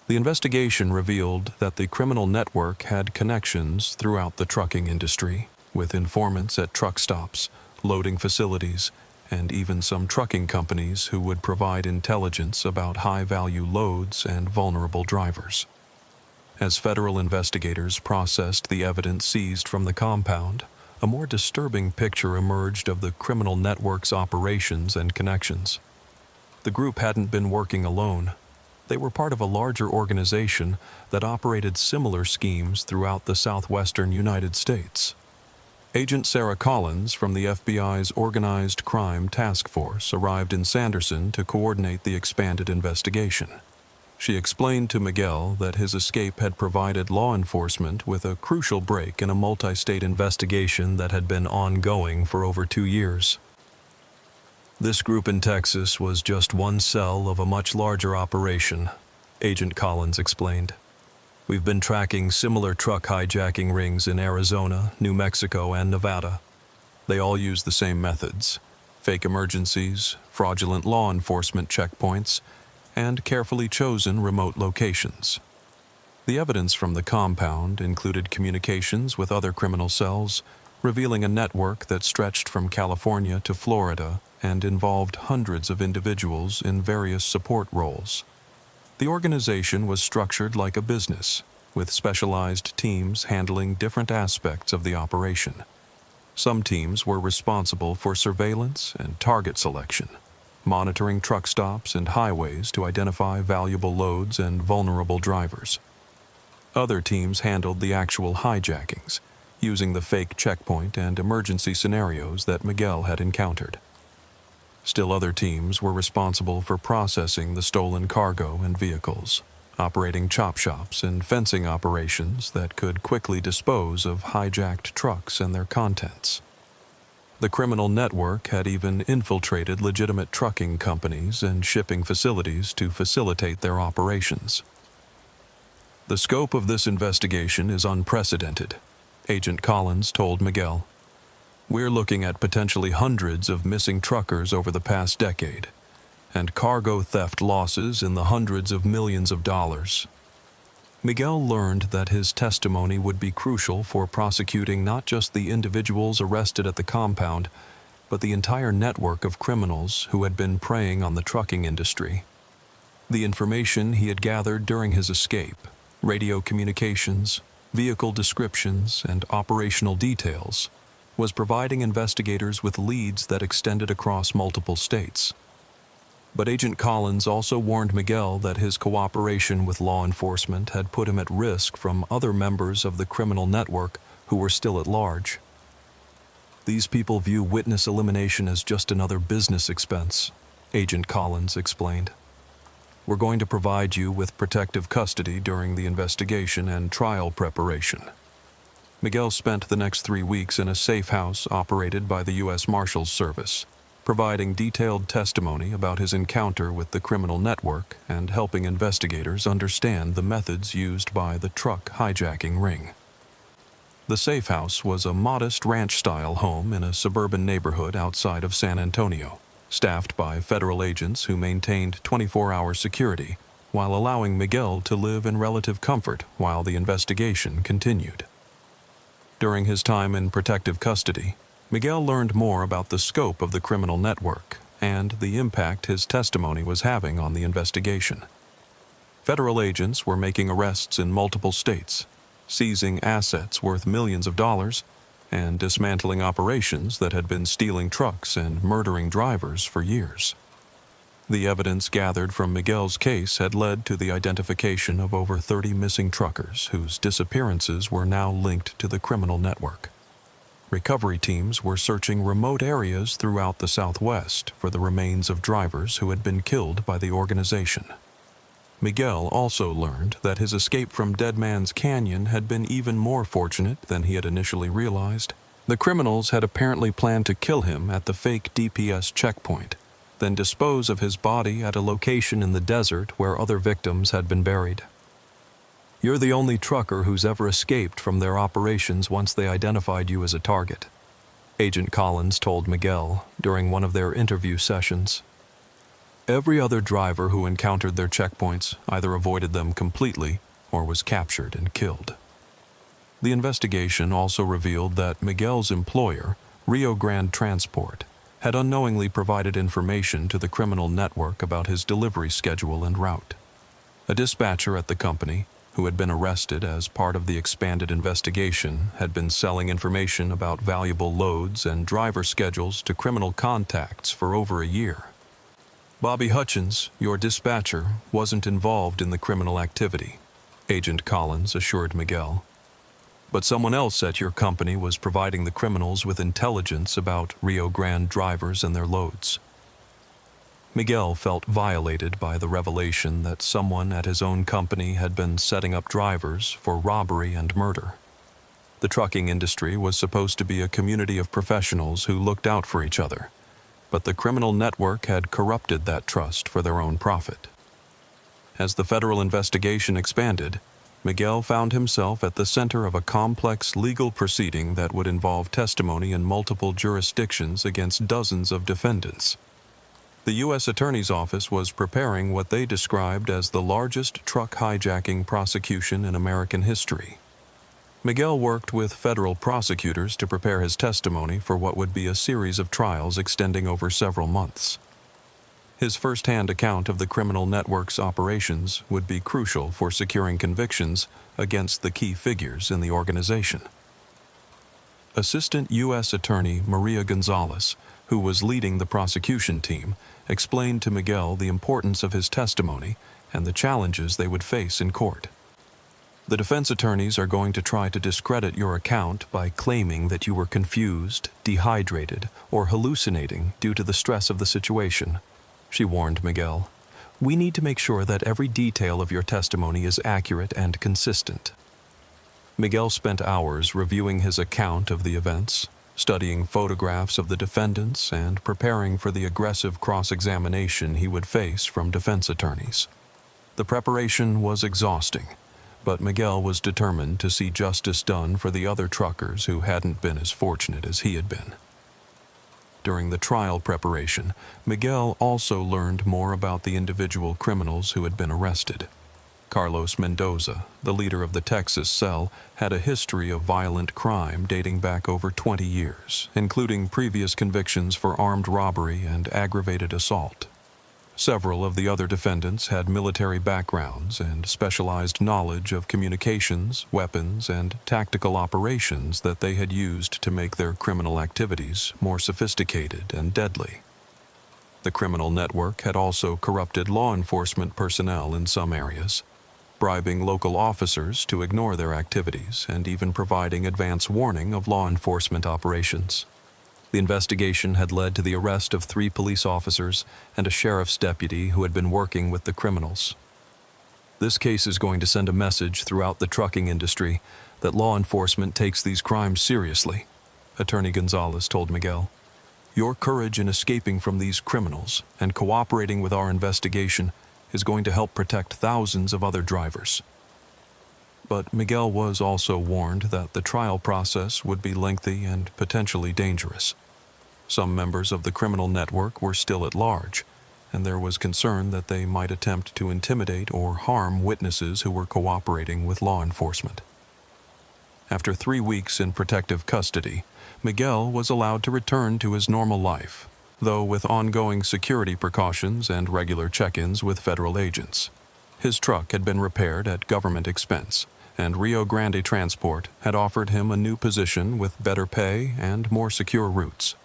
The investigation revealed that the criminal network had connections throughout the trucking industry, with informants at truck stops, loading facilities, and even some trucking companies who would provide intelligence about high-value loads and vulnerable drivers. As federal investigators processed the evidence seized from the compound, a more disturbing picture emerged of the criminal network's operations and connections. The group hadn't been working alone. They were part of a larger organization that operated similar schemes throughout the southwestern United States. Agent Sarah Collins from the FBI's Organized Crime Task Force arrived in Sanderson to coordinate the expanded investigation. She explained to Miguel that his escape had provided law enforcement with a crucial break in a multi-state investigation that had been ongoing for over 2 years. This group in Texas was just one cell of a much larger operation, Agent Collins explained. We've been tracking similar truck hijacking rings in Arizona, New Mexico, and Nevada. They all use the same methods: fake emergencies, fraudulent law enforcement checkpoints, and carefully chosen remote locations. The evidence from the compound included communications with other criminal cells, revealing a network that stretched from California to Florida and involved hundreds of individuals in various support roles. The organization was structured like a business, with specialized teams handling different aspects of the operation. Some teams were responsible for surveillance and target selection, monitoring truck stops and highways to identify valuable loads and vulnerable drivers. Other teams handled the actual hijackings, using the fake checkpoint and emergency scenarios that Miguel had encountered. Still other teams were responsible for processing the stolen cargo and vehicles, operating chop shops and fencing operations that could quickly dispose of hijacked trucks and their contents. The criminal network had even infiltrated legitimate trucking companies and shipping facilities to facilitate their operations. The scope of this investigation is unprecedented, Agent Collins told Miguel. We're looking at potentially hundreds of missing truckers over the past decade, and cargo theft losses in the hundreds of millions of dollars. Miguel learned that his testimony would be crucial for prosecuting not just the individuals arrested at the compound, but the entire network of criminals who had been preying on the trucking industry. The information he had gathered during his escape, radio communications, vehicle descriptions, and operational details, was providing investigators with leads that extended across multiple states. But Agent Collins also warned Miguel that his cooperation with law enforcement had put him at risk from other members of the criminal network who were still at large. These people view witness elimination as just another business expense, Agent Collins explained. We're going to provide you with protective custody during the investigation and trial preparation. Miguel spent the next 3 weeks in a safe house operated by the U.S. Marshals Service, providing detailed testimony about his encounter with the criminal network and helping investigators understand the methods used by the truck hijacking ring. The safe house was a modest ranch-style home in a suburban neighborhood outside of San Antonio, staffed by federal agents who maintained 24-hour security while allowing Miguel to live in relative comfort while the investigation continued. During his time in protective custody, Miguel learned more about the scope of the criminal network and the impact his testimony was having on the investigation. Federal agents were making arrests in multiple states, seizing assets worth millions of dollars, and dismantling operations that had been stealing trucks and murdering drivers for years. The evidence gathered from Miguel's case had led to the identification of over 30 missing truckers whose disappearances were now linked to the criminal network. Recovery teams were searching remote areas throughout the Southwest for the remains of drivers who had been killed by the organization. Miguel also learned that his escape from Dead Man's Canyon had been even more fortunate than he had initially realized. The criminals had apparently planned to kill him at the fake DPS checkpoint, then dispose of his body at a location in the desert where other victims had been buried. You're the only trucker who's ever escaped from their operations once they identified you as a target, Agent Collins told Miguel during one of their interview sessions. Every other driver who encountered their checkpoints either avoided them completely or was captured and killed. The investigation also revealed that Miguel's employer, Rio Grande Transport, had unknowingly provided information to the criminal network about his delivery schedule and route. A dispatcher at the company, who had been arrested as part of the expanded investigation, had been selling information about valuable loads and driver schedules to criminal contacts for over a year. Bobby Hutchins, your dispatcher, wasn't involved in the criminal activity, Agent Collins assured Miguel. But someone else at your company was providing the criminals with intelligence about Rio Grande drivers and their loads. Miguel felt violated by the revelation that someone at his own company had been setting up drivers for robbery and murder. The trucking industry was supposed to be a community of professionals who looked out for each other, but the criminal network had corrupted that trust for their own profit. As the federal investigation expanded, Miguel found himself at the center of a complex legal proceeding that would involve testimony in multiple jurisdictions against dozens of defendants. The U.S. Attorney's Office was preparing what they described as the largest truck hijacking prosecution in American history. Miguel worked with federal prosecutors to prepare his testimony for what would be a series of trials extending over several months. His first-hand account of the criminal network's operations would be crucial for securing convictions against the key figures in the organization. Assistant U.S. Attorney Maria Gonzalez, who was leading the prosecution team, explained to Miguel the importance of his testimony and the challenges they would face in court. The defense attorneys are going to try to discredit your account by claiming that you were confused, dehydrated, or hallucinating due to the stress of the situation, she warned Miguel. We need to make sure that every detail of your testimony is accurate and consistent. Miguel spent hours reviewing his account of the events, studying photographs of the defendants, and preparing for the aggressive cross-examination he would face from defense attorneys. The preparation was exhausting, but Miguel was determined to see justice done for the other truckers who hadn't been as fortunate as he had been. During the trial preparation, Miguel also learned more about the individual criminals who had been arrested. Carlos Mendoza, the leader of the Texas cell, had a history of violent crime dating back over 20 years, including previous convictions for armed robbery and aggravated assault. Several of the other defendants had military backgrounds and specialized knowledge of communications, weapons, and tactical operations that they had used to make their criminal activities more sophisticated and deadly. The criminal network had also corrupted law enforcement personnel in some areas, bribing local officers to ignore their activities and even providing advance warning of law enforcement operations. The investigation had led to the arrest of 3 police officers and a sheriff's deputy who had been working with the criminals. This case is going to send a message throughout the trucking industry that law enforcement takes these crimes seriously, Attorney Gonzalez told Miguel. Your courage in escaping from these criminals and cooperating with our investigation is going to help protect thousands of other drivers. But Miguel was also warned that the trial process would be lengthy and potentially dangerous. Some members of the criminal network were still at large, and there was concern that they might attempt to intimidate or harm witnesses who were cooperating with law enforcement. After 3 weeks in protective custody, Miguel was allowed to return to his normal life, though with ongoing security precautions and regular check-ins with federal agents. His truck had been repaired at government expense, and Rio Grande Transport had offered him a new position with better pay and more secure routes.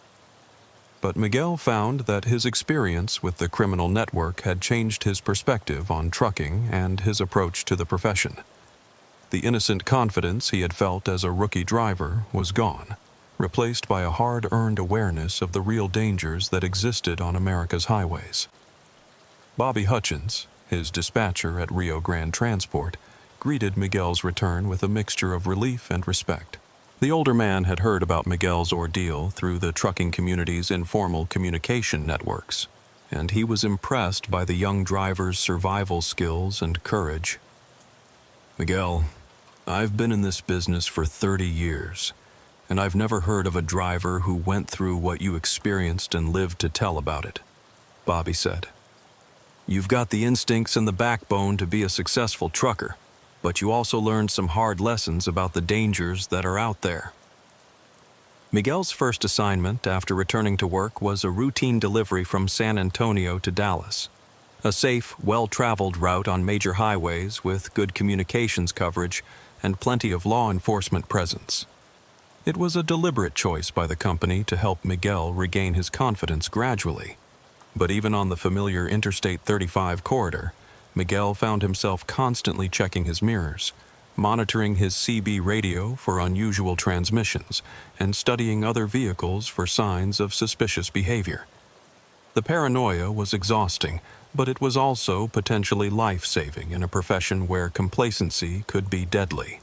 But Miguel found that his experience with the criminal network had changed his perspective on trucking and his approach to the profession. The innocent confidence he had felt as a rookie driver was gone, replaced by a hard-earned awareness of the real dangers that existed on America's highways. Bobby Hutchins, his dispatcher at Rio Grande Transport, greeted Miguel's return with a mixture of relief and respect. The older man had heard about Miguel's ordeal through the trucking community's informal communication networks, and he was impressed by the young driver's survival skills and courage. Miguel, I've been in this business for 30 years, and I've never heard of a driver who went through what you experienced and lived to tell about it, Bobby said. You've got the instincts and the backbone to be a successful trucker, but you also learned some hard lessons about the dangers that are out there. Miguel's first assignment after returning to work was a routine delivery from San Antonio to Dallas.
a safe, well-traveled route on major highways with good communications coverage and plenty of law enforcement presence. It was a deliberate choice by the company to help Miguel regain his confidence gradually. But even on the familiar Interstate 35 corridor, Miguel found himself constantly checking his mirrors, monitoring his CB radio for unusual transmissions, and studying other vehicles for signs of suspicious behavior. The paranoia was exhausting, but it was also potentially life-saving in a profession where complacency could be deadly.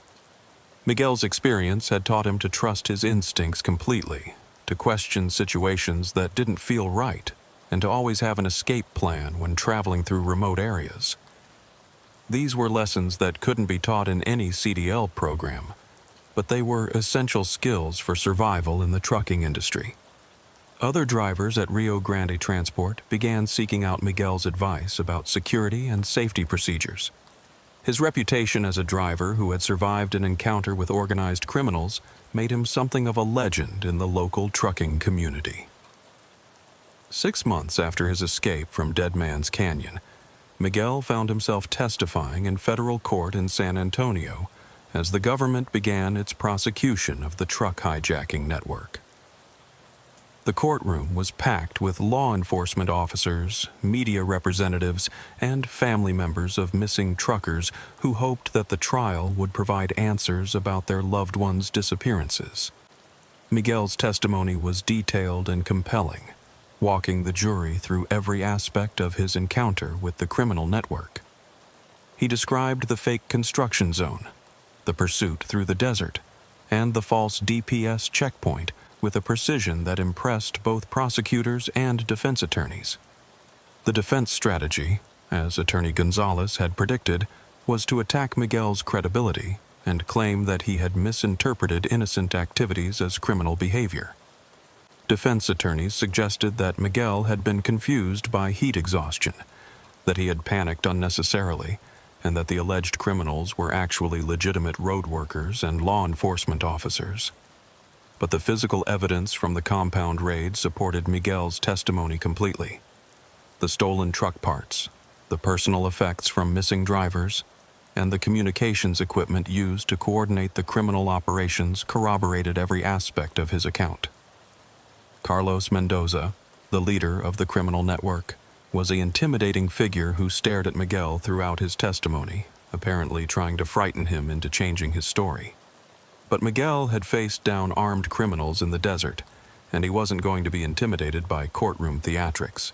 Miguel's experience had taught him to trust his instincts completely, to question situations that didn't feel right, and to always have an escape plan when traveling through remote areas. These were lessons that couldn't be taught in any CDL program, but they were essential skills for survival in the trucking industry. Other drivers at Rio Grande Transport began seeking out Miguel's advice about security and safety procedures. His reputation as a driver who had survived an encounter with organized criminals made him something of a legend in the local trucking community. 6 months after his escape from Dead Man's Canyon, Miguel found himself testifying in federal court in San Antonio as the government began its prosecution of the truck hijacking network. The courtroom was packed with law enforcement officers, media representatives, and family members of missing truckers who hoped that the trial would provide answers about their loved ones' disappearances. Miguel's testimony was detailed and compelling, walking the jury through every aspect of his encounter with the criminal network. He described the fake construction zone, the pursuit through the desert, and the false DPS checkpoint with a precision that impressed both prosecutors and defense attorneys. The defense strategy, as Attorney Gonzalez had predicted, was to attack Miguel's credibility and claim that he had misinterpreted innocent activities as criminal behavior. Defense attorneys suggested that Miguel had been confused by heat exhaustion, that he had panicked unnecessarily, and that the alleged criminals were actually legitimate road workers and law enforcement officers. But the physical evidence from the compound raid supported Miguel's testimony completely. The stolen truck parts, the personal effects from missing drivers, and the communications equipment used to coordinate the criminal operations corroborated every aspect of his account. Carlos Mendoza, the leader of the criminal network, was an intimidating figure who stared at Miguel throughout his testimony, apparently trying to frighten him into changing his story. But Miguel had faced down armed criminals in the desert, and he wasn't going to be intimidated by courtroom theatrics.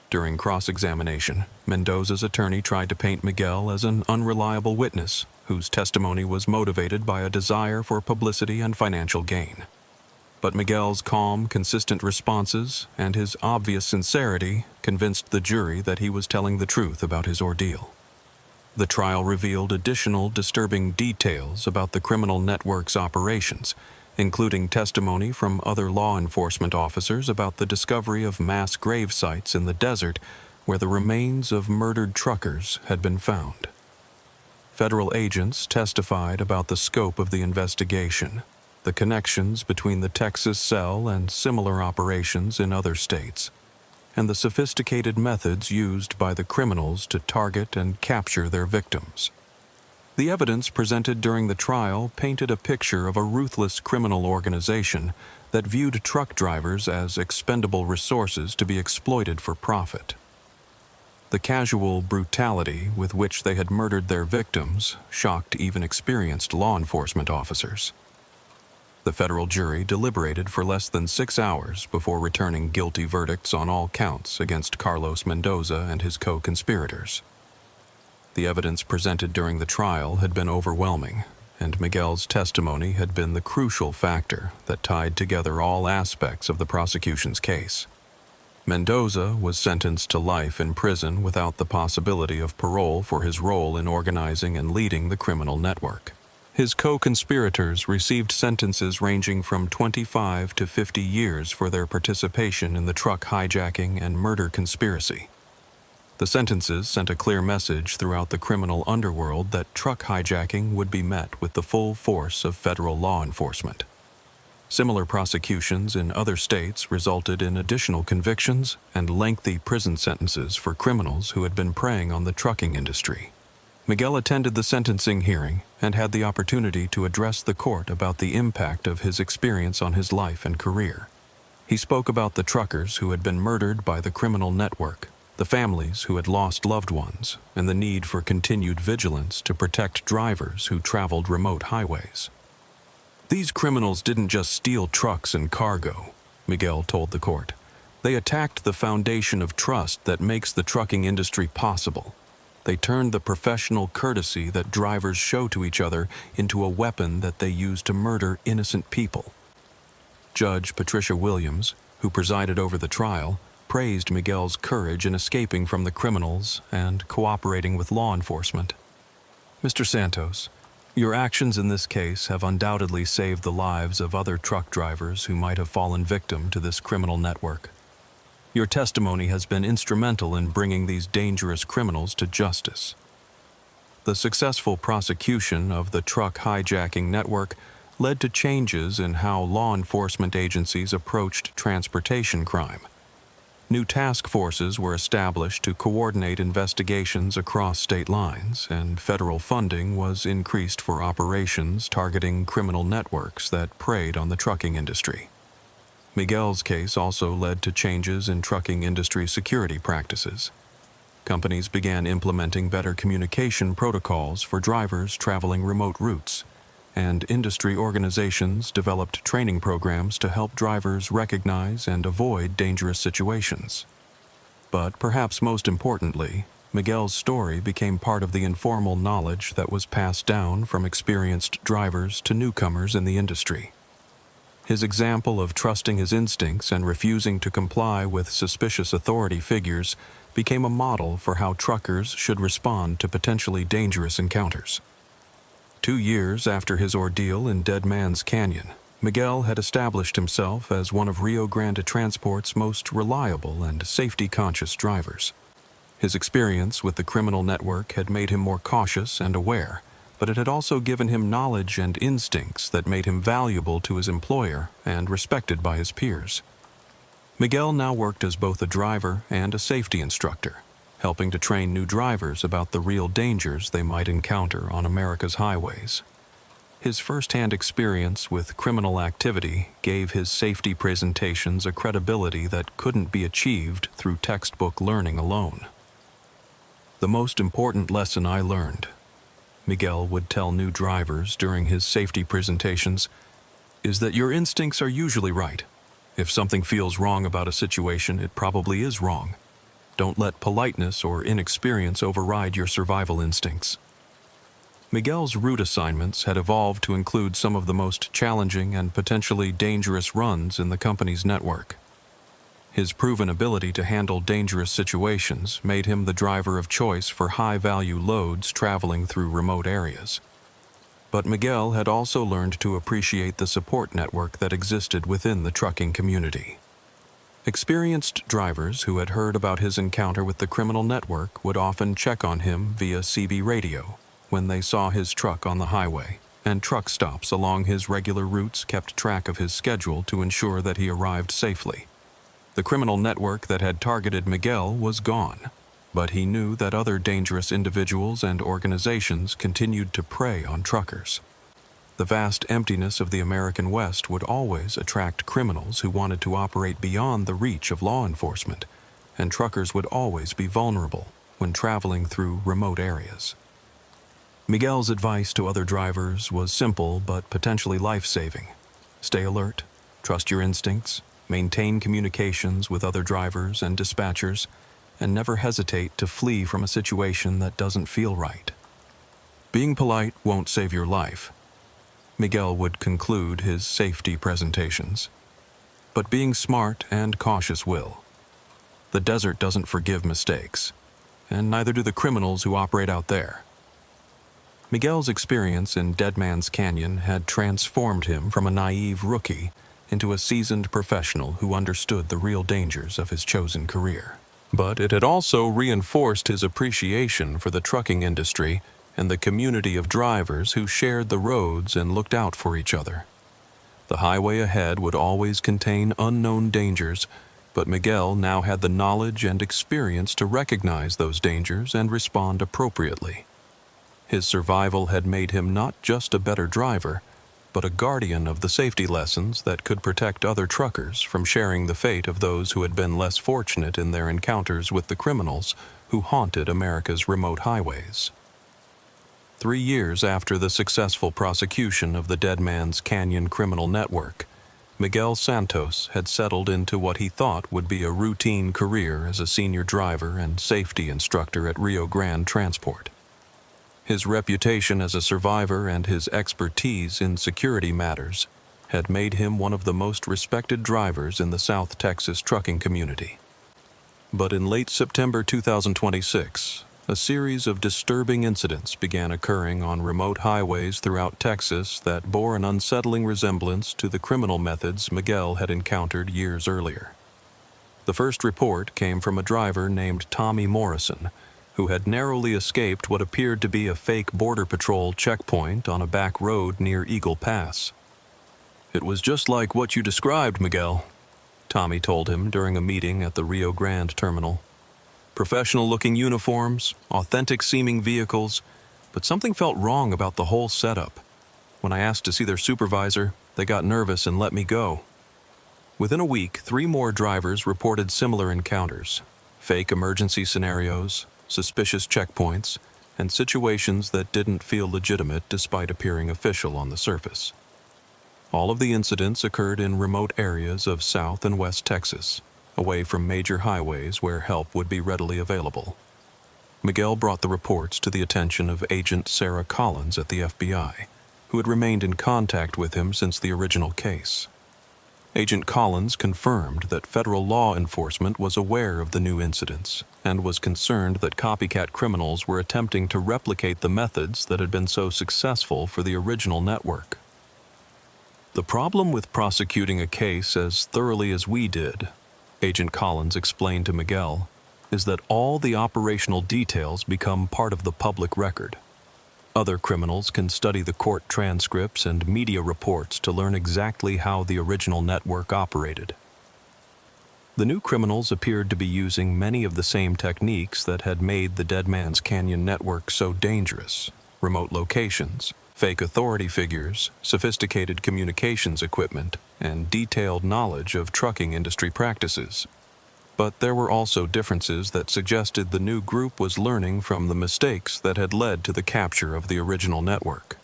During cross-examination, Mendoza's attorney tried to paint Miguel as an unreliable witness whose testimony was motivated by a desire for publicity and financial gain. But Miguel's calm, consistent responses and his obvious sincerity convinced the jury that he was telling the truth about his ordeal. The trial revealed additional disturbing details about the criminal network's operations, including testimony from other law enforcement officers about the discovery of mass grave sites in the desert where the remains of murdered truckers had been found. Federal agents testified about the scope of the investigation, the connections between the Texas cell and similar operations in other states, and the sophisticated methods used by the criminals to target and capture their victims. The evidence presented during the trial painted a picture of a ruthless criminal organization that viewed truck drivers as expendable resources to be exploited for profit. The casual brutality with which they had murdered their victims shocked even experienced law enforcement officers. The federal jury deliberated for less than 6 hours before returning guilty verdicts on all counts against Carlos Mendoza and his co-conspirators. The evidence presented during the trial had been overwhelming, and Miguel's testimony had been the crucial factor that tied together all aspects of the prosecution's case. Mendoza was sentenced to life in prison without the possibility of parole for his role in organizing and leading the criminal network. His co-conspirators received sentences ranging from 25 to 50 years for their participation in the truck hijacking and murder conspiracy. The sentences sent a clear message throughout the criminal underworld that truck hijacking would be met with the full force of federal law enforcement.
Similar prosecutions in other states resulted in additional convictions and lengthy prison sentences for criminals who had been preying on the trucking industry. Miguel attended the sentencing hearing and had the opportunity to address the court about the impact of his experience on his life and career. He spoke about the truckers who had been murdered by the criminal network, the families who had lost loved ones, and the need for continued vigilance to protect drivers who traveled remote highways. These criminals didn't just steal trucks and cargo, Miguel told the court. They attacked the foundation of trust that makes the trucking industry possible. They turned the professional courtesy that drivers show to each other into a weapon that they use to murder innocent people. Judge Patricia Williams, who presided over the trial, praised Miguel's courage in escaping from the criminals and cooperating with law enforcement. "Mr. Santos, your actions in this case have undoubtedly saved the lives of other truck drivers who might have fallen victim to this criminal network. Your testimony has been instrumental in bringing these dangerous criminals to justice." The successful prosecution of the truck hijacking network led to changes in how law enforcement agencies approached transportation crime. New task forces were established to coordinate investigations across state lines, and federal funding was increased for operations targeting criminal networks that preyed on the trucking industry. Miguel's case also led to changes in trucking industry security practices. Companies began implementing better communication protocols for drivers traveling remote routes, and industry organizations developed training programs to help drivers recognize and avoid dangerous situations. But perhaps most importantly, Miguel's story became part of the informal knowledge that was passed down from experienced drivers to newcomers in the industry. His example of trusting his instincts and refusing to comply with suspicious authority figures became a model for how truckers should respond to potentially dangerous encounters. 2 years after his ordeal in Dead Man's Canyon, Miguel had established himself as one of Rio Grande Transport's most reliable and safety-conscious drivers. His experience with the criminal network had made him more cautious and aware, but it had also given him knowledge and instincts that made him valuable to his employer and respected by his peers. Miguel now worked as both a driver and a safety instructor, helping to train new drivers about the real dangers they might encounter on America's highways. His first-hand experience with criminal activity gave his safety presentations a credibility that couldn't be achieved through textbook learning alone. "The most important lesson I learned," Miguel would tell new drivers during his safety presentations, "is that your instincts are usually right. If something feels wrong about a situation, it probably is wrong. Don't let politeness or inexperience override your survival instincts." Miguel's route assignments had evolved to include some of the most challenging and potentially dangerous runs in the company's network. His proven ability to handle dangerous situations made him the driver of choice for high-value loads traveling through remote areas. But Miguel had also learned to appreciate the support network that existed within the trucking community. Experienced drivers who had heard about his encounter with the criminal network would often check on him via CB radio when they saw his truck on the highway, and truck stops along his regular routes kept track of his schedule to ensure that he arrived safely. The criminal network that had targeted Miguel was gone, but he knew that other dangerous individuals and organizations continued to prey on truckers. The vast emptiness of the American West would always attract criminals who wanted to operate beyond the reach of law enforcement, and truckers would always be vulnerable when traveling through remote areas. Miguel's advice to other drivers was simple but potentially life-saving. Stay alert, trust your instincts, maintain communications with other drivers and dispatchers, and never hesitate to flee from a situation that doesn't feel right. Being polite won't save your life, Miguel would conclude his safety presentations. But being smart and cautious will. The desert doesn't forgive mistakes, and neither do the criminals who operate out there. Miguel's experience in Dead Man's Canyon had transformed him from a naive rookie into a seasoned professional who understood the real dangers of his chosen career. But it had also reinforced his appreciation for the trucking industry and the community of drivers who shared the roads and looked out for each other. The highway ahead would always contain unknown dangers, but Miguel now had the knowledge and experience to recognize those dangers and respond appropriately. His survival had made him not just a better driver, but a guardian of the safety lessons that could protect other truckers from sharing the fate of those who had been less fortunate in their encounters with the criminals who haunted America's remote highways. 3 years after the successful prosecution of the Dead Man's Canyon criminal network, Miguel Santos had settled into what he thought would be a routine career as a senior driver and safety instructor at Rio Grande Transport. His reputation as a survivor and his expertise in security matters had made him one of the most respected drivers in the South Texas trucking community. But in late September 2026, a series of disturbing incidents began occurring on remote highways throughout Texas that bore an unsettling resemblance to the criminal methods Miguel had encountered years earlier. The first report came from a driver named Tommy Morrison, who had narrowly escaped what appeared to be a fake Border Patrol checkpoint on a back road near Eagle Pass. "It was just like what you described, Miguel," Tommy told him during a meeting at the Rio Grande terminal. "Professional-looking uniforms, authentic-seeming vehicles, but something felt wrong about the whole setup. When I asked to see their supervisor, they got nervous and let me go." Within a week, 3 more drivers reported similar encounters: fake emergency scenarios, suspicious checkpoints, and situations that didn't feel legitimate despite appearing official on the surface. All of the incidents occurred in remote areas of South and West Texas, away from major highways where help would be readily available. Miguel brought the reports to the attention of Agent Sarah Collins at the FBI, who had remained in contact with him since the original case. Agent Collins confirmed that federal law enforcement was aware of the new incidents and was concerned that copycat criminals were attempting to replicate the methods that had been so successful for the original network. "The problem with prosecuting a case as thoroughly as we did," Agent Collins explained to Miguel, "is that all the operational details become part of the public record. Other criminals can study the court transcripts and media reports to learn exactly how the original network operated." The new criminals appeared to be using many of the same techniques that had made the Dead Man's Canyon network so dangerous: remote locations, fake authority figures, sophisticated communications equipment, and detailed knowledge of trucking industry practices. But there were also differences that suggested the new group was learning from the mistakes that had led to the capture of the original network.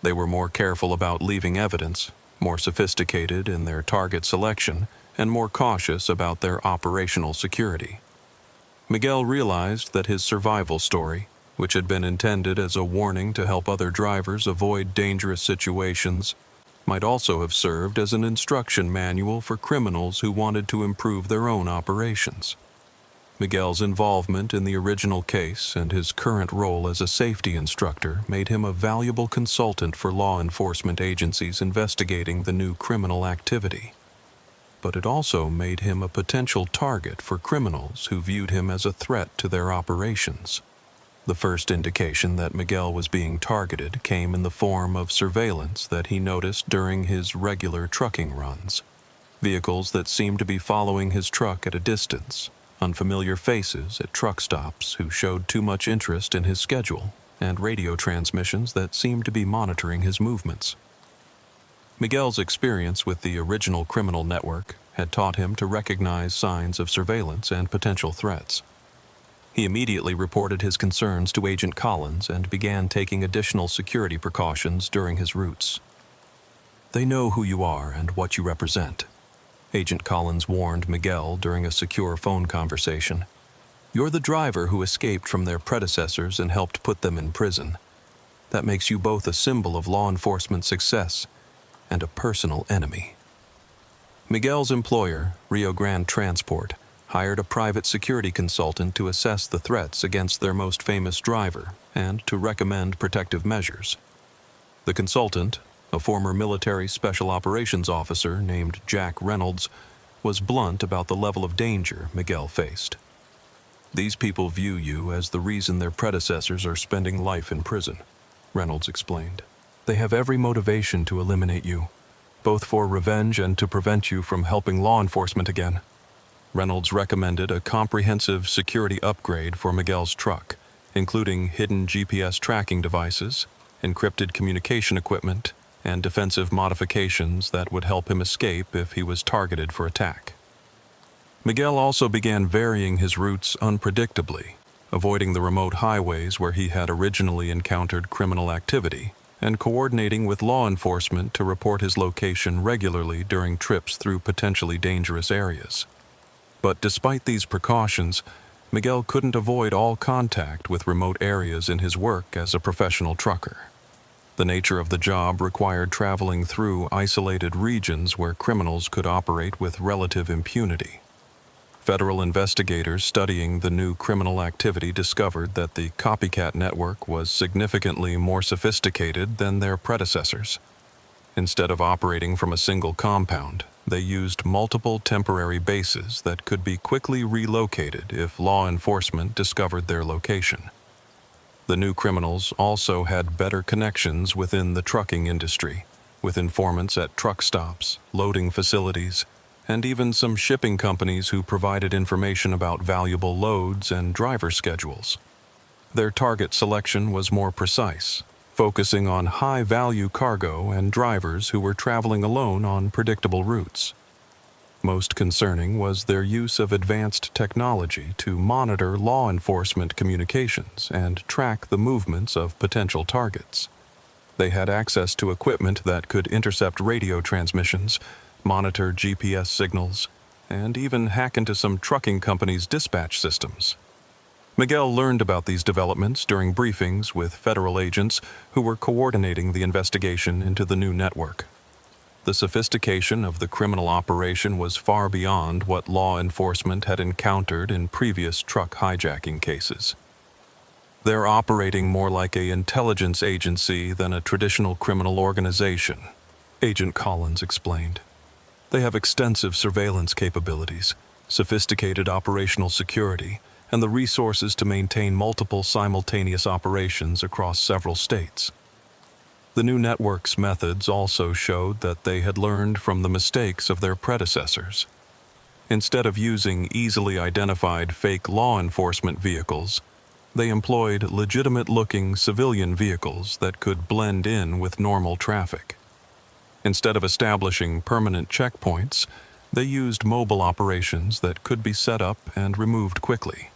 They were more careful about leaving evidence, more sophisticated in their target selection, and more cautious about their operational security. Miguel realized that his survival story, which had been intended as a warning to help other drivers avoid dangerous situations, might also have served as an instruction manual for criminals who wanted to improve their own operations. Miguel's involvement in the original case and his current role as a safety instructor made him a valuable consultant for law enforcement agencies investigating the new criminal activity. But it also made him a potential target for criminals who viewed him as a threat to their operations. The first indication that Miguel was being targeted came in the form of surveillance that he noticed during his regular trucking runs. Vehicles that seemed to be following his truck at a distance, unfamiliar faces at truck stops who showed too much interest in his schedule, and radio transmissions that seemed to be monitoring his movements. Miguel's experience with the original criminal network had taught him to recognize signs of surveillance and potential threats. He immediately reported his concerns to Agent Collins and began taking additional security precautions during his routes. "They know who you are and what you represent," Agent Collins warned Miguel during a secure phone conversation. "You're the driver who escaped from their predecessors and helped put them in prison. That makes you both a symbol of law enforcement success and a personal enemy." Miguel's employer, Rio Grande Transport, hired a private security consultant to assess the threats against their most famous driver and to recommend protective measures. The consultant, a former military special operations officer named Jack Reynolds, was blunt about the level of danger Miguel faced. "These people view you as the reason their predecessors are spending life in prison," Reynolds explained. "They have every motivation to eliminate you,
both for revenge and to prevent you from helping law enforcement again. Reynolds recommended a comprehensive security upgrade for Miguel's truck, including hidden GPS tracking devices, encrypted communication equipment, and defensive modifications that would help him escape if he was targeted for attack. Miguel also began varying his routes unpredictably, avoiding the remote highways where he had originally encountered criminal activity, and coordinating with law enforcement to report his location regularly during trips through potentially dangerous areas. But despite these precautions, Miguel couldn't avoid all contact with remote areas in his work as a professional trucker. The nature of the job required traveling through isolated regions where criminals could operate with relative impunity. Federal investigators studying the new criminal activity discovered that the copycat network was significantly more sophisticated than their predecessors. Instead of operating from a single compound, they used multiple temporary bases that could be quickly relocated if law enforcement discovered their location. The new criminals also had better connections within the trucking industry, with informants at truck stops, loading facilities, and even some shipping companies who provided information about valuable loads and driver schedules. Their target selection was more precise, focusing on high-value cargo and drivers who were traveling alone on predictable routes. Most concerning was their use of advanced technology to monitor law enforcement communications and track the movements of potential targets. They had access to equipment that could intercept radio transmissions, monitor GPS signals, and even hack into some trucking companies' dispatch systems. Miguel learned about these developments during briefings with federal agents who were coordinating the investigation into the new network. The sophistication of the criminal operation was far beyond what law enforcement had encountered in previous truck hijacking cases. They're operating more like an intelligence agency than a traditional criminal organization, Agent Collins explained. They have extensive surveillance capabilities, sophisticated operational security, and the resources to maintain multiple simultaneous operations across several states. The new network's methods also showed that they had learned from the mistakes of their predecessors. Instead of using easily identified fake law enforcement vehicles, they employed legitimate-looking civilian vehicles that could blend in with normal traffic. Instead of establishing permanent checkpoints, they used mobile operations that could be set up and removed quickly.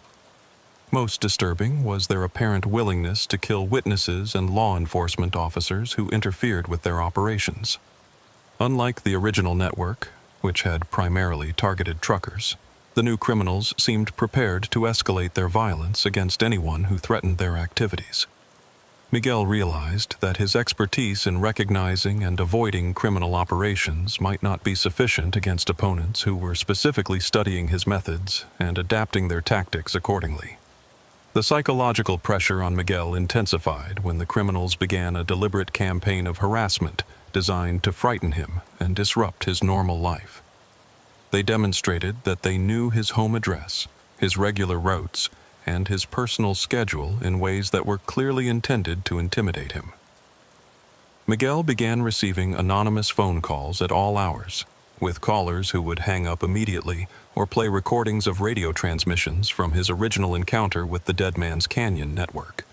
Most disturbing was their apparent willingness to kill witnesses and law enforcement officers who interfered with their operations. Unlike the original network, which had primarily targeted truckers, the new criminals seemed prepared to escalate their violence against anyone who threatened their activities. Miguel realized that his expertise in recognizing and avoiding criminal operations might not be sufficient against opponents who were specifically studying his methods and adapting their tactics accordingly. The psychological pressure on Miguel intensified when the criminals began a deliberate campaign of harassment designed to frighten him and disrupt his normal life. They demonstrated that they knew his home address, his regular routes, and his personal schedule in ways that were clearly intended to intimidate him. Miguel began receiving anonymous phone calls at all hours, with callers who would hang up immediately or play recordings of radio transmissions from his original encounter with the Dead Man's Canyon network.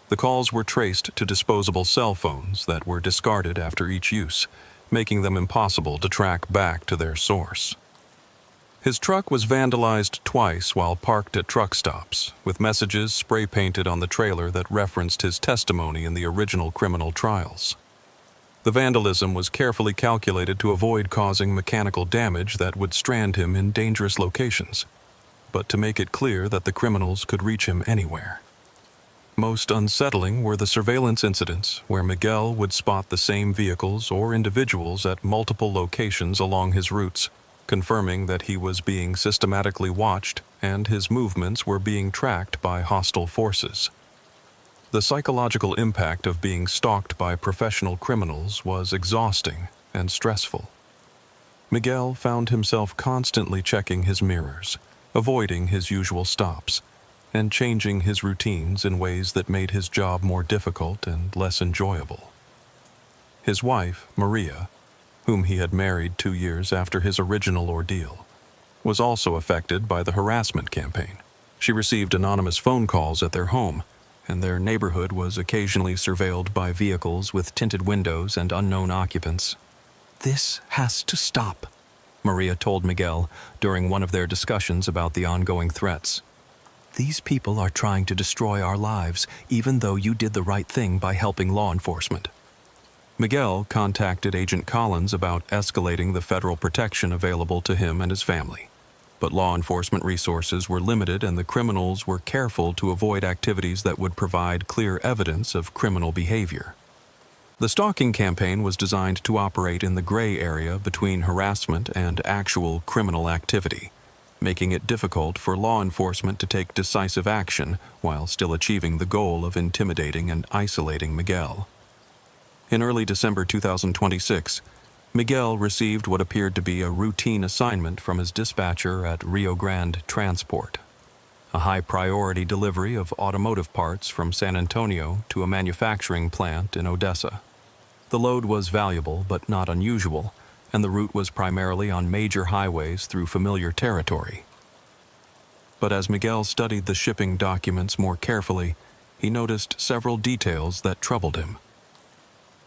The calls were traced to disposable cell phones that were discarded after each use, making them impossible to track back to their source. His truck was vandalized twice while parked at truck stops, with messages spray-painted on the trailer that referenced his testimony in the original criminal trials. The vandalism was carefully calculated to avoid causing mechanical damage that would strand him in dangerous locations, but to make it clear that the criminals could reach him anywhere. Most unsettling were the surveillance incidents where Miguel would spot the same vehicles or individuals at multiple locations along his routes, confirming that he was being systematically watched and his movements were being tracked by hostile forces. The psychological impact of being stalked by professional criminals was exhausting and stressful. Miguel found himself constantly checking his mirrors, avoiding his usual stops, and changing his routines in ways that made his job more difficult and less enjoyable. His wife, Maria,
whom he had married 2 years after his original ordeal, was also affected by the harassment campaign. She received anonymous phone calls at their home, and their neighborhood was occasionally surveilled by vehicles with tinted windows and unknown occupants. "This has to stop," Maria told Miguel during one of their discussions about the ongoing threats. "These people are trying to destroy our lives, even though you did the right thing by helping law enforcement." Miguel contacted Agent Collins about escalating the federal protection available to him and his family. But law enforcement resources were limited, and the criminals were careful to avoid activities that would provide clear evidence of criminal behavior. The stalking campaign was designed to operate in the gray area between harassment and actual criminal activity, making it difficult for law enforcement to take decisive action while still achieving the goal of intimidating and isolating Miguel. In early December 2026, Miguel received what appeared to be a routine assignment from his dispatcher at Rio Grande Transport, a high-priority delivery of automotive parts from San Antonio to a manufacturing plant in Odessa. The load was valuable but not unusual, and the route was primarily on major highways through familiar territory. But as Miguel studied the shipping documents more carefully, he noticed several details that troubled him.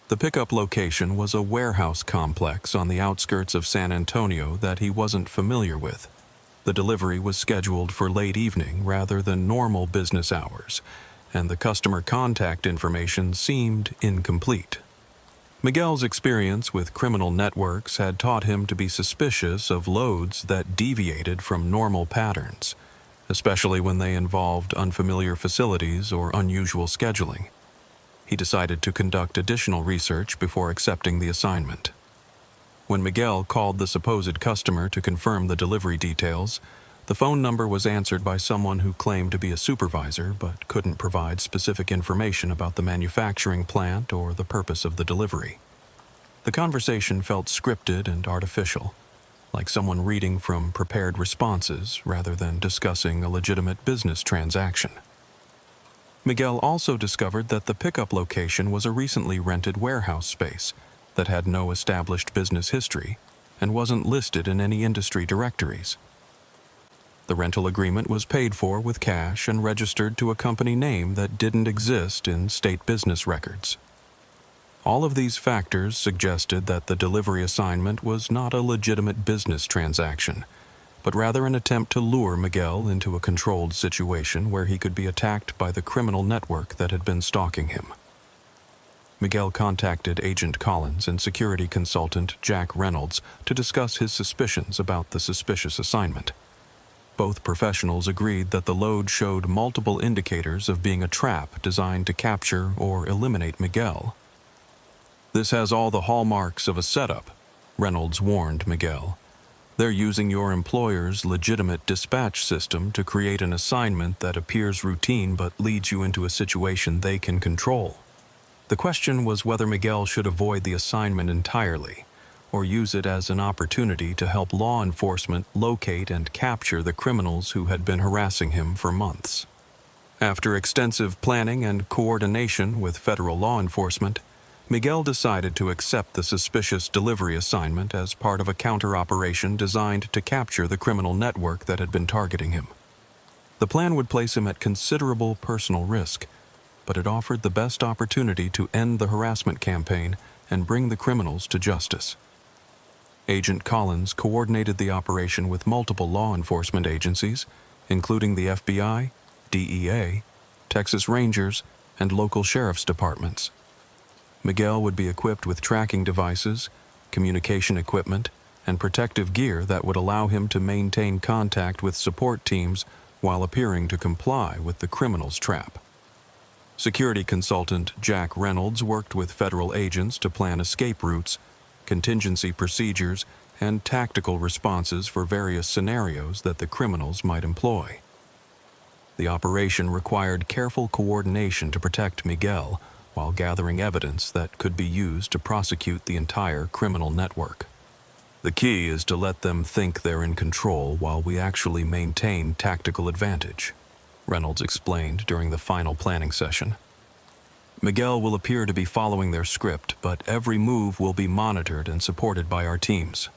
The pickup location was a warehouse complex on the outskirts of San Antonio that he wasn't familiar with. The delivery was scheduled for late evening rather than normal business hours, and the customer contact information seemed incomplete. Miguel's experience with criminal networks had taught him to be suspicious of loads that deviated from normal patterns, especially when they involved unfamiliar facilities or unusual scheduling. He decided to conduct additional research before accepting the assignment. When Miguel called the supposed customer to confirm the delivery details, the phone number was answered by someone who claimed to be a supervisor but couldn't provide specific information about the manufacturing plant or the purpose of the delivery. The conversation felt scripted and artificial, like someone reading from prepared responses rather than discussing a legitimate business transaction. Miguel also discovered that the pickup location was a recently rented warehouse space that had no established business history and wasn't listed in any industry directories. The rental agreement was paid for with cash and registered to a company name that didn't exist in state business records. All of these factors suggested that the delivery assignment was not a legitimate business transaction, but rather an attempt to lure Miguel into a controlled situation where he could be attacked by the criminal network that had been stalking him. Miguel contacted Agent Collins and security consultant Jack Reynolds to discuss his suspicions about the suspicious assignment. Both professionals agreed that the load showed multiple indicators of being a trap designed to capture or eliminate Miguel. "This has all the hallmarks of a setup," Reynolds warned Miguel. "They're using your employer's legitimate dispatch system to create an assignment that appears routine but leads you into a situation they can control." The question was whether Miguel should avoid the assignment entirely or use it as an opportunity to help law enforcement locate and capture the criminals who had been harassing him for months. After extensive planning and coordination with federal law enforcement, Miguel decided to accept the suspicious delivery assignment as part of a counter-operation designed to capture the criminal network that had been targeting him. The plan would place him at considerable personal risk, but it offered the best opportunity to end the harassment campaign and bring the criminals to justice. Agent Collins coordinated the operation with multiple law enforcement agencies, including the FBI, DEA, Texas Rangers, and local sheriff's departments. Miguel would be equipped with tracking devices, communication equipment, and protective gear that would allow him to maintain contact with support teams while appearing to comply with the criminal's trap. Security consultant Jack Reynolds worked with federal agents to plan escape routes, contingency procedures, and tactical responses for various scenarios that the criminals might employ. The operation required careful coordination to protect Miguel while gathering evidence that could be used to prosecute the entire criminal network. "The key is to let them think they're in control while we actually maintain tactical advantage," Reynolds explained during the final planning session.
Miguel will appear to be following their script, but every move will be monitored and supported by our teams.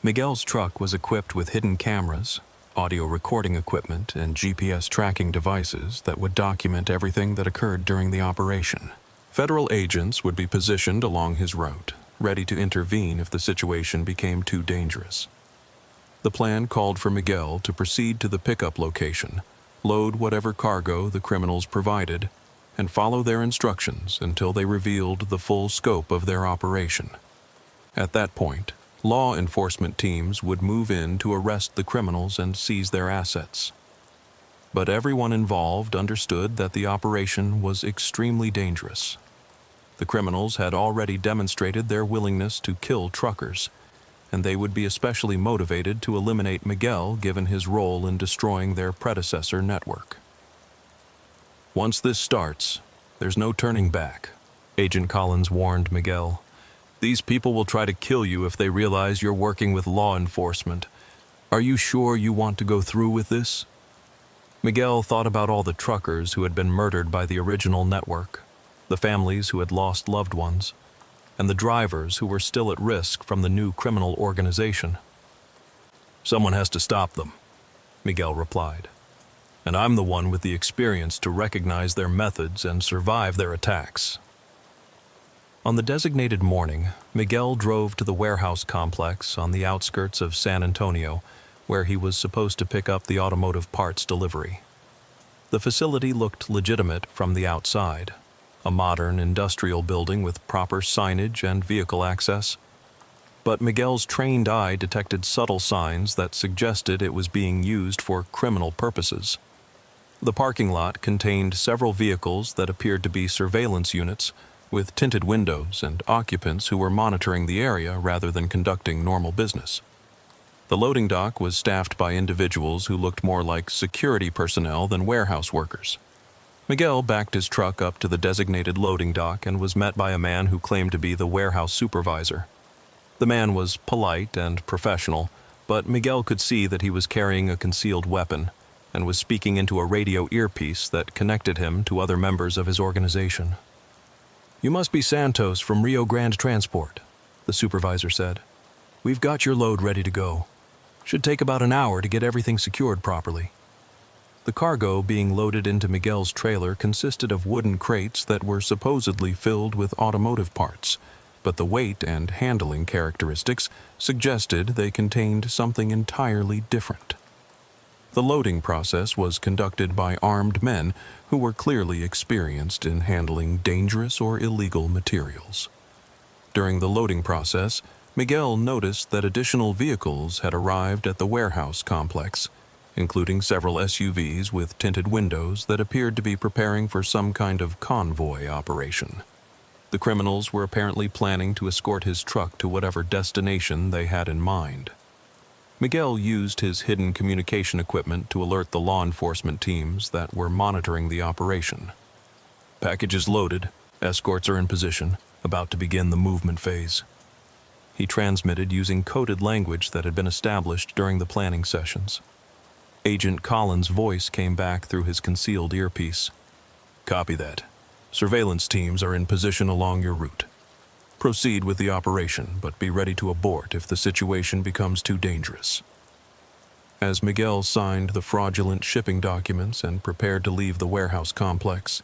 Miguel's truck was equipped with hidden cameras, audio recording equipment, and GPS tracking devices that would document everything that occurred during the operation. Federal agents would be positioned along his route, ready to intervene if the situation became too dangerous. The plan called for Miguel to proceed to the pickup location, load whatever cargo the criminals provided, and follow their instructions until they revealed the full scope of their operation. At that point, law enforcement teams would move in to arrest the criminals and seize their assets. But everyone involved understood that the operation was extremely dangerous. The criminals had already demonstrated their willingness to kill truckers, and they would be especially motivated to eliminate Miguel given his role in destroying their predecessor network. Once this starts, there's no turning back, Agent Collins warned Miguel. These people will try to kill you if they realize you're working with law enforcement. Are you sure you want to go through with this? Miguel thought about all the truckers who had been murdered by the original network, the families who had lost loved ones, and the drivers who were still at risk from the new criminal organization. Someone has to stop them, Miguel replied. And I'm the one with the experience to recognize their methods and survive their attacks. On the designated morning, Miguel drove to the warehouse complex on the outskirts of San Antonio, where he was supposed to pick up the automotive parts delivery. The facility looked legitimate from the outside, a modern industrial building with proper signage and vehicle access. But Miguel's trained eye detected subtle signs that suggested it was being used for criminal purposes. The parking lot contained several vehicles that appeared to be surveillance units, with tinted windows and occupants who were monitoring the area rather than conducting normal business. The loading dock was staffed by individuals who looked more like security personnel than warehouse workers. Miguel backed his truck up to the designated loading dock and was met by a man who claimed to be the warehouse supervisor. The man was polite and professional, but Miguel could see that he was carrying a concealed weapon and was speaking into a radio earpiece that connected him to other members of his organization. You must be Santos from Rio Grande Transport, the supervisor said. We've got your load ready to go. Should take about an hour to get everything secured properly. The cargo being loaded into Miguel's trailer consisted of wooden crates that were supposedly filled with automotive parts, but the weight and handling characteristics suggested they contained something entirely different. The loading process was conducted by armed men who were clearly experienced in handling dangerous or illegal materials. During the loading process, Miguel noticed that additional vehicles had arrived at the warehouse complex, including several SUVs with tinted windows that appeared to be preparing for some kind of convoy operation. The criminals were apparently planning to escort his truck to whatever destination they had in mind. Miguel used his hidden communication equipment to alert the law enforcement teams that were monitoring the operation. Packages loaded, escorts are in position, about to begin the movement phase. He transmitted using coded language that had been established during the planning sessions. Agent Collins' voice came back through his concealed earpiece. Copy that. Surveillance teams are in position along your route. Proceed with the operation, but be ready to abort if the situation becomes too dangerous. As Miguel signed the fraudulent shipping documents and prepared to leave the warehouse complex,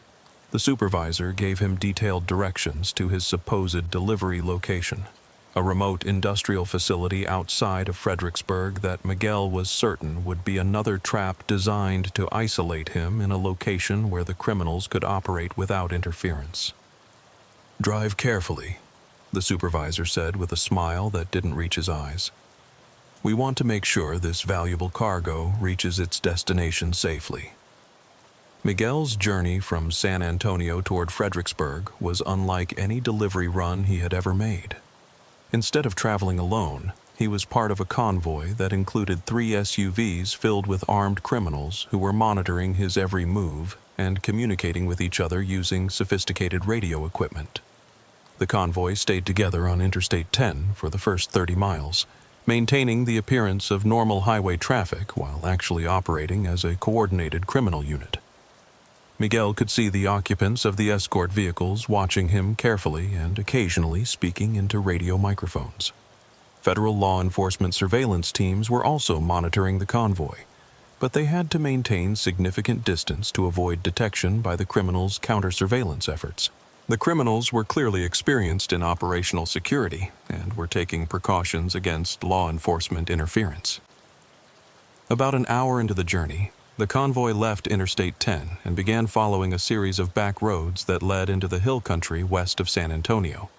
the supervisor gave him detailed directions to his supposed delivery location, a remote industrial facility outside of Fredericksburg that Miguel was certain would be another trap designed to isolate him in a location where the criminals could operate without interference. Drive carefully, the supervisor said with a smile that didn't reach his eyes. We want to make sure this valuable cargo reaches its destination safely. Miguel's journey from San Antonio toward Fredericksburg was unlike any delivery run he had ever made. Instead of traveling alone, he was part of a convoy that included 3 SUVs filled with armed criminals who were monitoring his every move and communicating with each other using sophisticated radio equipment. The convoy stayed together on Interstate 10 for the first 30 miles, maintaining the appearance of normal highway traffic while actually operating as a coordinated criminal unit.
Miguel could see the occupants of the escort vehicles watching him carefully and occasionally speaking into radio microphones. Federal law enforcement surveillance teams were also monitoring the convoy, but they had to maintain significant distance to avoid detection by the criminals' counter-surveillance efforts. The criminals were clearly experienced in operational security and were taking precautions against law enforcement interference. About an hour into the journey, the convoy left Interstate 10 and began following a series of back roads that led into the hill country west of San Antonio.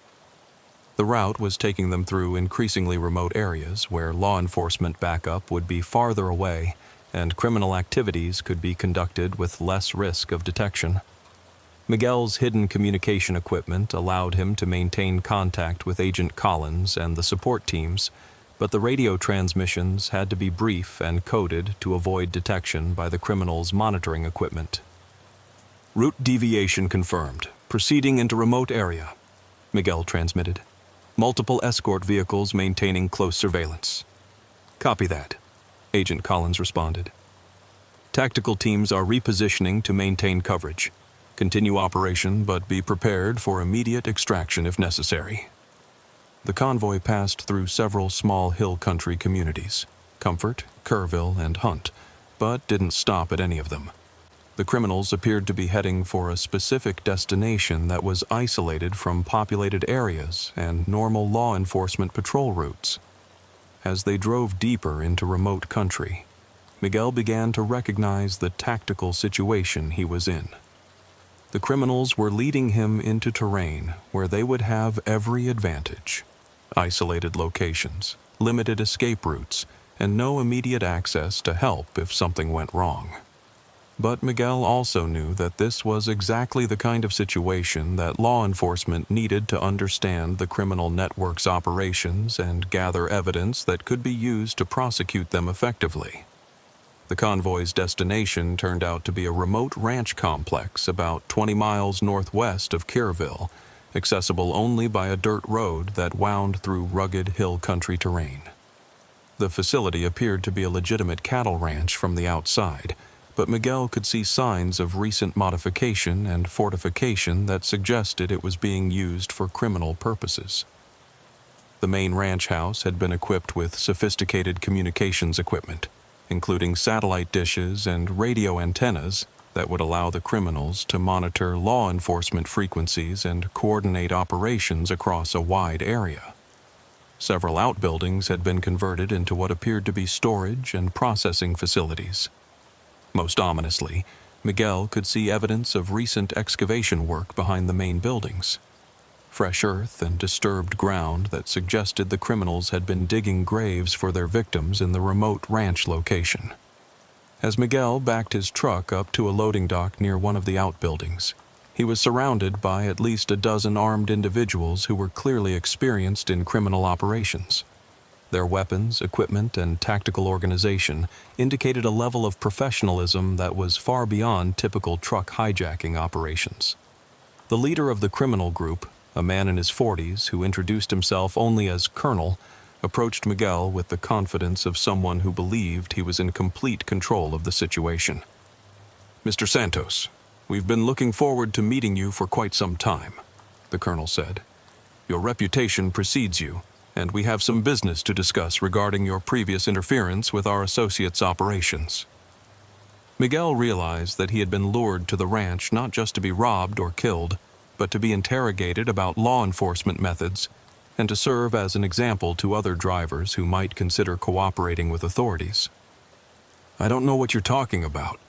The route was taking them through increasingly remote areas where law enforcement backup would be farther away and criminal activities could be conducted with less risk of detection. Miguel's hidden communication equipment allowed him to maintain contact with Agent Collins and the support teams, but the radio transmissions had to be brief and coded to avoid detection by the criminals' monitoring equipment. "Route deviation confirmed. Proceeding into remote area," Miguel transmitted. "Multiple escort vehicles maintaining close surveillance." "Copy that," Agent Collins responded. "Tactical teams are repositioning to maintain coverage. Continue operation, but be prepared for immediate extraction if necessary." The convoy passed through several small hill country communities, Comfort, Kerrville, and Hunt, but didn't stop at any of them. The criminals appeared to be heading for a specific destination that was isolated from populated areas and normal law enforcement patrol routes. As they drove deeper into remote country, Miguel began to recognize the tactical situation he was in. The criminals were leading him into terrain where they would have every advantage: isolated locations, limited escape routes, and no immediate access to help if something went wrong. But Miguel also knew that this was exactly the kind of situation that law enforcement needed to understand the criminal network's operations and gather evidence that could be used to prosecute them effectively. The convoy's destination turned out to be a remote ranch complex about 20 miles northwest of Kerrville, accessible only by a dirt road that wound through rugged hill country terrain. The facility appeared to be a legitimate cattle ranch from the outside, but Miguel could see signs of recent modification and fortification that suggested it was being used for criminal purposes. The main ranch house had been equipped with sophisticated communications equipment, including satellite dishes and radio antennas that would allow the criminals to monitor law enforcement frequencies and coordinate operations across a wide area. Several outbuildings had been converted into what appeared to be storage and processing facilities. Most ominously, Miguel could see evidence of recent excavation work behind the main buildings. Fresh earth and disturbed ground that suggested the criminals had been digging graves for their victims in the remote ranch location. As Miguel backed his truck up to a loading dock near one of the outbuildings, he was surrounded by at least a dozen armed individuals who were clearly experienced in criminal operations. Their weapons, equipment, and tactical organization indicated a level of professionalism that was far beyond typical truck hijacking operations. The leader of the criminal group, a man in his 40s who introduced himself only as Colonel, approached Miguel with the confidence of someone who believed he was in complete control of the situation. "Mr. Santos, we've been looking forward to meeting you for quite some time," the colonel said. "Your reputation precedes you, and we have some business to discuss regarding your previous interference with our associates' operations." Miguel realized that he had been lured to the ranch not just to be robbed or killed, but to be interrogated about law enforcement methods and to serve as an example to other drivers who might consider cooperating with authorities. "I don't know what you're talking about,"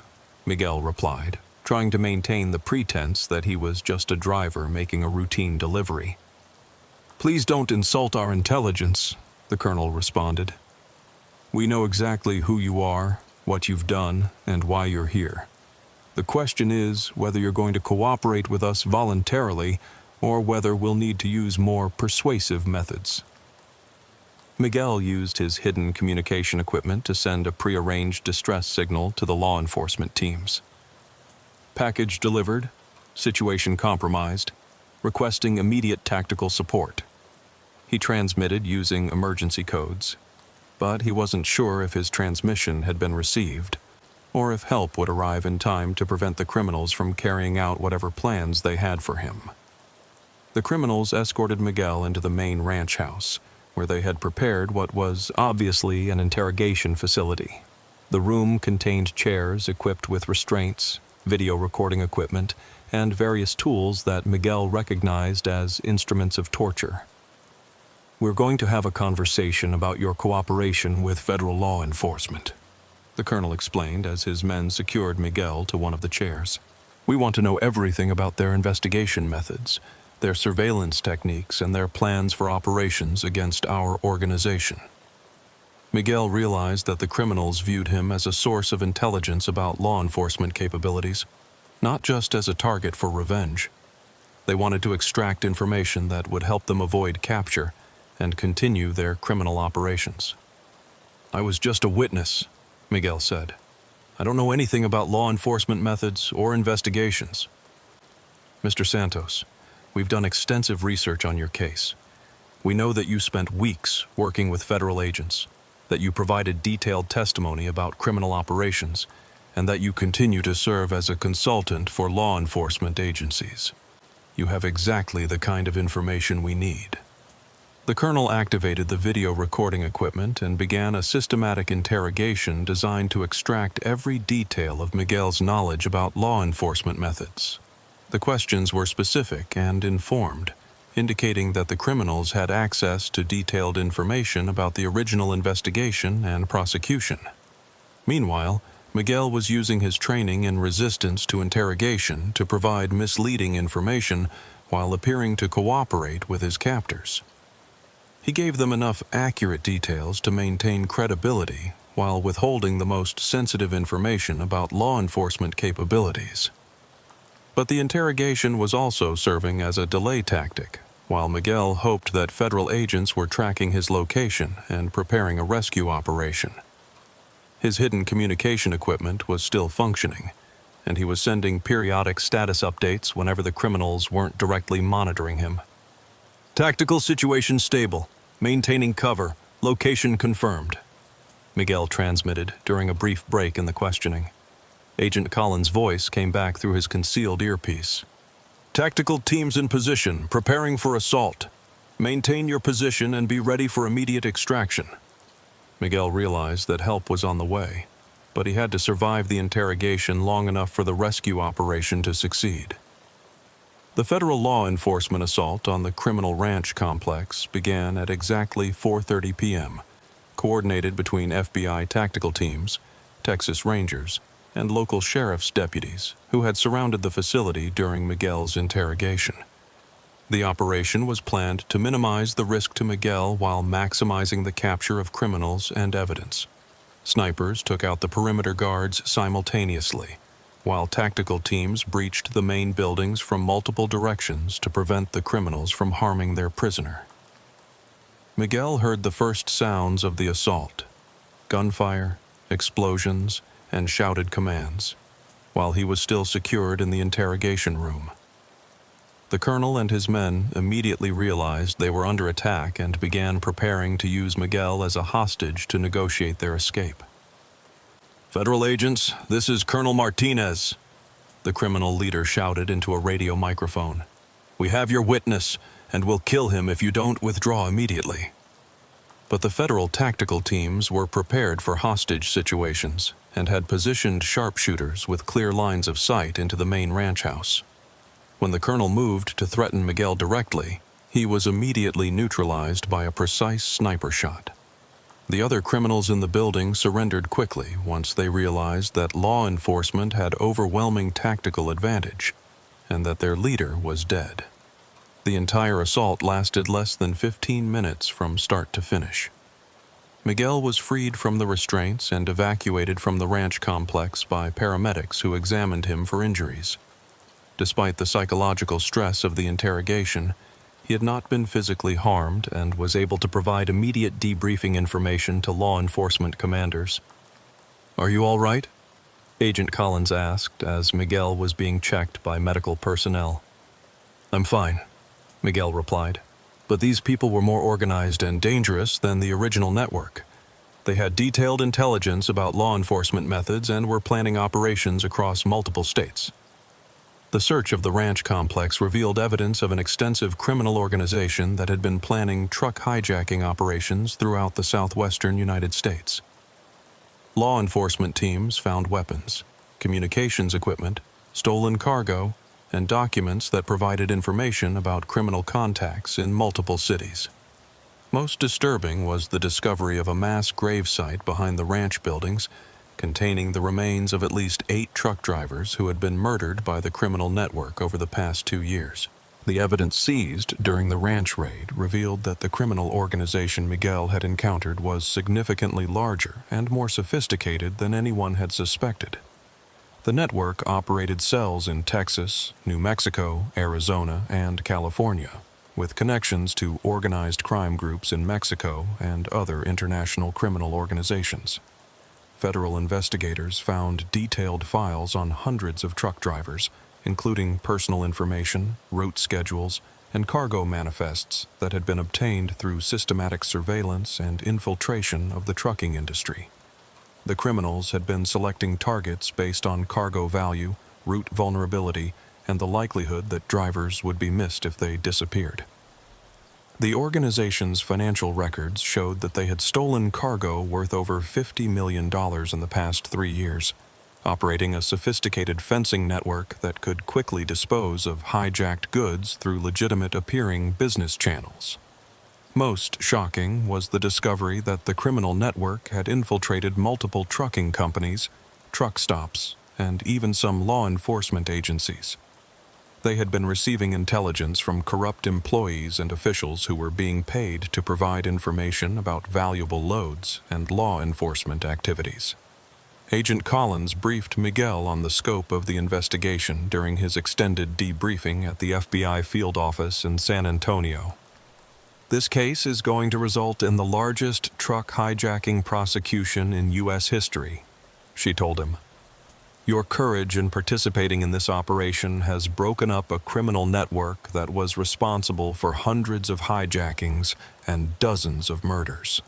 Miguel replied, trying to maintain the pretense that he was just a driver making a routine delivery. "Please don't insult our intelligence," the colonel responded. "We know exactly who you are, what you've done, and why you're here. The question is whether you're going to cooperate with us voluntarily or whether we'll need to use more persuasive methods." Miguel used his hidden communication equipment to send a prearranged distress signal to the law enforcement teams. "Package delivered. Situation compromised. Requesting immediate tactical support." He transmitted using emergency codes, but he wasn't sure if his transmission had been received. or if help would arrive in time to prevent the criminals from carrying out whatever plans they had for him. The criminals escorted Miguel into the main ranch house, where they had prepared what was obviously an interrogation facility. The room contained chairs equipped with restraints, video recording equipment, and various tools that Miguel recognized as instruments of torture. "We're going to have a conversation about your cooperation with federal law enforcement," the colonel explained as his men secured Miguel to one of the chairs. "We want to know everything about their investigation methods, their surveillance techniques, and their plans for operations against our organization." Miguel realized that the criminals viewed him as a source of intelligence about law enforcement capabilities, not just as a target for revenge. They wanted to extract information that would help them avoid capture and continue their criminal operations. "I was just a witness," Miguel said. "I don't know anything about law enforcement methods or investigations." "Mr. Santos, we've done extensive research on your case. We know that you spent weeks working with federal agents, that you provided detailed testimony about criminal operations, and that you continue to serve as a consultant for law enforcement agencies. You have exactly the kind of information we need." The colonel activated the video recording equipment and began a systematic interrogation designed to extract every detail of Miguel's knowledge about law enforcement methods. The questions were specific and informed, indicating that the criminals had access to detailed information about the original investigation and prosecution. Meanwhile, Miguel was using his training in resistance to interrogation to provide misleading information while appearing to cooperate with his captors. He gave them enough accurate details to maintain credibility while withholding the most sensitive information about law enforcement capabilities. But the interrogation was also serving as a delay tactic, while Miguel hoped that federal agents were tracking his location and preparing a rescue operation. His hidden communication equipment was still functioning, and he was sending periodic status updates whenever the criminals weren't directly monitoring him. "Tactical situation stable. Maintaining cover. Location confirmed," Miguel transmitted during a brief break in the questioning. Agent Collins' voice came back through his concealed earpiece. "Tactical teams in position, preparing for assault. Maintain your position and be ready for immediate extraction." Miguel realized that help was on the way, but he had to survive the interrogation long enough for the rescue operation to succeed. The federal law enforcement assault on the criminal ranch complex began at exactly 4:30 p.m., coordinated between FBI tactical teams, Texas Rangers, and local sheriff's deputies who had surrounded the facility during Miguel's interrogation. The operation was planned to minimize the risk to Miguel while maximizing the capture of criminals and evidence. Snipers took out the perimeter guards simultaneously, while tactical teams breached the main buildings from multiple directions to prevent the criminals from harming their prisoner. Miguel heard the first sounds of the assault: gunfire, explosions, and shouted commands, while he was still secured in the interrogation room. The colonel and his men immediately realized they were under attack and began preparing to use Miguel as a hostage to negotiate their escape. "Federal agents, this is Colonel Martinez," the criminal leader shouted into a radio microphone. "We have your witness, and will kill him if you don't withdraw immediately." But the federal tactical teams were prepared for hostage situations and had positioned sharpshooters with clear lines of sight into the main ranch house. When the colonel moved to threaten Miguel directly, he was immediately neutralized by a precise sniper shot. The other criminals in the building surrendered quickly once they realized that law enforcement had overwhelming tactical advantage and that their leader was dead. The entire assault lasted less than 15 minutes from start to finish. Miguel was freed from the restraints and evacuated from the ranch complex by paramedics who examined him for injuries. Despite the psychological stress of the interrogation, he had not been physically harmed and was able to provide immediate debriefing information to law enforcement commanders. "Are you all right?" Agent Collins asked as Miguel was being checked by medical personnel. "I'm fine," Miguel replied, "but these people were more organized and dangerous than the original network. They had detailed intelligence about law enforcement methods and were planning operations across multiple states. The search of the ranch complex revealed evidence of an extensive criminal organization that had been planning truck hijacking operations throughout the southwestern United States. Law enforcement teams found weapons, communications equipment, stolen cargo, and documents that provided information about criminal contacts in multiple cities. Most disturbing was the discovery of a mass grave site behind the ranch buildings containing the remains of at least 8 truck drivers who had been murdered by the criminal network over the past 2 years. The evidence seized during the ranch raid revealed that the criminal organization Miguel had encountered was significantly larger and more sophisticated than anyone had suspected. The network operated cells in Texas, New Mexico, Arizona, and California, with connections to organized crime groups in Mexico and other international criminal organizations. Federal investigators found detailed files on hundreds of truck drivers, including personal information, route schedules, and cargo manifests that had been obtained through systematic surveillance and infiltration of the trucking industry. The criminals had been selecting targets based on cargo value, route vulnerability, and the likelihood that drivers would be missed if they disappeared. The organization's financial records showed that they had stolen cargo worth over $50 million in the past 3 years, operating a sophisticated fencing network that could quickly dispose of hijacked goods through legitimate-appearing business channels. Most shocking was the discovery that the criminal network had infiltrated multiple trucking companies, truck stops, and even some law enforcement agencies. They had been receiving intelligence from corrupt employees and officials who were being paid to provide information about valuable loads and law enforcement activities. Agent Collins briefed Miguel on the scope of the investigation during his extended debriefing at the FBI field office in San Antonio. "This case is going to result in the largest truck hijacking prosecution in U.S. history," she told him. "Your courage in participating in this operation has broken up a criminal network that was responsible for hundreds of hijackings and dozens of murders."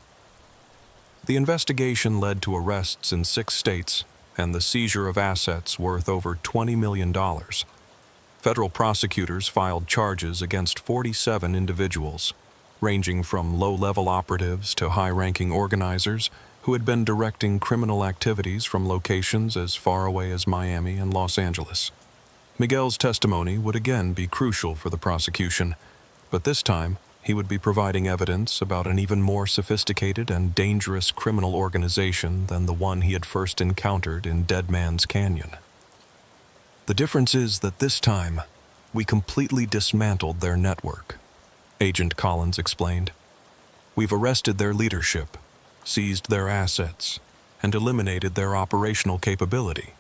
The investigation led to arrests in 6 states and the seizure of assets worth over $20 million. Federal prosecutors filed charges against 47 individuals, ranging from low-level operatives to high-ranking organizers who had been directing criminal activities from locations as far away as Miami and Los Angeles. Miguel's testimony would again be crucial for the prosecution, but this time he would be providing evidence about an even more sophisticated and dangerous criminal organization than the one he had first encountered in Dead Man's Canyon. "The difference is that this time, we completely dismantled their network," Agent Collins explained. "We've arrested their leadership, seized their assets, and eliminated their operational capability.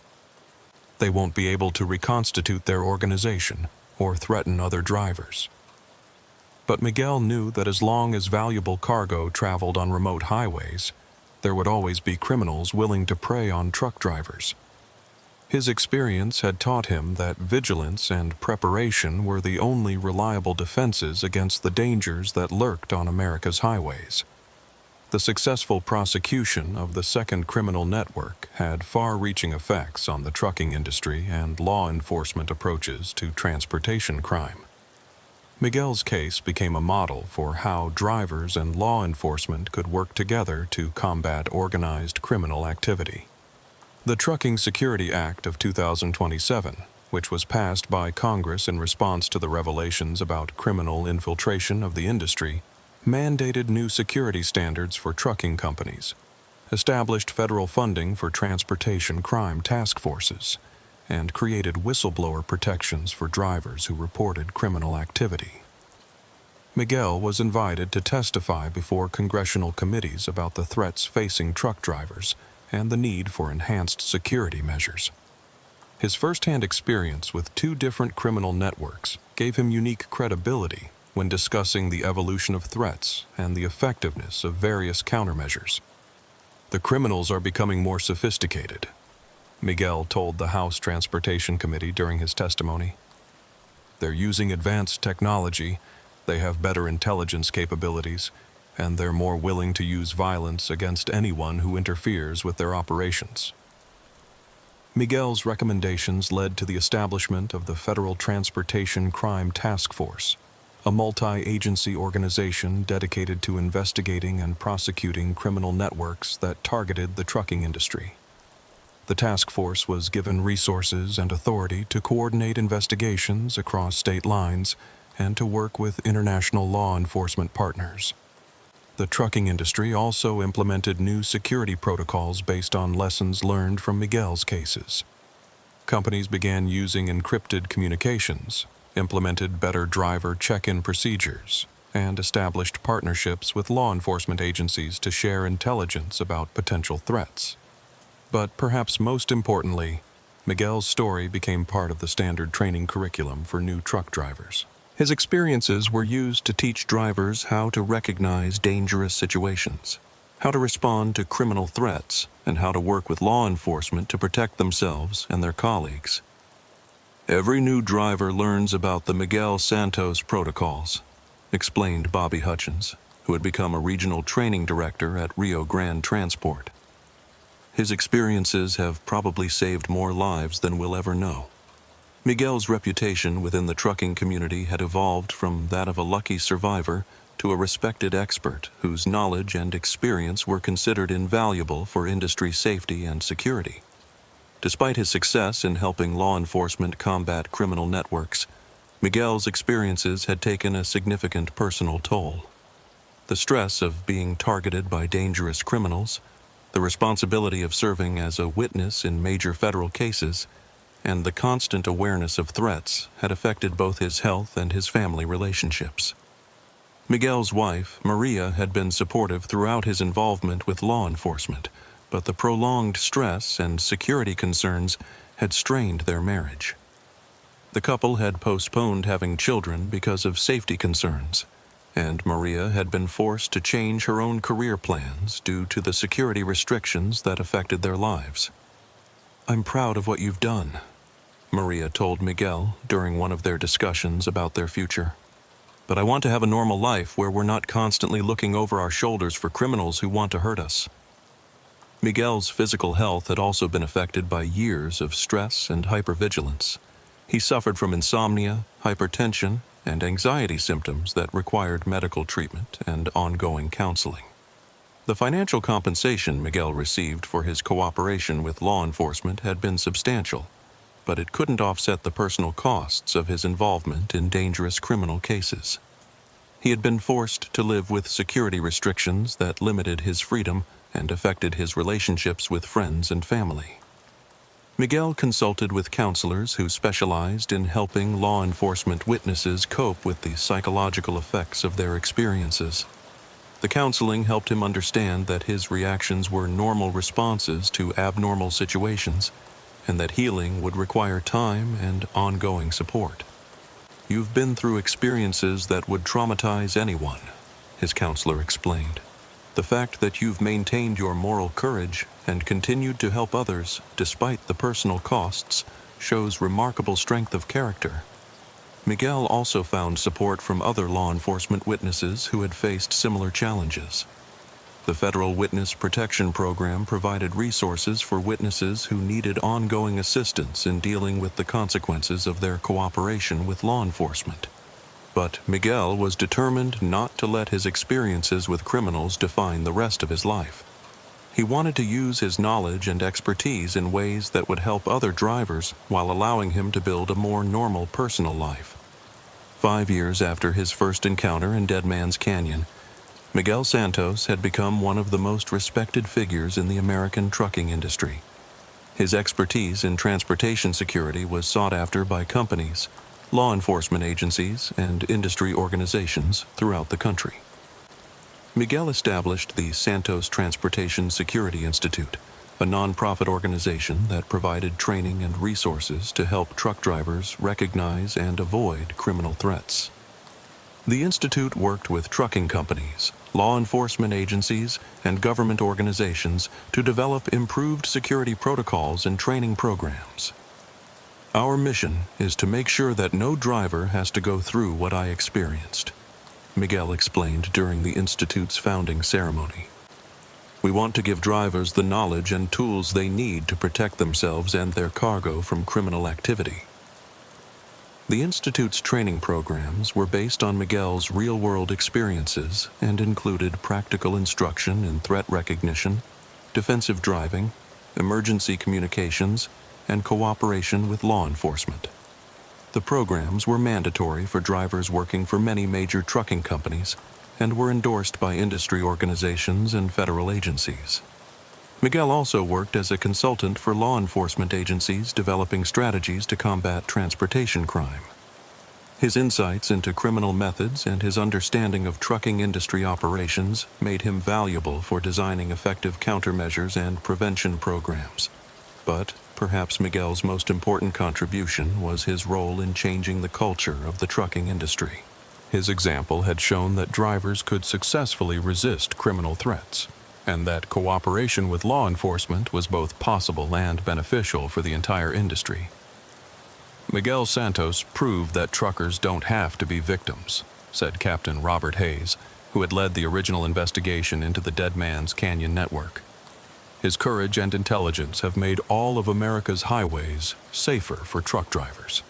They won't be able to reconstitute their organization or threaten other drivers." But Miguel knew that as long as valuable cargo traveled on remote highways, there would always be criminals willing to prey on truck drivers. His experience had taught him that vigilance and preparation were the only reliable defenses against the dangers that lurked on America's highways. The successful prosecution of the second criminal network had far-reaching effects on the trucking industry and law enforcement approaches to transportation crime. Miguel's case became a model for how drivers and law enforcement could work together to combat organized criminal activity. The Trucking Security Act of 2027, which was passed by Congress in response to the revelations about criminal infiltration of the industry, mandated new security standards for trucking companies, established federal funding for transportation crime task forces, and created whistleblower protections for drivers who reported criminal activity. Miguel was invited to testify before congressional committees about the threats facing truck drivers and the need for enhanced security measures. His first-hand experience with 2 different criminal networks gave him unique credibility when discussing the evolution of threats and the effectiveness of various countermeasures. "The criminals are becoming more sophisticated," Miguel told the House Transportation Committee during his testimony. "They're using advanced technology, they have better intelligence capabilities, and they're more willing to use violence against anyone who interferes with their operations. Miguel's recommendations led to the establishment of the Federal Transportation Crime Task Force, a multi-agency organization dedicated to investigating and prosecuting criminal networks that targeted the trucking industry. The task force was given resources and authority to coordinate investigations across state lines and to work with international law enforcement partners. The trucking industry also implemented new security protocols based on lessons learned from Miguel's cases. Companies began using encrypted communications, implemented better driver check-in procedures, and established partnerships with law enforcement agencies to share intelligence about potential threats. But perhaps most importantly, Miguel's story became part of the standard training curriculum for new truck drivers. His experiences were used to teach drivers how to recognize dangerous situations, how to respond to criminal threats, and how to work with law enforcement to protect themselves and their colleagues. Every new driver learns about the Miguel Santos protocols, explained Bobby Hutchins, who had become a regional training director at Rio Grande Transport. His experiences have probably saved more lives than we'll ever know. Miguel's reputation within the trucking community had evolved from that of a lucky survivor to a respected expert whose knowledge and experience were considered invaluable for industry safety and security. Despite his success in helping law enforcement combat criminal networks, Miguel's experiences had taken a significant personal toll. The stress of being targeted by dangerous criminals, the responsibility of serving as a witness in major federal cases, and the constant awareness of threats had affected both his health and his family relationships. Miguel's wife, Maria, had been supportive throughout his involvement with law enforcement, but the prolonged stress and security concerns had strained their marriage. The couple had postponed having children because of safety concerns, and Maria had been forced to change her own career plans due to the security restrictions that affected their lives. "I'm proud of what you've done," Maria told Miguel during one of their discussions about their future. "But I want to have a normal life where we're not constantly looking over our shoulders for criminals who want to hurt us." Miguel's physical health had also been affected by years of stress and hypervigilance. He suffered from insomnia, hypertension, and anxiety symptoms that required medical treatment and ongoing counseling. The financial compensation Miguel received for his cooperation with law enforcement had been substantial, but it couldn't offset the personal costs of his involvement in dangerous criminal cases. He had been forced to live with security restrictions that limited his freedom and affected his relationships with friends and family. Miguel consulted with counselors who specialized in helping law enforcement witnesses cope with the psychological effects of their experiences. The counseling helped him understand that his reactions were normal responses to abnormal situations, and that healing would require time and ongoing support. "You've been through experiences that would traumatize anyone," his counselor explained. "The fact that you've maintained your moral courage and continued to help others despite the personal costs shows remarkable strength of character." Miguel also found support from other law enforcement witnesses who had faced similar challenges. The Federal Witness Protection Program provided resources for witnesses who needed ongoing assistance in dealing with the consequences of their cooperation with law enforcement. But Miguel was determined not to let his experiences with criminals define the rest of his life. He wanted to use his knowledge and expertise in ways that would help other drivers while allowing him to build a more normal personal life. 5 years after his first encounter in Dead Man's Canyon, Miguel Santos had become one of the most respected figures in the American trucking industry. His expertise in transportation security was sought after by companies, law enforcement agencies, and industry organizations throughout the country. Miguel established the Santos Transportation Security Institute, a nonprofit organization that provided training and resources to help truck drivers recognize and avoid criminal threats. The institute worked with trucking companies, law enforcement agencies, and government organizations to develop improved security protocols and training programs. "Our mission is to make sure that no driver has to go through what I experienced," Miguel explained during the Institute's founding ceremony. "We want to give drivers the knowledge and tools they need to protect themselves and their cargo from criminal activity." The Institute's training programs were based on Miguel's real-world experiences and included practical instruction in threat recognition, defensive driving, emergency communications, and cooperation with law enforcement. The programs were mandatory for drivers working for many major trucking companies and were endorsed by industry organizations and federal agencies. Miguel also worked as a consultant for law enforcement agencies developing strategies to combat transportation crime. His insights into criminal methods and his understanding of trucking industry operations made him valuable for designing effective countermeasures and prevention programs. But perhaps Miguel's most important contribution was his role in changing the culture of the trucking industry. His example had shown that drivers could successfully resist criminal threats, and that cooperation with law enforcement was both possible and beneficial for the entire industry. "Miguel Santos proved that truckers don't have to be victims," said Captain Robert Hayes, who had led the original investigation into the Dead Man's Canyon network. "His courage and intelligence have made all of America's highways safer for truck drivers."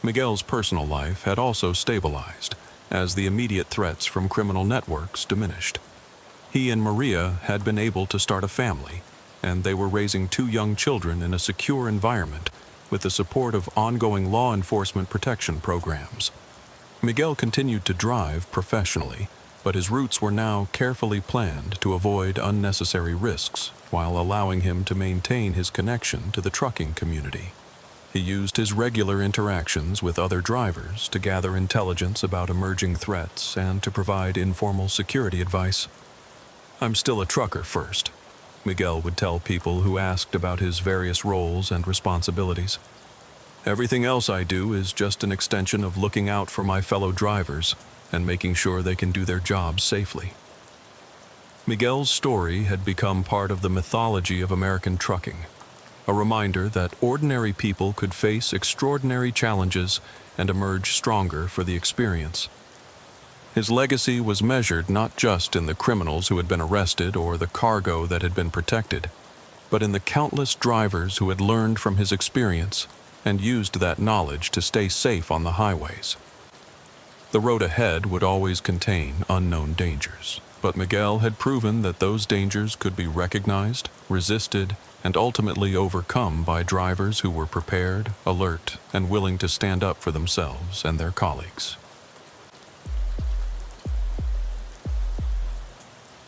Miguel's personal life had also stabilized as the immediate threats from criminal networks diminished. He and Maria had been able to start a family, and they were raising 2 young children in a secure environment with the support of ongoing law enforcement protection programs. Miguel continued to drive professionally, but his routes were now carefully planned to avoid unnecessary risks while allowing him to maintain his connection to the trucking community. He used his regular interactions with other drivers to gather intelligence about emerging threats and to provide informal security advice. "I'm still a trucker first," Miguel would tell people who asked about his various roles and responsibilities. "Everything else I do is just an extension of looking out for my fellow drivers and making sure they can do their jobs safely." Miguel's story had become part of the mythology of American trucking, a reminder that ordinary people could face extraordinary challenges and emerge stronger for the experience. His legacy was measured not just in the criminals who had been arrested or the cargo that had been protected, but in the countless drivers who had learned from his experience and used that knowledge to stay safe on the highways. The road ahead would always contain unknown dangers, but Miguel had proven that those dangers could be recognized, resisted, and ultimately overcome by drivers who were prepared, alert, and willing to stand up for themselves and their colleagues.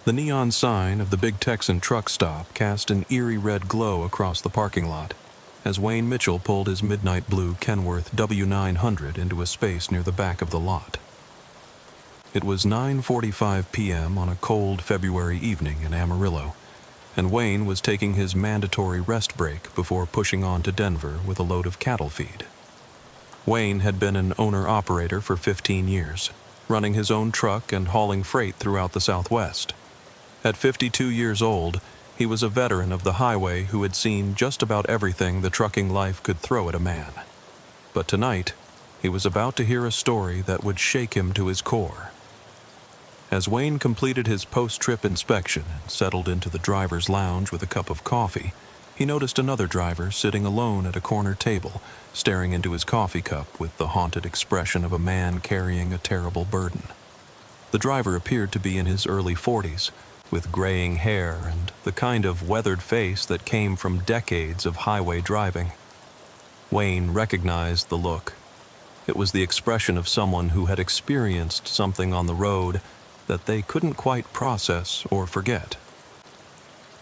The neon sign of the big Texan truck stop cast an eerie red glow across the parking lot as Wayne Mitchell pulled his midnight blue Kenworth W900 into a space near the back of the lot. It was 9:45 p.m. on a cold February evening in Amarillo, and Wayne was taking his mandatory rest break before pushing on to Denver with a load of cattle feed. Wayne had been an owner-operator for 15 years, running his own truck and hauling freight throughout the Southwest. At 52 years old, he was a veteran of the highway who had seen just about everything the trucking life could throw at a man. But tonight, he was about to hear a story that would shake him to his core. As Wayne completed his post-trip inspection and settled into the driver's lounge with a cup of coffee, he noticed another driver sitting alone at a corner table, staring into his coffee cup with the haunted expression of a man carrying a terrible burden. The driver appeared to be in his early 40s, with graying hair and the kind of weathered face that came from decades of highway driving. Wayne recognized the look. It was the expression of someone who had experienced something on the road that they couldn't quite process or forget.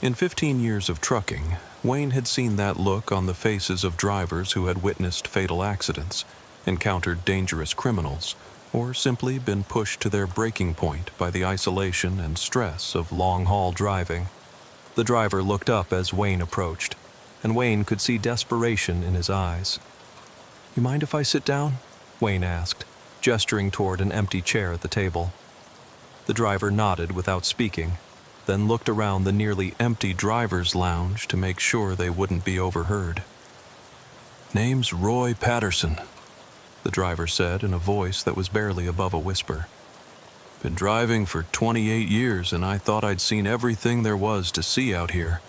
In 15 years of trucking, Wayne had seen that look on the faces of drivers who had witnessed fatal accidents, encountered dangerous criminals, or simply been pushed to their breaking point by the isolation and stress of long-haul driving. The driver looked up as Wayne approached, and Wayne could see desperation in his eyes. "You mind if I sit down?" Wayne asked, gesturing toward an empty chair at the table. The driver nodded without speaking, then looked around the nearly empty driver's lounge to make sure they wouldn't be overheard. "Name's Roy Patterson," the driver said in a voice that was barely above a whisper. Been driving for 28 years and I thought I'd seen everything there was to see out here.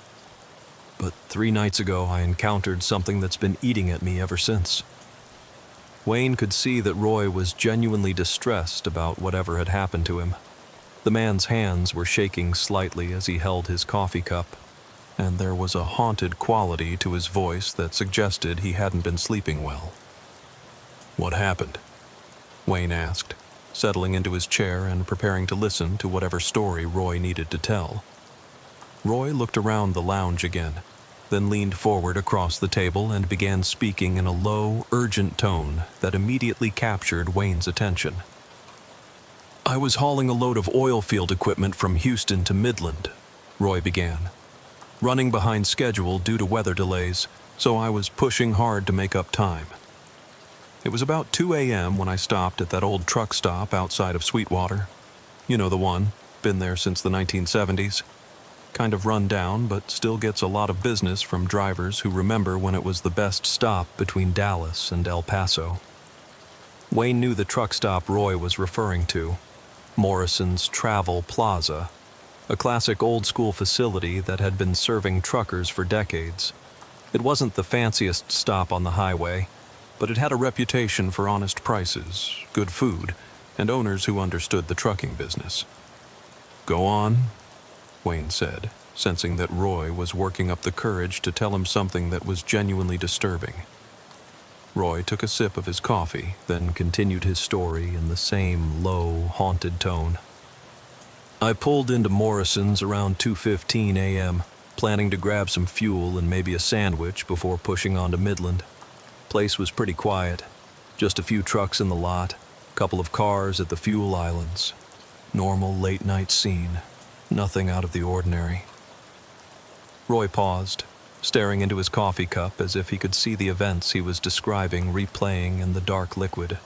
But 3 nights ago I encountered something that's been eating at me ever since. Wayne could see that Roy was genuinely distressed about whatever had happened to him. The man's hands were shaking slightly as he held his coffee cup, and there was a haunted quality to his voice that suggested he hadn't been sleeping well.
"What happened?" Wayne asked, settling into his chair and preparing to listen to whatever story Roy needed to tell. Roy looked around the lounge again, then leaned forward across the table and began speaking in a low, urgent tone that immediately captured Wayne's attention. "I was hauling a load of oil field equipment from Houston to Midland," Roy began, "running behind schedule due to weather delays, so I was pushing hard to make up time. It was about 2 a.m. when I stopped at that old truck stop outside of Sweetwater. You know the one, been there since the 1970s. Kind of run down, but still gets a lot of business from drivers who remember when it was the best stop between Dallas and El Paso." Wayne knew the truck stop Roy was referring to, Morrison's Travel Plaza, a classic old-school facility that had been serving truckers for decades. It wasn't the fanciest stop on the highway, but it had a reputation for honest prices, good food, and owners who understood the trucking business. "Go on," Wayne said, sensing that Roy was working up the courage to tell him something that was genuinely disturbing. Roy took a sip of his coffee, then continued his story in the same low, haunted tone. "I pulled into Morrison's around 2:15 a.m., planning to grab some fuel and maybe a sandwich before pushing on to Midland. Place was pretty quiet, just a few trucks in the lot, couple of cars at the fuel islands. Normal late-night scene, nothing out of the ordinary." Roy paused, staring into his coffee cup as if he could see the events he was describing replaying in the dark liquid.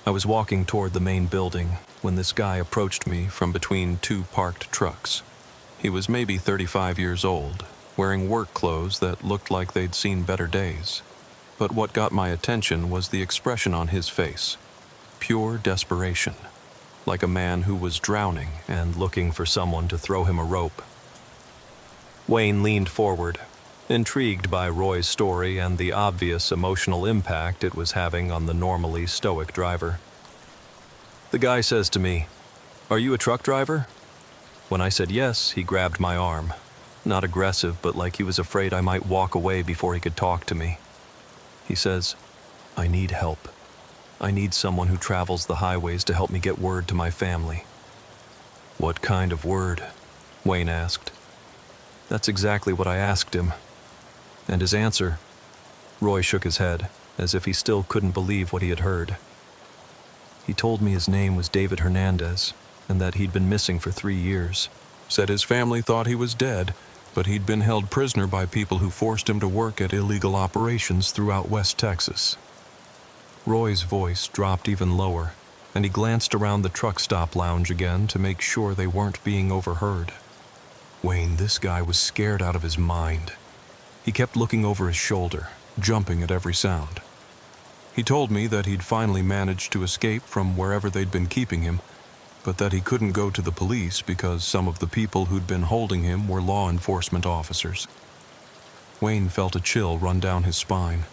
"I was walking toward the main building when this guy approached me from between 2 parked trucks. He was maybe 35 years old, wearing work clothes that looked like they'd seen better days. But what got my attention was the expression on his face. Pure desperation, like a man who was drowning and looking for someone to throw him a rope." Wayne leaned forward, intrigued by Roy's story and the obvious emotional impact it was having on the normally stoic driver. "The guy says to me, 'Are you a truck driver?' When I said yes, he grabbed my arm. Not aggressive, but like he was afraid I might walk away before he could talk to me. He says, 'I need help. I need someone who travels the highways to help me get word to my family.'" "What kind of word?" Wayne asked. "That's exactly what I asked him. And his answer?" Roy shook his head, as if he still couldn't believe what he had heard. "He told me his name was David Hernandez, and that he'd been missing for 3 years. Said his family thought he was dead, but he'd been held prisoner by people who forced him to work at illegal operations throughout West Texas." Roy's voice dropped even lower, and he glanced around the truck stop lounge again to make sure they weren't being overheard. Wayne, this guy was scared out of his mind. He kept looking over his shoulder, jumping at every sound. He told me that he'd finally managed to escape from wherever they'd been keeping him, but that he couldn't go to the police because some of the people who'd been holding him were law enforcement officers. Wayne felt a chill run down his spine.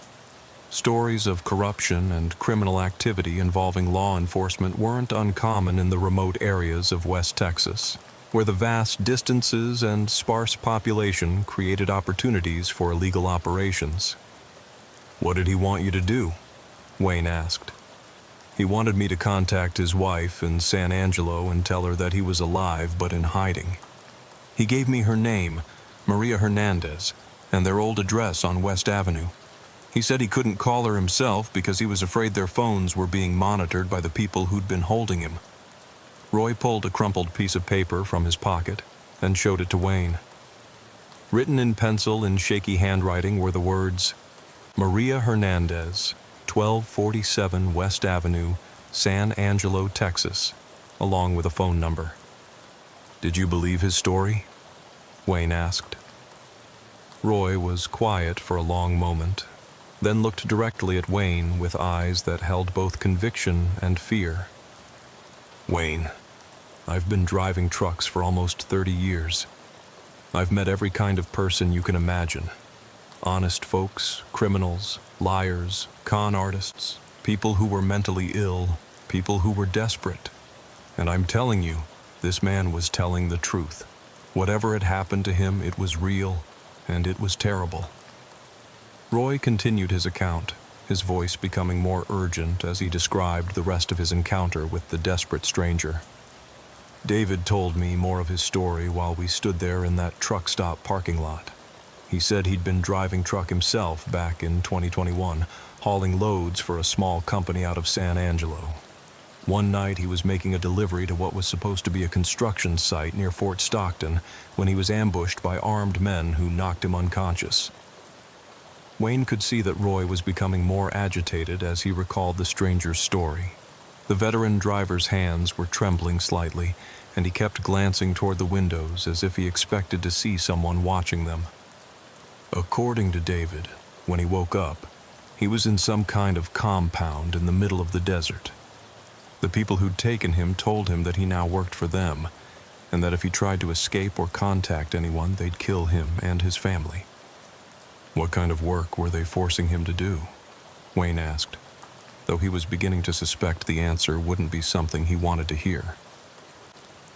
Stories of corruption and criminal activity involving law enforcement weren't uncommon in the remote areas of West Texas, where the vast distances and sparse population created opportunities for illegal operations. "What did he want you to do?" Wayne asked. "He wanted me to contact his wife in San Angelo and tell her that he was alive but in hiding. He gave me her name, Maria Hernandez, and their old address on West Avenue. He said he couldn't call her himself because he was afraid their phones were being monitored by the people who'd been holding him." Roy pulled a crumpled piece of paper from his pocket and showed it to Wayne. Written in pencil in shaky handwriting were the words, "Maria Hernandez, 1247 West Avenue, San Angelo, Texas," along with a phone number. "Did you believe his story?" Wayne asked. Roy was quiet for a long moment, then looked directly at Wayne with eyes that held both conviction and fear.
Wayne, I've been driving trucks for almost 30 years. I've met every kind of person you can imagine. Honest folks, criminals, liars, con artists, people who were mentally ill, people who were desperate. And I'm telling you, this man was telling the truth. Whatever had happened to him, it was real, and it was terrible. Roy continued his account, his voice becoming more urgent as he described the rest of his encounter with the desperate stranger. David told me more of his story while we stood there in that truck stop parking lot. He said he'd been driving truck himself back in 2021, hauling loads for a small company out of San Angelo. One night he was making a delivery to what was supposed to be a construction site near Fort Stockton when he was ambushed by armed men who knocked him unconscious. Wayne could see that Roy was becoming more agitated as he recalled the stranger's story. The veteran driver's hands were trembling slightly, and he kept glancing toward the windows as if he expected to see someone watching them. According to David, when he woke up, he was in some kind of compound in the middle of the desert. The people who'd taken him told him that he now worked for them, and that if he tried to escape or contact anyone, they'd kill him and his family. What kind of work were they forcing him to do? Wayne asked, though he was beginning to suspect the answer wouldn't be something he wanted to hear.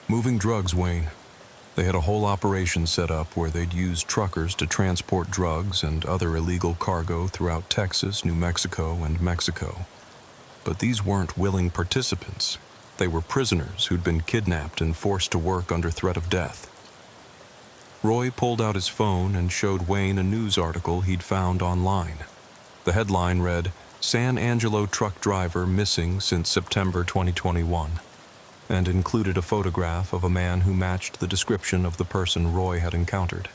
Moving drugs, Wayne. They had a whole operation set up where they'd use truckers to transport drugs and other illegal cargo throughout Texas, New Mexico, and Mexico. But these weren't willing participants. They were prisoners who'd been kidnapped and forced to work under threat of death. Roy pulled out his phone and showed Wayne a news article he'd found online. The headline read, "San Angelo truck driver missing since September 2021." and included a photograph of a man who matched the description of the person Roy had encountered.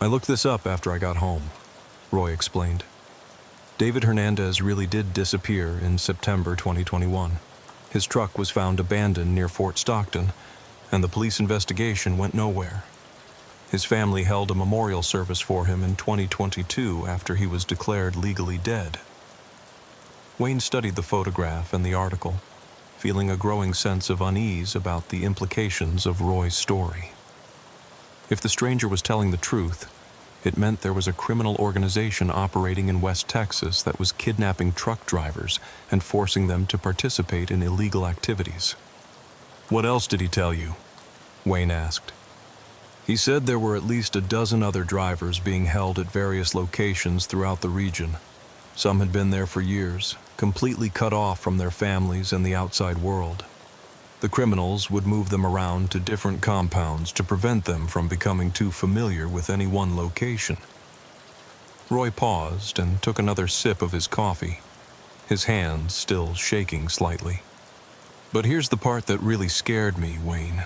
"I looked this up after I got home," Roy explained. "David Hernandez really did disappear in September 2021. His truck was found abandoned near Fort Stockton, and the police investigation went nowhere. His family held a memorial service for him in 2022 after he was declared legally dead." Wayne studied the photograph and the article, feeling a growing sense of unease about the implications of Roy's story. If the stranger was telling the truth, it meant there was a criminal organization operating in West Texas that was kidnapping truck drivers and forcing them to participate in illegal activities. "What else did he tell you?" Wayne asked. "He said there were at least a dozen other drivers being held at various locations throughout the region. Some had been there for years, completely cut off from their families and the outside world. The criminals would move them around to different compounds to prevent them from becoming too familiar with any one location." Roy paused and took another sip of his coffee, his hands still shaking slightly. "But here's the part that really scared me, Wayne.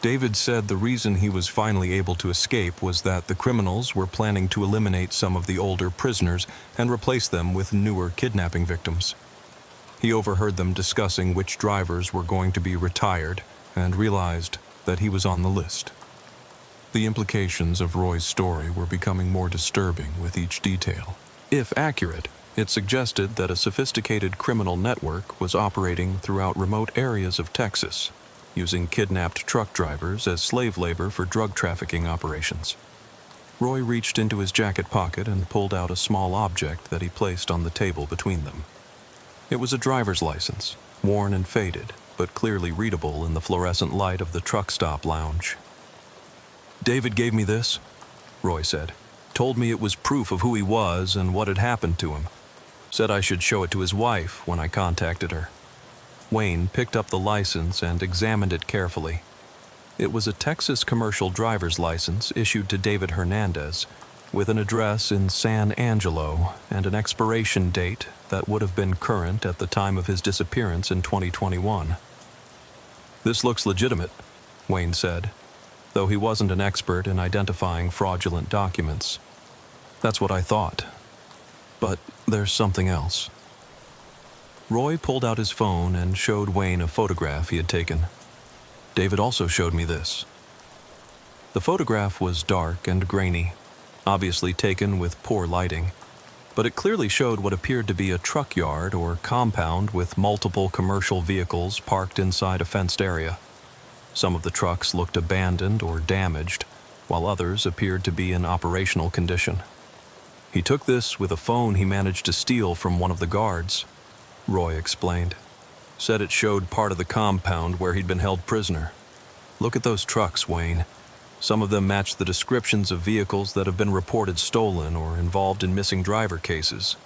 David said the reason he was finally able to escape was that the criminals were planning to eliminate some of the older prisoners and replace them with newer kidnapping victims. He overheard them discussing which drivers were going to be retired and realized that he was on the list." The implications of Roy's story were becoming more disturbing with each detail. If accurate, it suggested that a sophisticated criminal network was operating throughout remote areas of Texas, using kidnapped truck drivers as slave labor for drug trafficking operations. Roy reached into his jacket pocket and pulled out a small object that he placed on the table between them. It was a driver's license, worn and faded, but clearly readable in the fluorescent light of the truck stop lounge. "David gave me this," Roy said. "Told me it was proof of who he was and what had happened to him. Said I should show it to his wife when I contacted her." Wayne picked up the license and examined it carefully. It was a Texas commercial driver's license issued to David Hernandez, with an address in San Angelo and an expiration date that would have been current at the time of his disappearance in 2021. "This looks legitimate," Wayne said, though he wasn't an expert in identifying fraudulent documents. "That's what I thought. But there's something else." Roy pulled out his phone and showed Wayne a photograph he had taken. "David also showed me this." The photograph was dark and grainy, obviously taken with poor lighting, but it clearly showed what appeared to be a truck yard or compound with multiple commercial vehicles parked inside a fenced area. Some of the trucks looked abandoned or damaged, while others appeared to be in operational condition. He took this with a phone he managed to steal from one of the guards, Roy explained. Said it showed part of the compound where he'd been held prisoner. Look at those trucks, Wayne. Some of them match the descriptions of vehicles that have been reported stolen or involved in missing driver cases.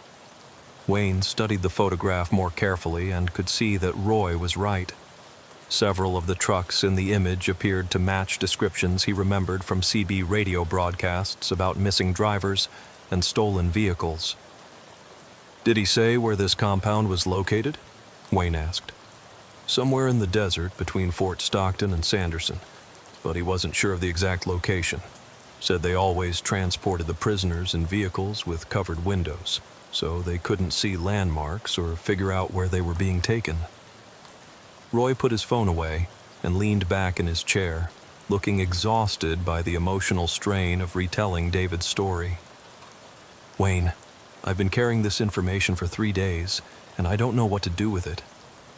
Wayne studied the photograph more carefully and could see that Roy was right. Several of the trucks in the image appeared to match descriptions he remembered from CB radio broadcasts about missing drivers and stolen vehicles. Did he say where this compound was located? Wayne asked. Somewhere in the desert between Fort Stockton and Sanderson, but he wasn't sure of the exact location. Said they always transported the prisoners in vehicles with covered windows, so they couldn't see landmarks or figure out where they were being taken. Roy put his phone away and leaned back in his chair, looking exhausted by the emotional strain of retelling David's story. Wayne, I've been carrying this information for 3 days, and I don't know what to do with it.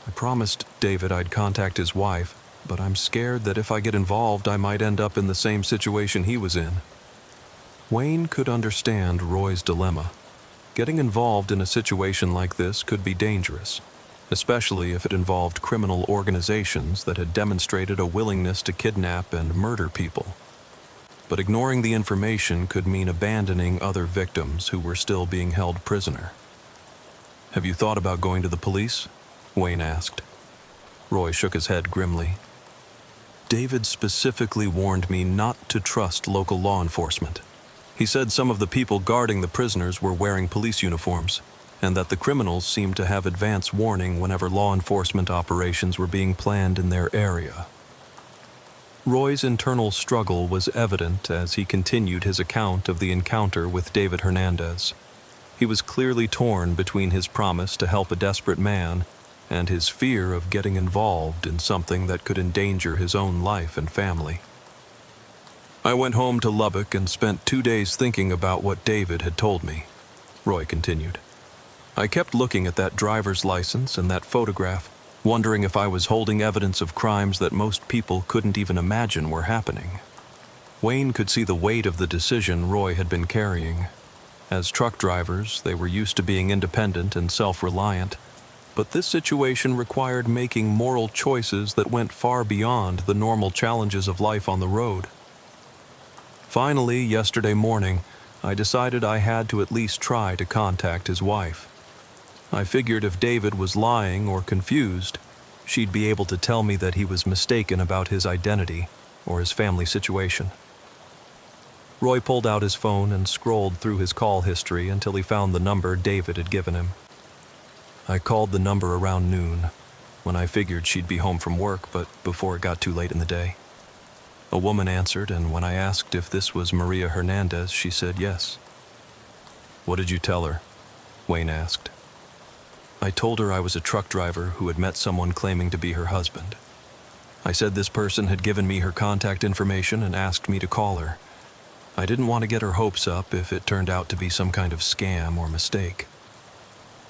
I promised David I'd contact his wife, but I'm scared that if I get involved, I might end up in the same situation he was in. Wayne could understand Roy's dilemma. Getting involved in a situation like this could be dangerous, especially if it involved criminal organizations that had demonstrated a willingness to kidnap and murder people. But ignoring the information could mean abandoning other victims who were still being held prisoner. Have you thought about going to the police? Wayne asked. Roy shook his head grimly. David specifically warned me not to trust local law enforcement. He said some of the people guarding the prisoners were wearing police uniforms, and that the criminals seemed to have advance warning whenever law enforcement operations were being planned in their area. Roy's internal struggle was evident as he continued his account of the encounter with David Hernandez. He was clearly torn between his promise to help a desperate man and his fear of getting involved in something that could endanger his own life and family. I went home to Lubbock and spent 2 days thinking about what David had told me, Roy continued. I kept looking at that driver's license and that photograph, wondering if I was holding evidence of crimes that most people couldn't even imagine were happening. Wayne could see the weight of the decision Roy had been carrying. As truck drivers, they were used to being independent and self-reliant, but this situation required making moral choices that went far beyond the normal challenges of life on the road. Finally, yesterday morning, I decided I had to at least try to contact his wife. I figured if David was lying or confused, she'd be able to tell me that he was mistaken about his identity or his family situation. Roy pulled out his phone and scrolled through his call history until he found the number David had given him. I called the number around noon, when I figured she'd be home from work, but before it got too late in the day. A woman answered, and when I asked if this was Maria Hernandez, she said yes. What did you tell her? Wayne asked. I told her I was a truck driver who had met someone claiming to be her husband. I said this person had given me her contact information and asked me to call her. I didn't want to get her hopes up if it turned out to be some kind of scam or mistake.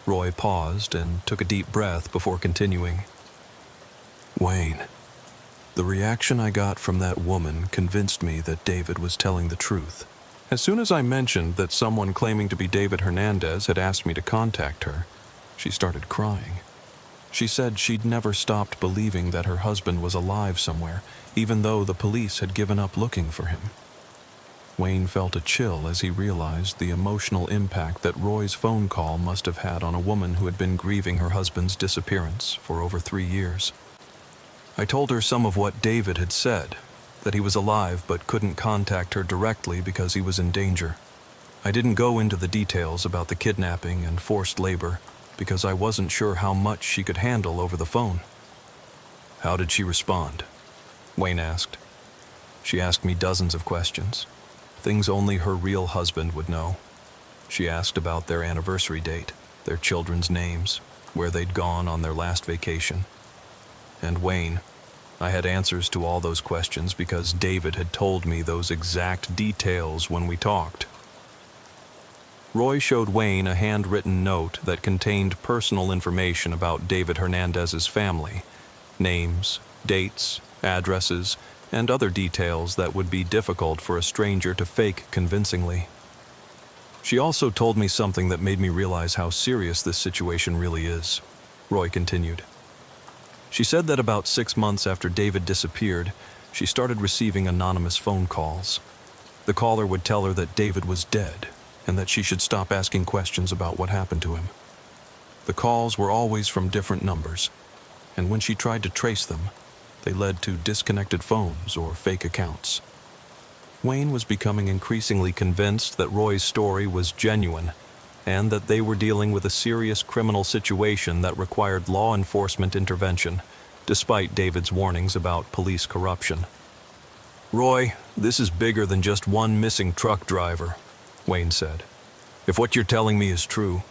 Roy paused and took a deep breath before continuing. Wayne, the reaction I got from that woman convinced me that David was telling the truth. As soon as I mentioned that someone claiming to be David Hernandez had asked me to contact her, she started crying. She said she'd never stopped believing that her husband was alive somewhere, even though the police had given up looking for him. Wayne felt a chill as he realized the emotional impact that Roy's phone call must have had on a woman who had been grieving her husband's disappearance for over 3 years. I told her some of what David had said, that he was alive but couldn't contact her directly because he was in danger. I didn't go into the details about the kidnapping and forced labor because I wasn't sure how much she could handle over the phone. How did she respond? Wayne asked. She asked me dozens of questions. Things only her real husband would know. She asked about their anniversary date, their children's names, where they'd gone on their last vacation. And Wayne, I had answers to all those questions because David had told me those exact details when we talked. Roy showed Wayne a handwritten note that contained personal information about David Hernandez's family, names, dates, addresses, and other details that would be difficult for a stranger to fake convincingly. She also told me something that made me realize how serious this situation really is, Roy continued. She said that about 6 months after David disappeared, she started receiving anonymous phone calls. The caller would tell her that David was dead and that she should stop asking questions about what happened to him. The calls were always from different numbers, and when she tried to trace them, they led to disconnected phones or fake accounts. Wayne was becoming increasingly convinced that Roy's story was genuine and that they were dealing with a serious criminal situation that required law enforcement intervention, despite David's warnings about police corruption. "Roy, this is bigger than just one missing truck driver," Wayne said. "If what you're telling me is true,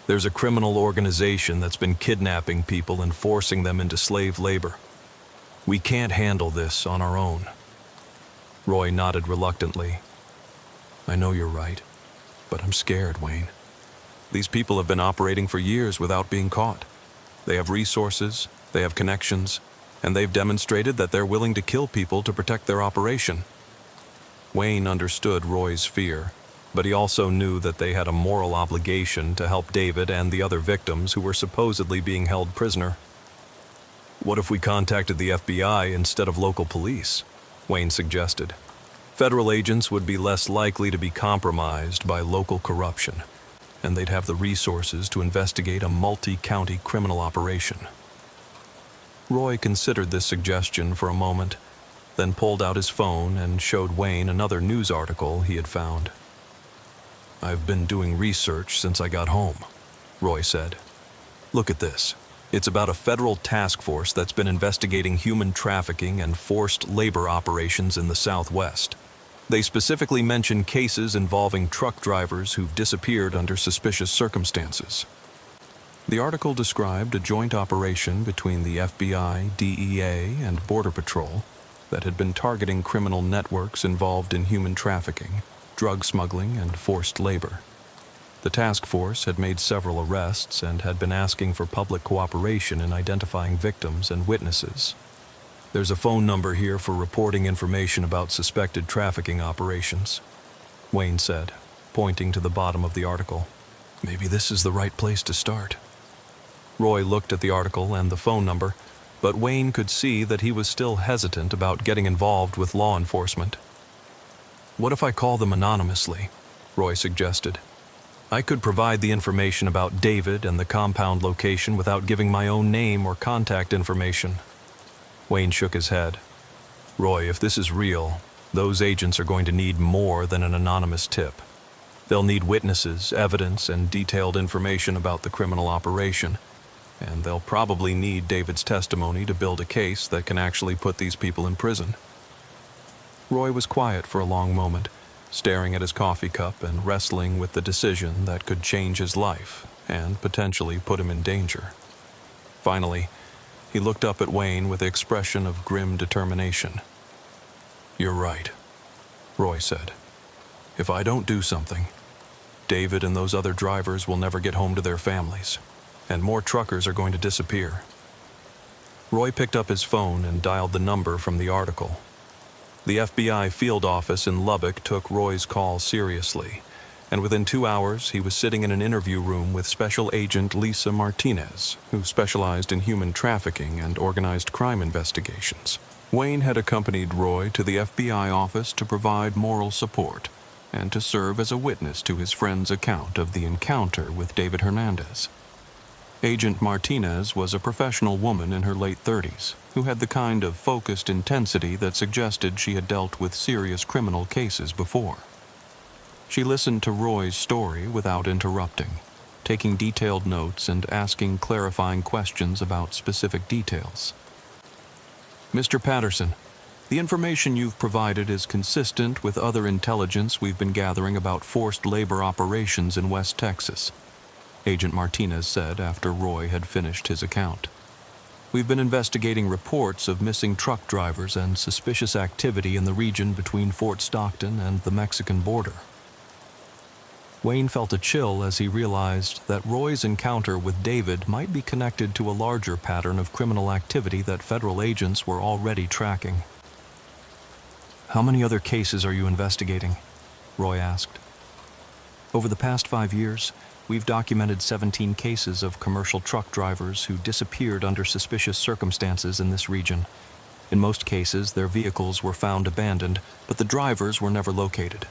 there's a criminal organization that's been kidnapping people and forcing them into slave labor. We can't handle this on our own." Roy nodded reluctantly. "I know you're right, but I'm scared, Wayne. These people have been operating for years without being caught. They have resources, they have connections, and they've demonstrated that they're willing to kill people to protect their operation." Wayne understood Roy's fear, but he also knew that they had a moral obligation to help David and the other victims who were supposedly being held prisoner. "What if we contacted the FBI instead of local police?" Wayne suggested. "Federal agents would be less likely to be compromised by local corruption, and they'd have the resources to investigate a multi-county criminal operation." Roy considered this suggestion for a moment, then pulled out his phone and showed Wayne another news article he had found. "I've been doing research since I got home," Roy said. "Look at this. It's about a federal task force that's been investigating human trafficking and forced labor operations in the Southwest. They specifically mention cases involving truck drivers who've disappeared under suspicious circumstances." The article described a joint operation between the FBI, DEA, and Border Patrol that had been targeting criminal networks involved in human trafficking, drug smuggling, and forced labor. The task force had made several arrests and had been asking for public cooperation in identifying victims and witnesses. "There's a phone number here for reporting information about suspected trafficking operations," Wayne said, pointing to the bottom of the article. "Maybe this is the right place to start." Roy looked at the article and the phone number, but Wayne could see that he was still hesitant about getting involved with law enforcement. "What if I call them anonymously?" Roy suggested. "I could provide the information about David and the compound location without giving my own name or contact information." Wayne shook his head. "Roy, if this is real, those agents are going to need more than an anonymous tip. They'll need witnesses, evidence, and detailed information about the criminal operation. And they'll probably need David's testimony to build a case that can actually put these people in prison." Roy was quiet for a long moment, staring at his coffee cup and wrestling with the decision that could change his life and potentially put him in danger. Finally, he looked up at Wayne with an expression of grim determination. "You're right," Roy said. "If I don't do something, David and those other drivers will never get home to their families, and more truckers are going to disappear." Roy picked up his phone and dialed the number from the article. The FBI field office in Lubbock took Roy's call seriously, and within 2 hours he was sitting in an interview room with Special Agent Lisa Martinez, who specialized in human trafficking and organized crime investigations. Wayne had accompanied Roy to the FBI office to provide moral support and to serve as a witness to his friend's account of the encounter with David Hernandez. Agent Martinez was a professional woman in her late 30s who had the kind of focused intensity that suggested she had dealt with serious criminal cases before. She listened to Roy's story without interrupting, taking detailed notes and asking clarifying questions about specific details. "Mr. Patterson, the information you've provided is consistent with other intelligence we've been gathering about forced labor operations in West Texas," Agent Martinez said after Roy had finished his account. "We've been investigating reports of missing truck drivers and suspicious activity in the region between Fort Stockton and the Mexican border." Wayne felt a chill as he realized that Roy's encounter with David might be connected to a larger pattern of criminal activity that federal agents were already tracking. "How many other cases are you investigating?" Roy asked. "Over the past 5 years, we've documented 17 cases of commercial truck drivers who disappeared under suspicious circumstances in this region. In most cases, their vehicles were found abandoned, but the drivers were never located."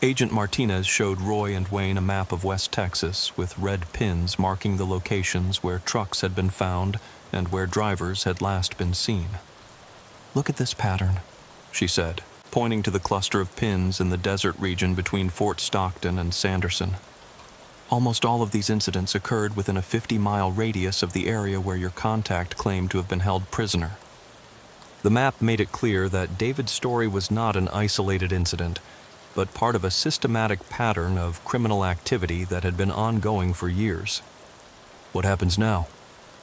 Agent Martinez showed Roy and Wayne a map of West Texas with red pins marking the locations where trucks had been found and where drivers had last been seen. "Look at this pattern," she said, pointing to the cluster of pins in the desert region between Fort Stockton and Sanderson. "Almost all of these incidents occurred within a 50-mile radius of the area where your contact claimed to have been held prisoner." The map made it clear that David's story was not an isolated incident, but part of a systematic pattern of criminal activity that had been ongoing for years. "What happens now?"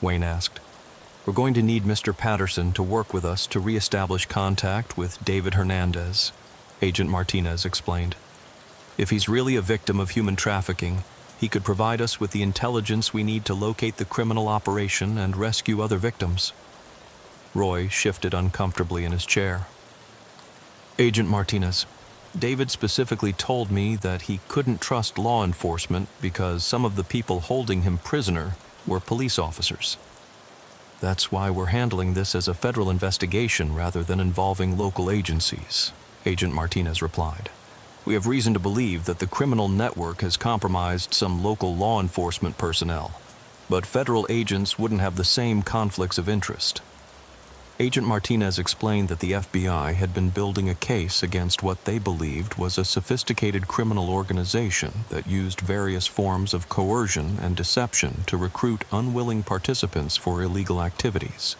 Wayne asked. "We're going to need Mr. Patterson to work with us to reestablish contact with David Hernandez," Agent Martinez explained. "If he's really a victim of human trafficking, he could provide us with the intelligence we need to locate the criminal operation and rescue other victims." Roy shifted uncomfortably in his chair. "Agent Martinez, David specifically told me that he couldn't trust law enforcement because some of the people holding him prisoner were police officers. That's why we're handling this as a federal investigation rather than involving local agencies," Agent Martinez replied. "We have reason to believe that the criminal network has compromised some local law enforcement personnel, but federal agents wouldn't have the same conflicts of interest." Agent Martinez explained that the FBI had been building a case against what they believed was a sophisticated criminal organization that used various forms of coercion and deception to recruit unwilling participants for illegal activities.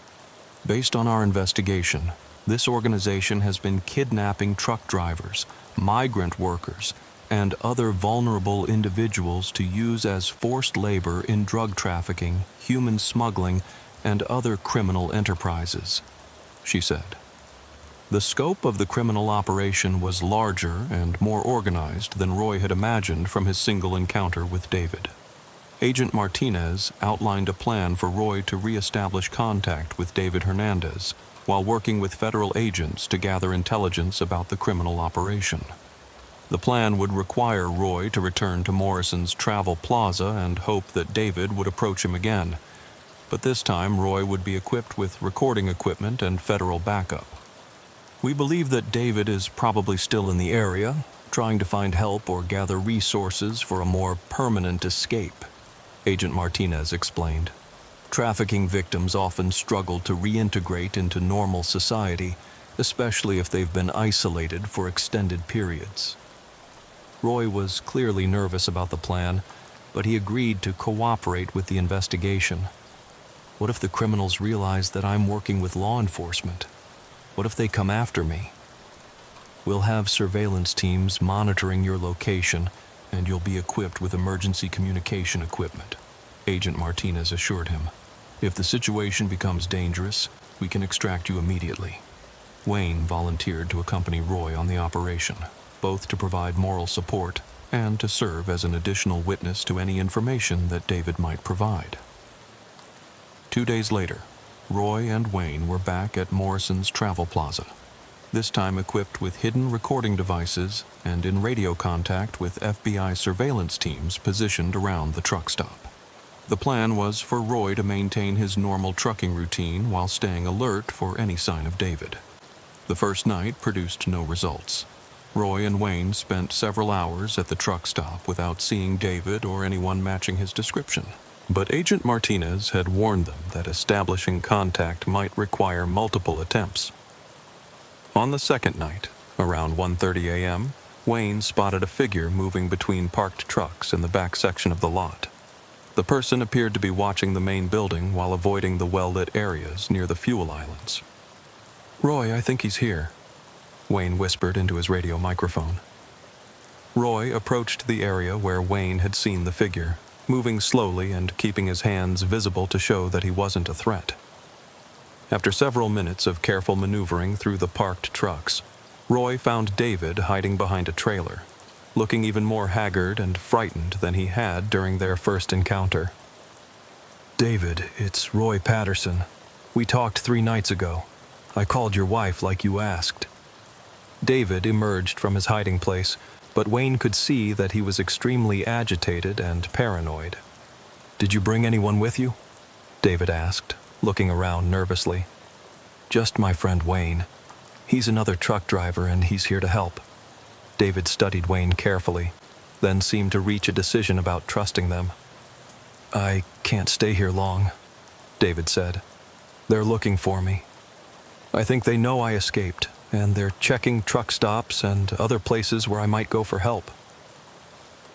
"Based on our investigation, this organization has been kidnapping truck drivers, migrant workers, and other vulnerable individuals to use as forced labor in drug trafficking, human smuggling, and other criminal enterprises," she said. The scope of the criminal operation was larger and more organized than Roy had imagined from his single encounter with David. Agent Martinez outlined a plan for Roy to reestablish contact with David Hernandez while working with federal agents to gather intelligence about the criminal operation. The plan would require Roy to return to Morrison's Travel Plaza and hope that David would approach him again. But this time Roy would be equipped with recording equipment and federal backup. "We believe that David is probably still in the area, trying to find help or gather resources for a more permanent escape," Agent Martinez explained. "Trafficking victims often struggle to reintegrate into normal society, especially if they've been isolated for extended periods." Roy was clearly nervous about the plan, but he agreed to cooperate with the investigation. "What if the criminals realize that I'm working with law enforcement? What if they come after me?" "We'll have surveillance teams monitoring your location, and you'll be equipped with emergency communication equipment," Agent Martinez assured him. "If the situation becomes dangerous, we can extract you immediately." Wayne volunteered to accompany Roy on the operation, both to provide moral support and to serve as an additional witness to any information that David might provide. 2 days later, Roy and Wayne were back at Morrison's Travel Plaza, this time equipped with hidden recording devices and in radio contact with FBI surveillance teams positioned around the truck stop. The plan was for Roy to maintain his normal trucking routine while staying alert for any sign of David. The first night produced no results. Roy and Wayne spent several hours at the truck stop without seeing David or anyone matching his description. But Agent Martinez had warned them that establishing contact might require multiple attempts. On the second night, around 1:30 a.m., Wayne spotted a figure moving between parked trucks in the back section of the lot. The person appeared to be watching the main building while avoiding the well-lit areas near the fuel islands. "Roy, I think he's here," Wayne whispered into his radio microphone. Roy approached the area where Wayne had seen the figure, moving slowly and keeping his hands visible to show that he wasn't a threat. After several minutes of careful maneuvering through the parked trucks, Roy found David hiding behind a trailer. looking even more haggard and frightened than he had during their first encounter. "David, it's Roy Patterson. We talked 3 nights ago. I called your wife like you asked." David emerged from his hiding place, but Wayne could see that he was extremely agitated and paranoid. "Did you bring anyone with you?" David asked, looking around nervously. "Just my friend Wayne. He's another truck driver and he's here to help." David studied Wayne carefully, then seemed to reach a decision about trusting them. "I can't stay here long," David said. "They're looking for me. I think they know I escaped, and they're checking truck stops and other places where I might go for help."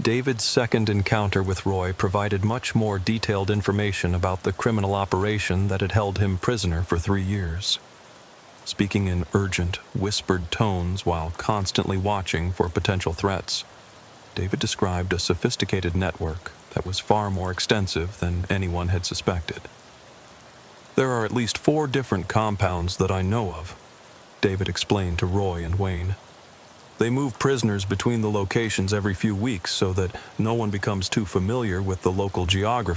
David's second encounter with Roy provided much more detailed information about the criminal operation that had held him prisoner for 3 years. Speaking in urgent, whispered tones while constantly watching for potential threats, David described a sophisticated network that was far more extensive than anyone had suspected. "There are at least 4 different compounds that I know of," David explained to Roy and Wayne. "They move prisoners between the locations every few weeks so that no one becomes too familiar with the local geography